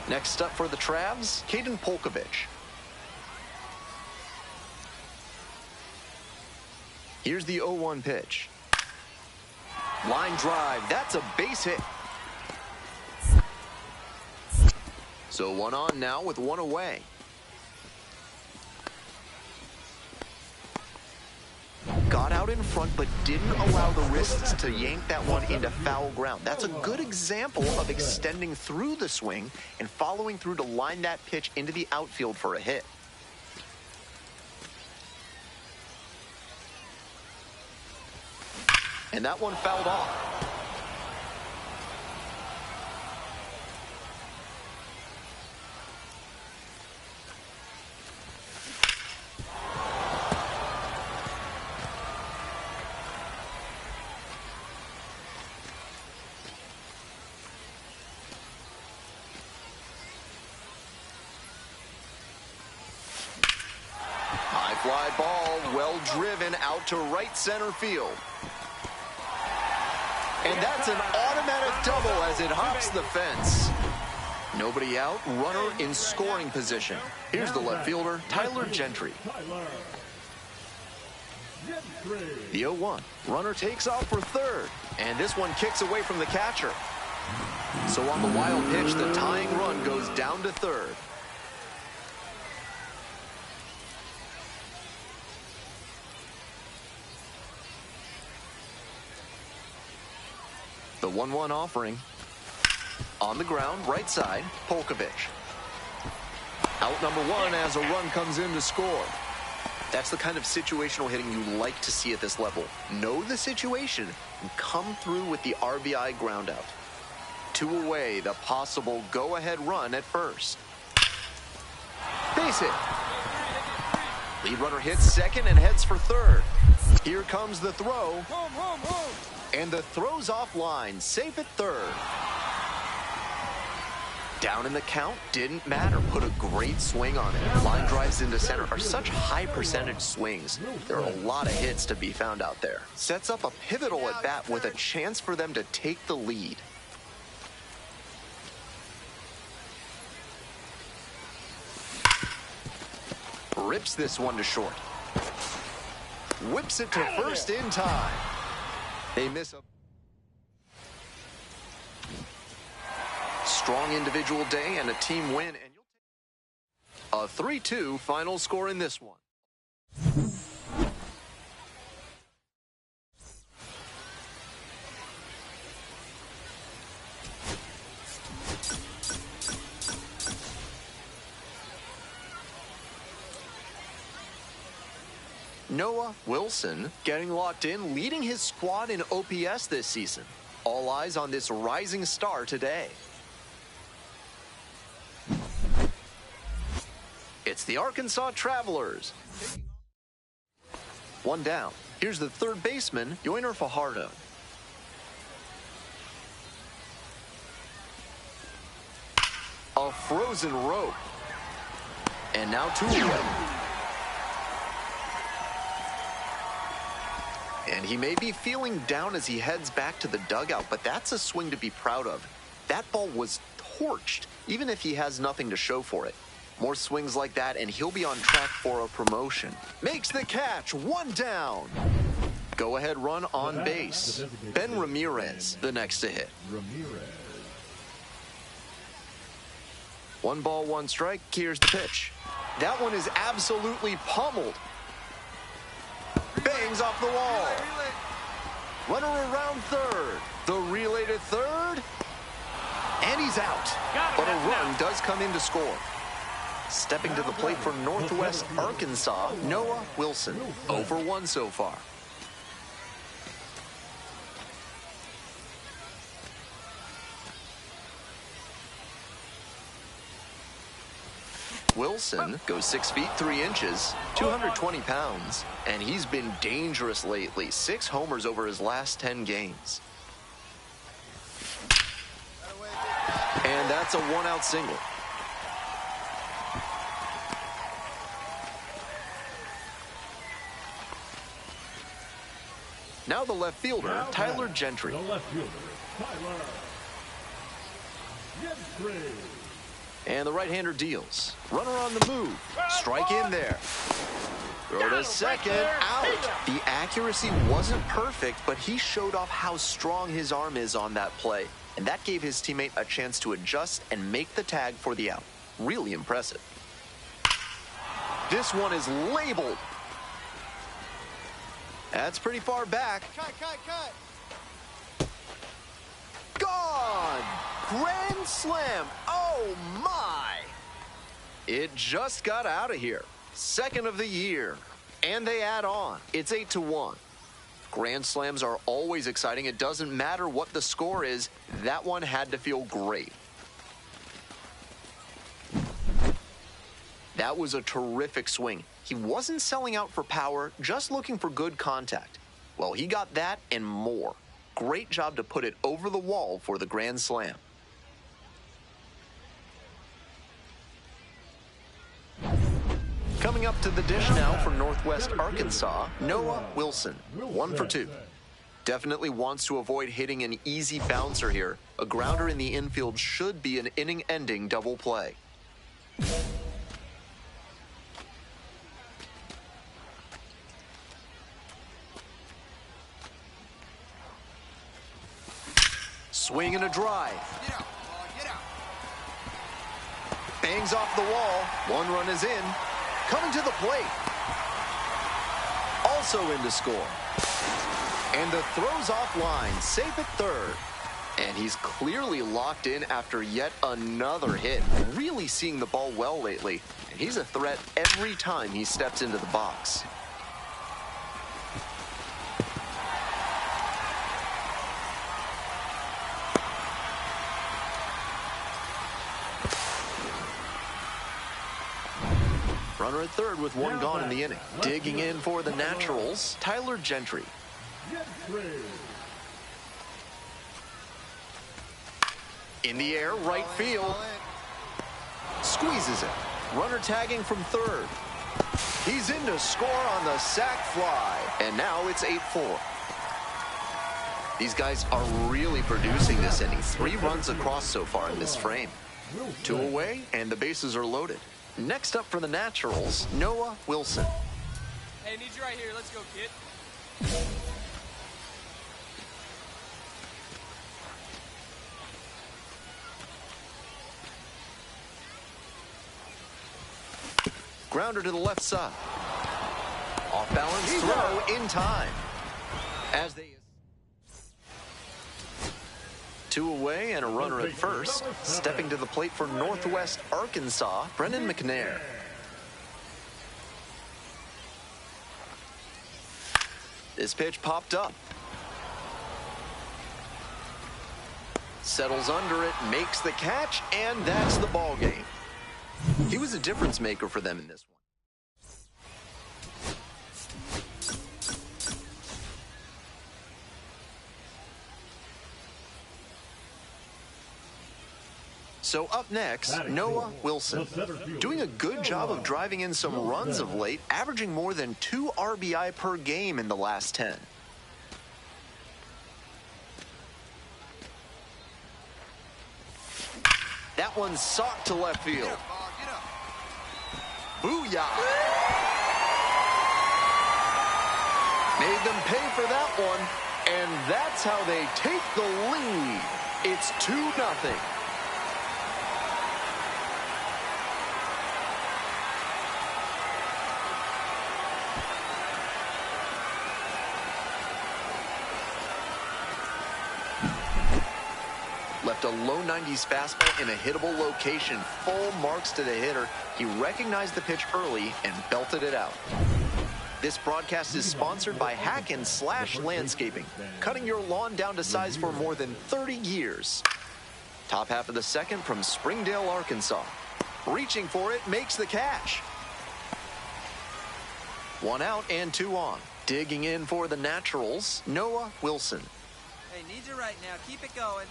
[SPEAKER 1] Next up for the Travs, Caden Polkovich. Here's the 0-1 pitch. Line drive, that's a base hit. So one on now with one away. Got out in front, but didn't allow the wrists to yank that one into foul ground. That's a good example of extending through the swing and following through to line that pitch into the outfield for a hit. And that one fouled off. High fly ball, well driven out to right center field. And that's an automatic double as it hops the fence. Nobody out, runner in scoring position. Here's the left fielder, Tyler Gentry. The 0-1. Runner takes off for third. And this one kicks away from the catcher. So on the wild pitch, the tying run goes down to third. The 1-1 offering. On the ground, right side, Polkovich. Out number one as a run comes in to score. That's the kind of situational hitting you like to see at this level. Know the situation and come through with the RBI groundout. Two away, the possible go-ahead run at first. Base hit. Lead runner hits second and heads for third. Here comes the throw. And the throw's offline, safe at third. Down in the count, didn't matter. Put a great swing on it. Line drives into center are such high percentage swings. There are a lot of hits to be found out there. Sets up a pivotal at bat with a chance for them to take the lead. Rips this one to short. Whips it to first in time. They miss a strong individual day and a team win. And you'll take a 3-2 final score in this one. Noah Wilson getting locked in, leading his squad in OPS this season. All eyes on this rising star today. It's the Arkansas Travelers. One down. Here's the third baseman, Yoiner Fajardo. A frozen rope. And now two away. And he may be feeling down as he heads back to the dugout, but that's a swing to be proud of. That ball was torched, even if he has nothing to show for it. More swings like that, and he'll be on track for a promotion. Makes the catch, one down. Go-ahead run on base. Ben Ramirez, the next to hit. One ball, one strike. Here's the pitch. That one is absolutely pummeled. Bangs off the wall. Runner around third. The relay to third. And he's out. But a run does come in to score. Stepping to the plate for Northwest Arkansas, Noah Wilson. 0 for 1 so far. Wilson goes 6 feet 3 inches, 220 pounds, and he's been dangerous lately. 6 homers over his last 10 games. And that's a 1-out single. Now the left fielder, Tyler Gentry.
[SPEAKER 3] The left fielder, Tyler Gentry.
[SPEAKER 1] And the right-hander deals. Runner on the move. Strike in there. Throw to second. Out. The accuracy wasn't perfect, but he showed off how strong his arm is on that play. And that gave his teammate a chance to adjust and make the tag for the out. Really impressive. This one is labeled. That's pretty far back.
[SPEAKER 5] Cut.
[SPEAKER 1] Gone! Grand slam! Oh my! It just got out of here. Second of the year. And they add on. It's 8-1. Grand slams are always exciting. It doesn't matter what the score is. That one had to feel great. That was a terrific swing. He wasn't selling out for power, just looking for good contact. Well, he got that and more. Great job to put it over the wall for the grand slam. Coming up to the dish now from Northwest Arkansas, Noah Wilson, 1 for 2. Definitely wants to avoid hitting an easy bouncer here. A grounder in the infield should be an inning-ending double play. Swing and a drive.
[SPEAKER 5] Get out.
[SPEAKER 1] Bangs off the wall. 1 run is in. Coming to the plate. Also in to score. And the throw's offline, safe at third. And he's clearly locked in after yet another hit. Really seeing the ball well lately. And he's a threat every time he steps into the box. Runner at third with 1 gone in the inning. Digging in for the Naturals, Tyler Gentry. In the air, right field. Squeezes it. Runner tagging from third. He's in to score on the sac fly. And now it's 8-4. These guys are really producing this inning. 3 runs across so far in this frame. 2 away, and the bases are loaded. Next up for the Naturals, Noah Wilson.
[SPEAKER 5] Hey, need you right here. Let's go, kid.
[SPEAKER 1] Grounder to the left side. Off balance throw in time. As they 2 away and a runner at first. Stepping to the plate for Northwest Arkansas, Brennan McNair. This pitch popped up. Settles under it, makes the catch, and that's the ball game. He was a difference maker for them in this one. So up next, Noah Wilson, doing a good job of driving in some runs of late, averaging more than 2 RBI per game in the last 10. That one socked to left field. Booyah! Made them pay for that one, and that's how they take the lead. It's 2-0. Left a low 90s fastball in a hittable location. Full marks to the hitter. He recognized the pitch early and belted it out. This broadcast is sponsored by Hacken Slash Landscaping, cutting your lawn down to size for more than 30 years. Top half of the second from Springdale, Arkansas. Reaching for it, makes the catch. 1 out and 2 on. Digging in for the Naturals, Noah Wilson.
[SPEAKER 5] Hey, need you right now. Keep it going.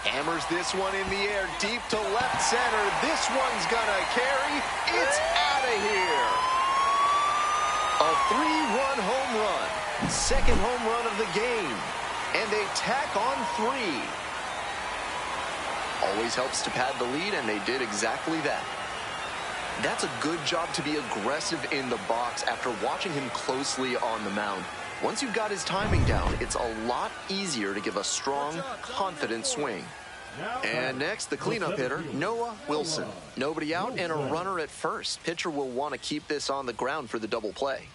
[SPEAKER 1] Hammers this one in the air, deep to left center. This one's gonna carry. It's out of here. A 3-run home run. Second home run of the game. And they tack on 3. Always helps to pad the lead, and they did exactly that. That's a good job to be aggressive in the box after watching him closely on the mound. Once you've got his timing down, it's a lot easier to give a strong, confident swing. And next, the cleanup hitter, Noah Wilson. Nobody out and a runner at first. Pitcher will want to keep this on the ground for the double play.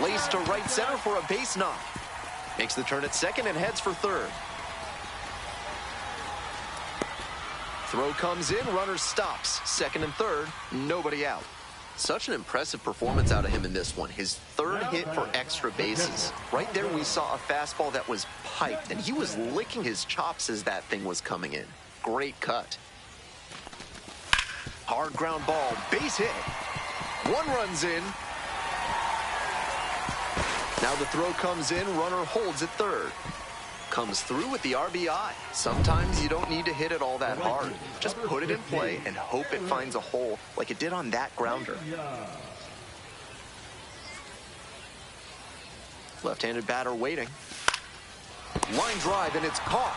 [SPEAKER 1] Laced to right center for a base knock. Makes the turn at second and heads for third. Throw comes in, runner stops. Second and third, nobody out. Such an impressive performance out of him in this one. His third hit for extra bases. Right there we saw a fastball that was piped, and he was licking his chops as that thing was coming in. Great cut. Hard ground ball, base hit. 1 run's in. Now the throw comes in, runner holds at third. Comes through with the RBI. Sometimes you don't need to hit it all that hard. Just put it in play and hope it finds a hole like it did on that grounder. Left-handed batter waiting. Line drive, and it's caught.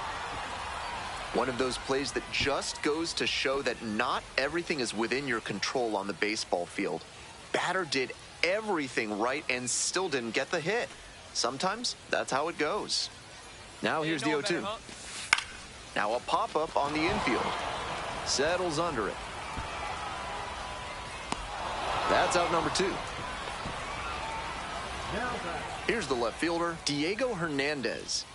[SPEAKER 1] One of those plays that just goes to show that not everything is within your control on the baseball field. Batter did everything right and still didn't get the hit. Sometimes that's how it goes. Now here's the 0-2. Now a pop-up on the infield. Settles under it. That's out number 2. Here's the left fielder, Diego Hernandez.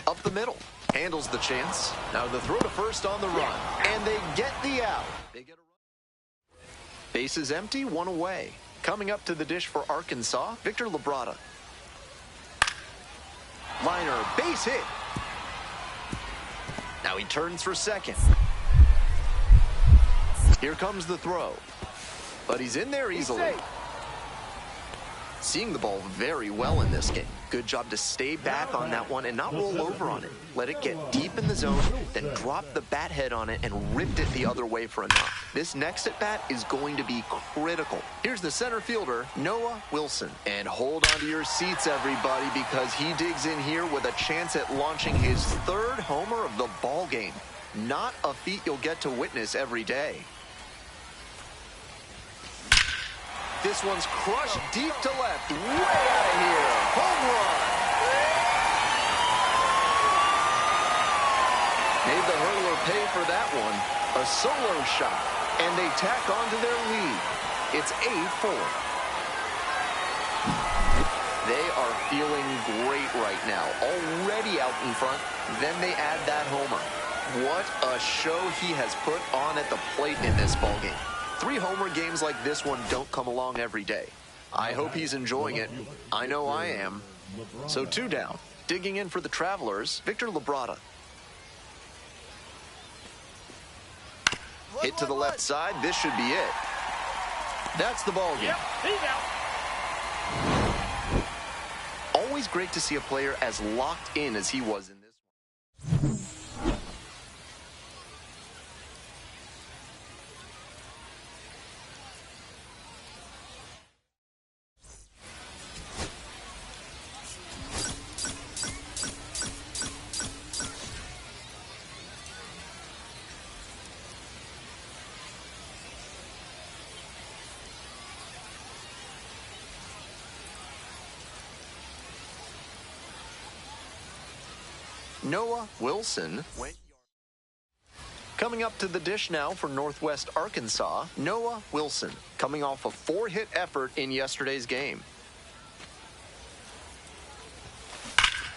[SPEAKER 1] Up the middle. Handles the chance. Now the throw to first on the run. And they get the out. They get a run. Bases empty, 1 away. Coming up to the dish for Arkansas, Victor Labrada. Liner, base hit. Now he turns for second. Here comes the throw. But he's in there easily. Seeing the ball very well in this game. Good job to stay back on that one and not roll over on it. Let it get deep in the zone, then drop the bat head on it and ripped it the other way for a knock. This next at bat is going to be critical. Here's the center fielder, Noah Wilson. And hold on to your seats, everybody, because he digs in here with a chance at launching his 3rd homer of the ball game. Not a feat you'll get to witness every day. This one's crushed deep to left. Way out of here. Home run. Made the hurdler pay for that one. A solo shot. And they tack on to their lead. It's 8-4. They are feeling great right now. Already out in front. Then they add that homer. What a show he has put on at the plate in this ballgame. 3 homer games like this one don't come along every day. I hope he's enjoying it. I know I am. So 2 down. Digging in for the Travelers, Victor Labrada. Hit to the left side. This should be it. That's the ball game. Always great to see a player as locked in as he was in this one. Noah Wilson went. Coming up to the dish now for Northwest Arkansas, Noah Wilson, coming off a 4-hit effort in yesterday's game.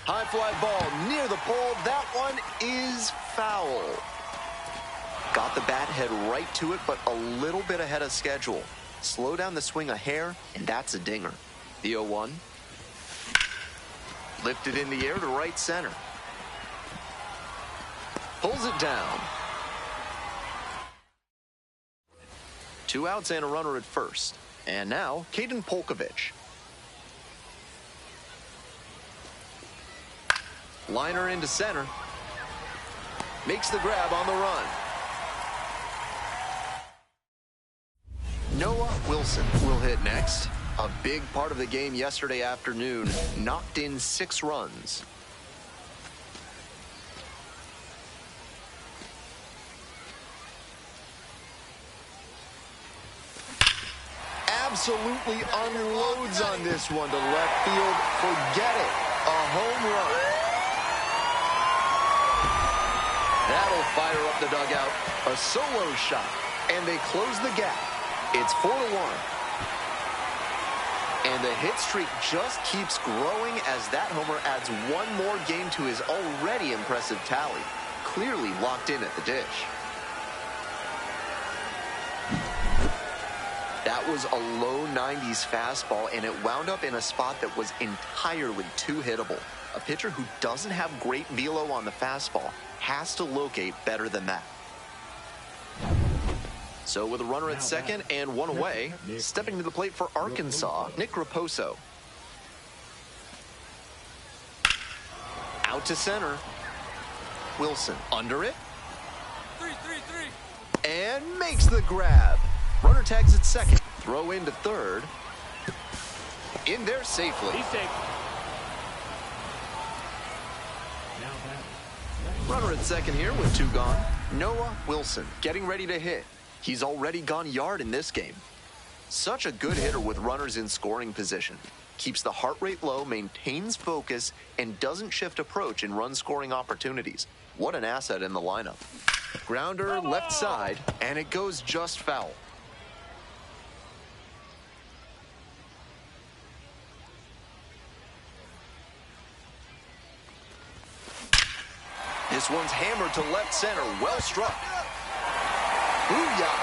[SPEAKER 1] High fly ball near the pole. That one is foul. Got the bat head right to it, but a little bit ahead of schedule. Slow down the swing a hair, and that's a dinger. The 0-1. Lifted in the air to right center. Pulls it down. 2 outs and a runner at first. And now, Caden Polkovich. Liner into center. Makes the grab on the run. Noah Wilson will hit next. A big part of the game yesterday afternoon. Knocked in 6 runs. Absolutely unloads on this one to left field. Forget it. A home run. That'll fire up the dugout. A solo shot. And they close the gap. It's 4-1. And the hit streak just keeps growing as that homer adds 1 more game to his already impressive tally. Clearly locked in at the dish. That was a low 90s fastball, and it wound up in a spot that was entirely too hittable. A pitcher who doesn't have great velo on the fastball has to locate better than that. So with a runner at second and 1 away, stepping to the plate for Arkansas, Nick Raposo. Out to center. Wilson under it.
[SPEAKER 4] 3-3-3.
[SPEAKER 1] And makes the grab. Runner tags at second. Throw into third. In there safely.
[SPEAKER 4] He's safe.
[SPEAKER 1] Runner at second here with 2 gone. Noah Wilson getting ready to hit. He's already gone yard in this game. Such a good hitter with runners in scoring position. Keeps the heart rate low, maintains focus, and doesn't shift approach in run-scoring opportunities. What an asset in the lineup. Grounder left side, and it goes just foul. This one's hammered to left center. Well struck. Booyah!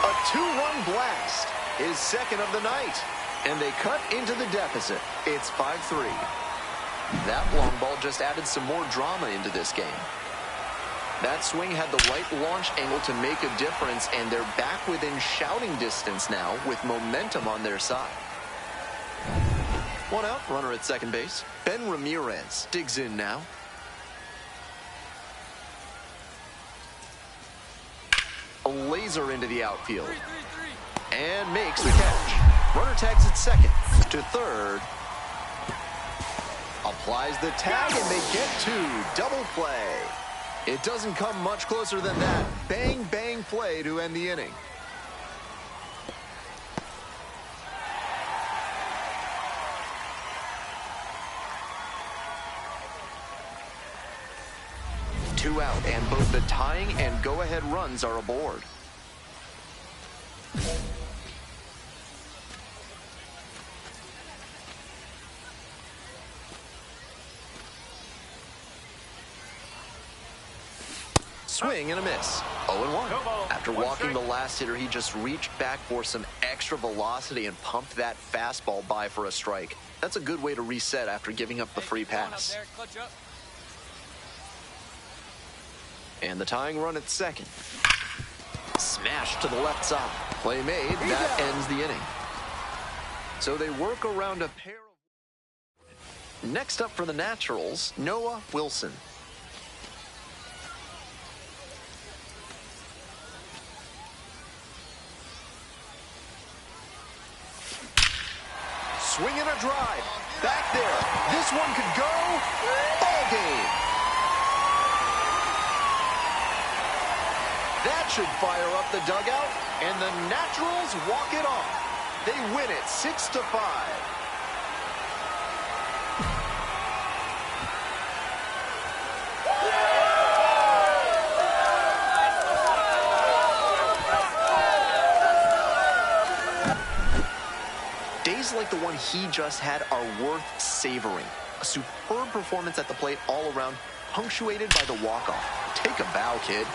[SPEAKER 1] A 2-run blast. His second of the night. And they cut into the deficit. It's 5-3. That long ball just added some more drama into this game. That swing had the right launch angle to make a difference, and they're back within shouting distance now with momentum on their side. 1 out, runner at second base. Ben Ramirez digs in now. A laser into the outfield.
[SPEAKER 4] 3-3-3.
[SPEAKER 1] And makes the catch. Runner tags at second. To third. Applies the tag, and they get 2. Double play. It doesn't come much closer than that. Bang, bang play to end the inning. Two out, and both the tying and go-ahead runs are aboard. Swing and a miss. 0-1. After walking the last hitter, he just reached back for some extra velocity and pumped that fastball by for a strike. That's a good way to reset after giving up the free pass. And the tying run at second. Smash to the left side. Play made. That ends the inning. So they work around a pair of... Next up for the Naturals, Noah Wilson. Swing and a drive. Back there. This one could go. Ball game. That should fire up the dugout, and the Naturals walk it off. They win it 6-5. Days like the one he just had are worth savoring. A superb performance at the plate all around, punctuated by the walk-off. Take a bow, kid.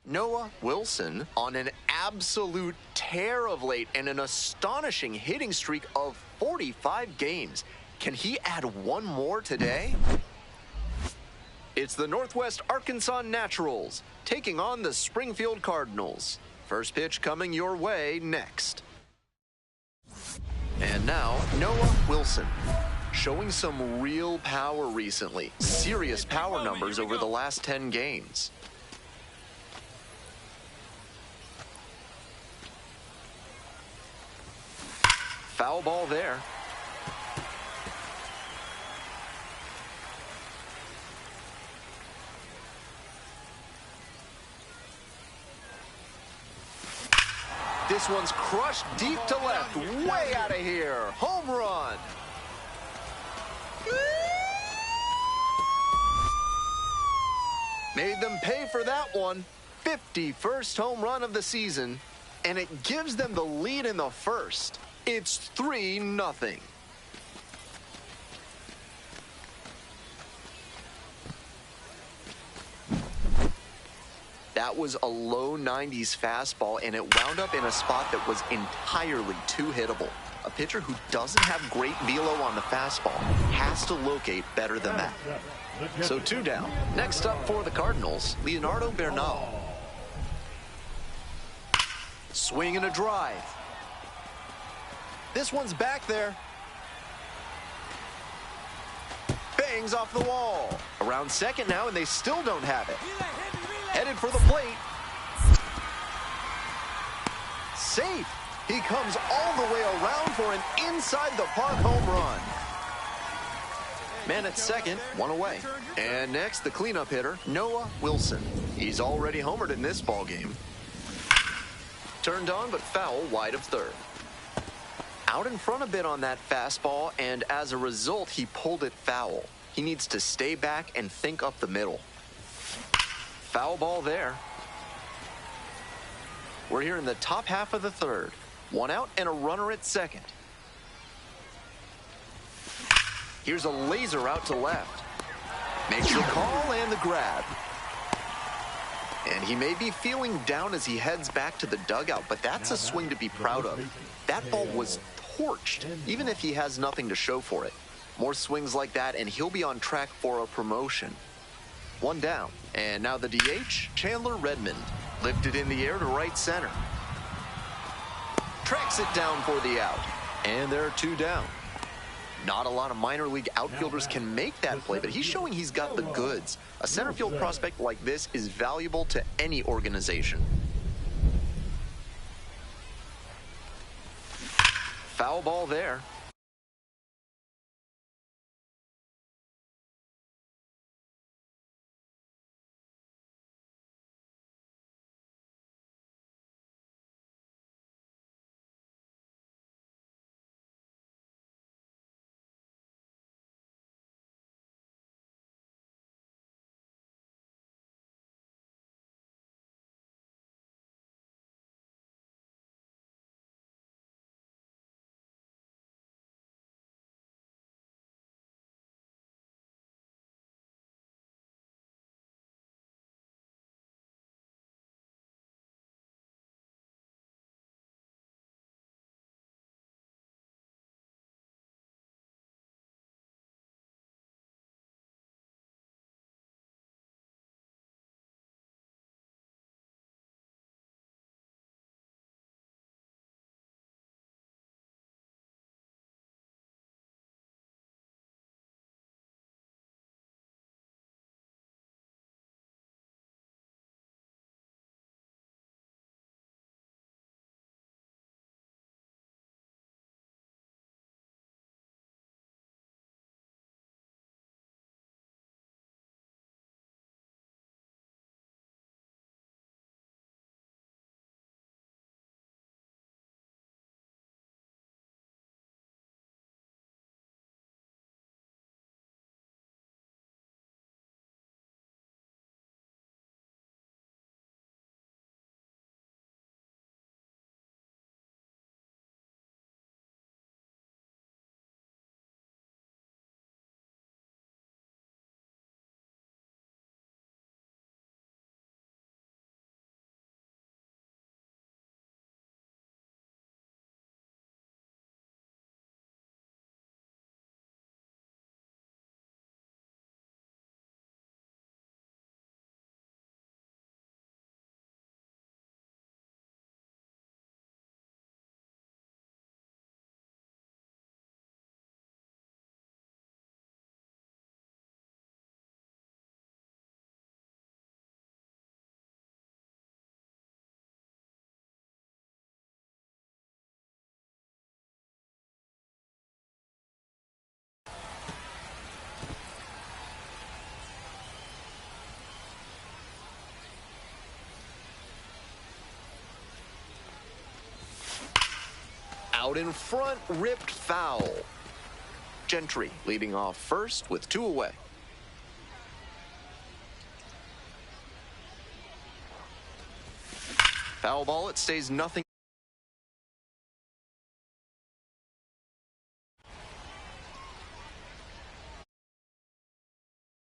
[SPEAKER 1] Noah Wilson on an absolute tear of late and an astonishing hitting streak of 45 games. Can he add one more today? It's the Northwest Arkansas Naturals taking on the Springfield Cardinals. First pitch coming your way next. And now, Noah Wilson, showing some real power recently. Serious power numbers over the last 10 games. Foul ball there. This one's crushed deep to left, way out of here. Home run. Made them pay for that one. 51st home run of the season, and it gives them the lead in the first. It's 3-0. That was a low 90s fastball, and it wound up in a spot that was entirely too hittable. A pitcher who doesn't have great velo on the fastball has to locate better than that. So 2 down. Next up for the Cardinals, Leonardo Bernal. Swing and a drive. This one's back there. Bangs off the wall. Around second now, and they still don't have it. Headed for the plate. Safe. He comes all the way around for an inside-the-park home run. Man at second, one away. And next, the cleanup hitter, Noah Wilson. He's already homered in this ballgame. Turned on, but foul wide of third. Out in front a bit on that fastball, and as a result, he pulled it foul. He needs to stay back and think up the middle. Foul ball there. We're here in the top half of the third. 1 out and a runner at second. Here's a laser out to left. Makes your call and the grab. And he may be feeling down as he heads back to the dugout, but that's a swing to be proud of. That ball was torched, even if he has nothing to show for it. More swings like that, and he'll be on track for a promotion. 1 down. And now the DH, Chandler Redmond. Lifted in the air to right center. Tracks it down for the out. And there are 2 down. Not a lot of minor league outfielders can make that play, but he's showing he's got the goods. A center field prospect like this is valuable to any organization. Foul ball there. Out in front, ripped foul. Gentry leading off first with 2 away. Foul ball, it stays nothing.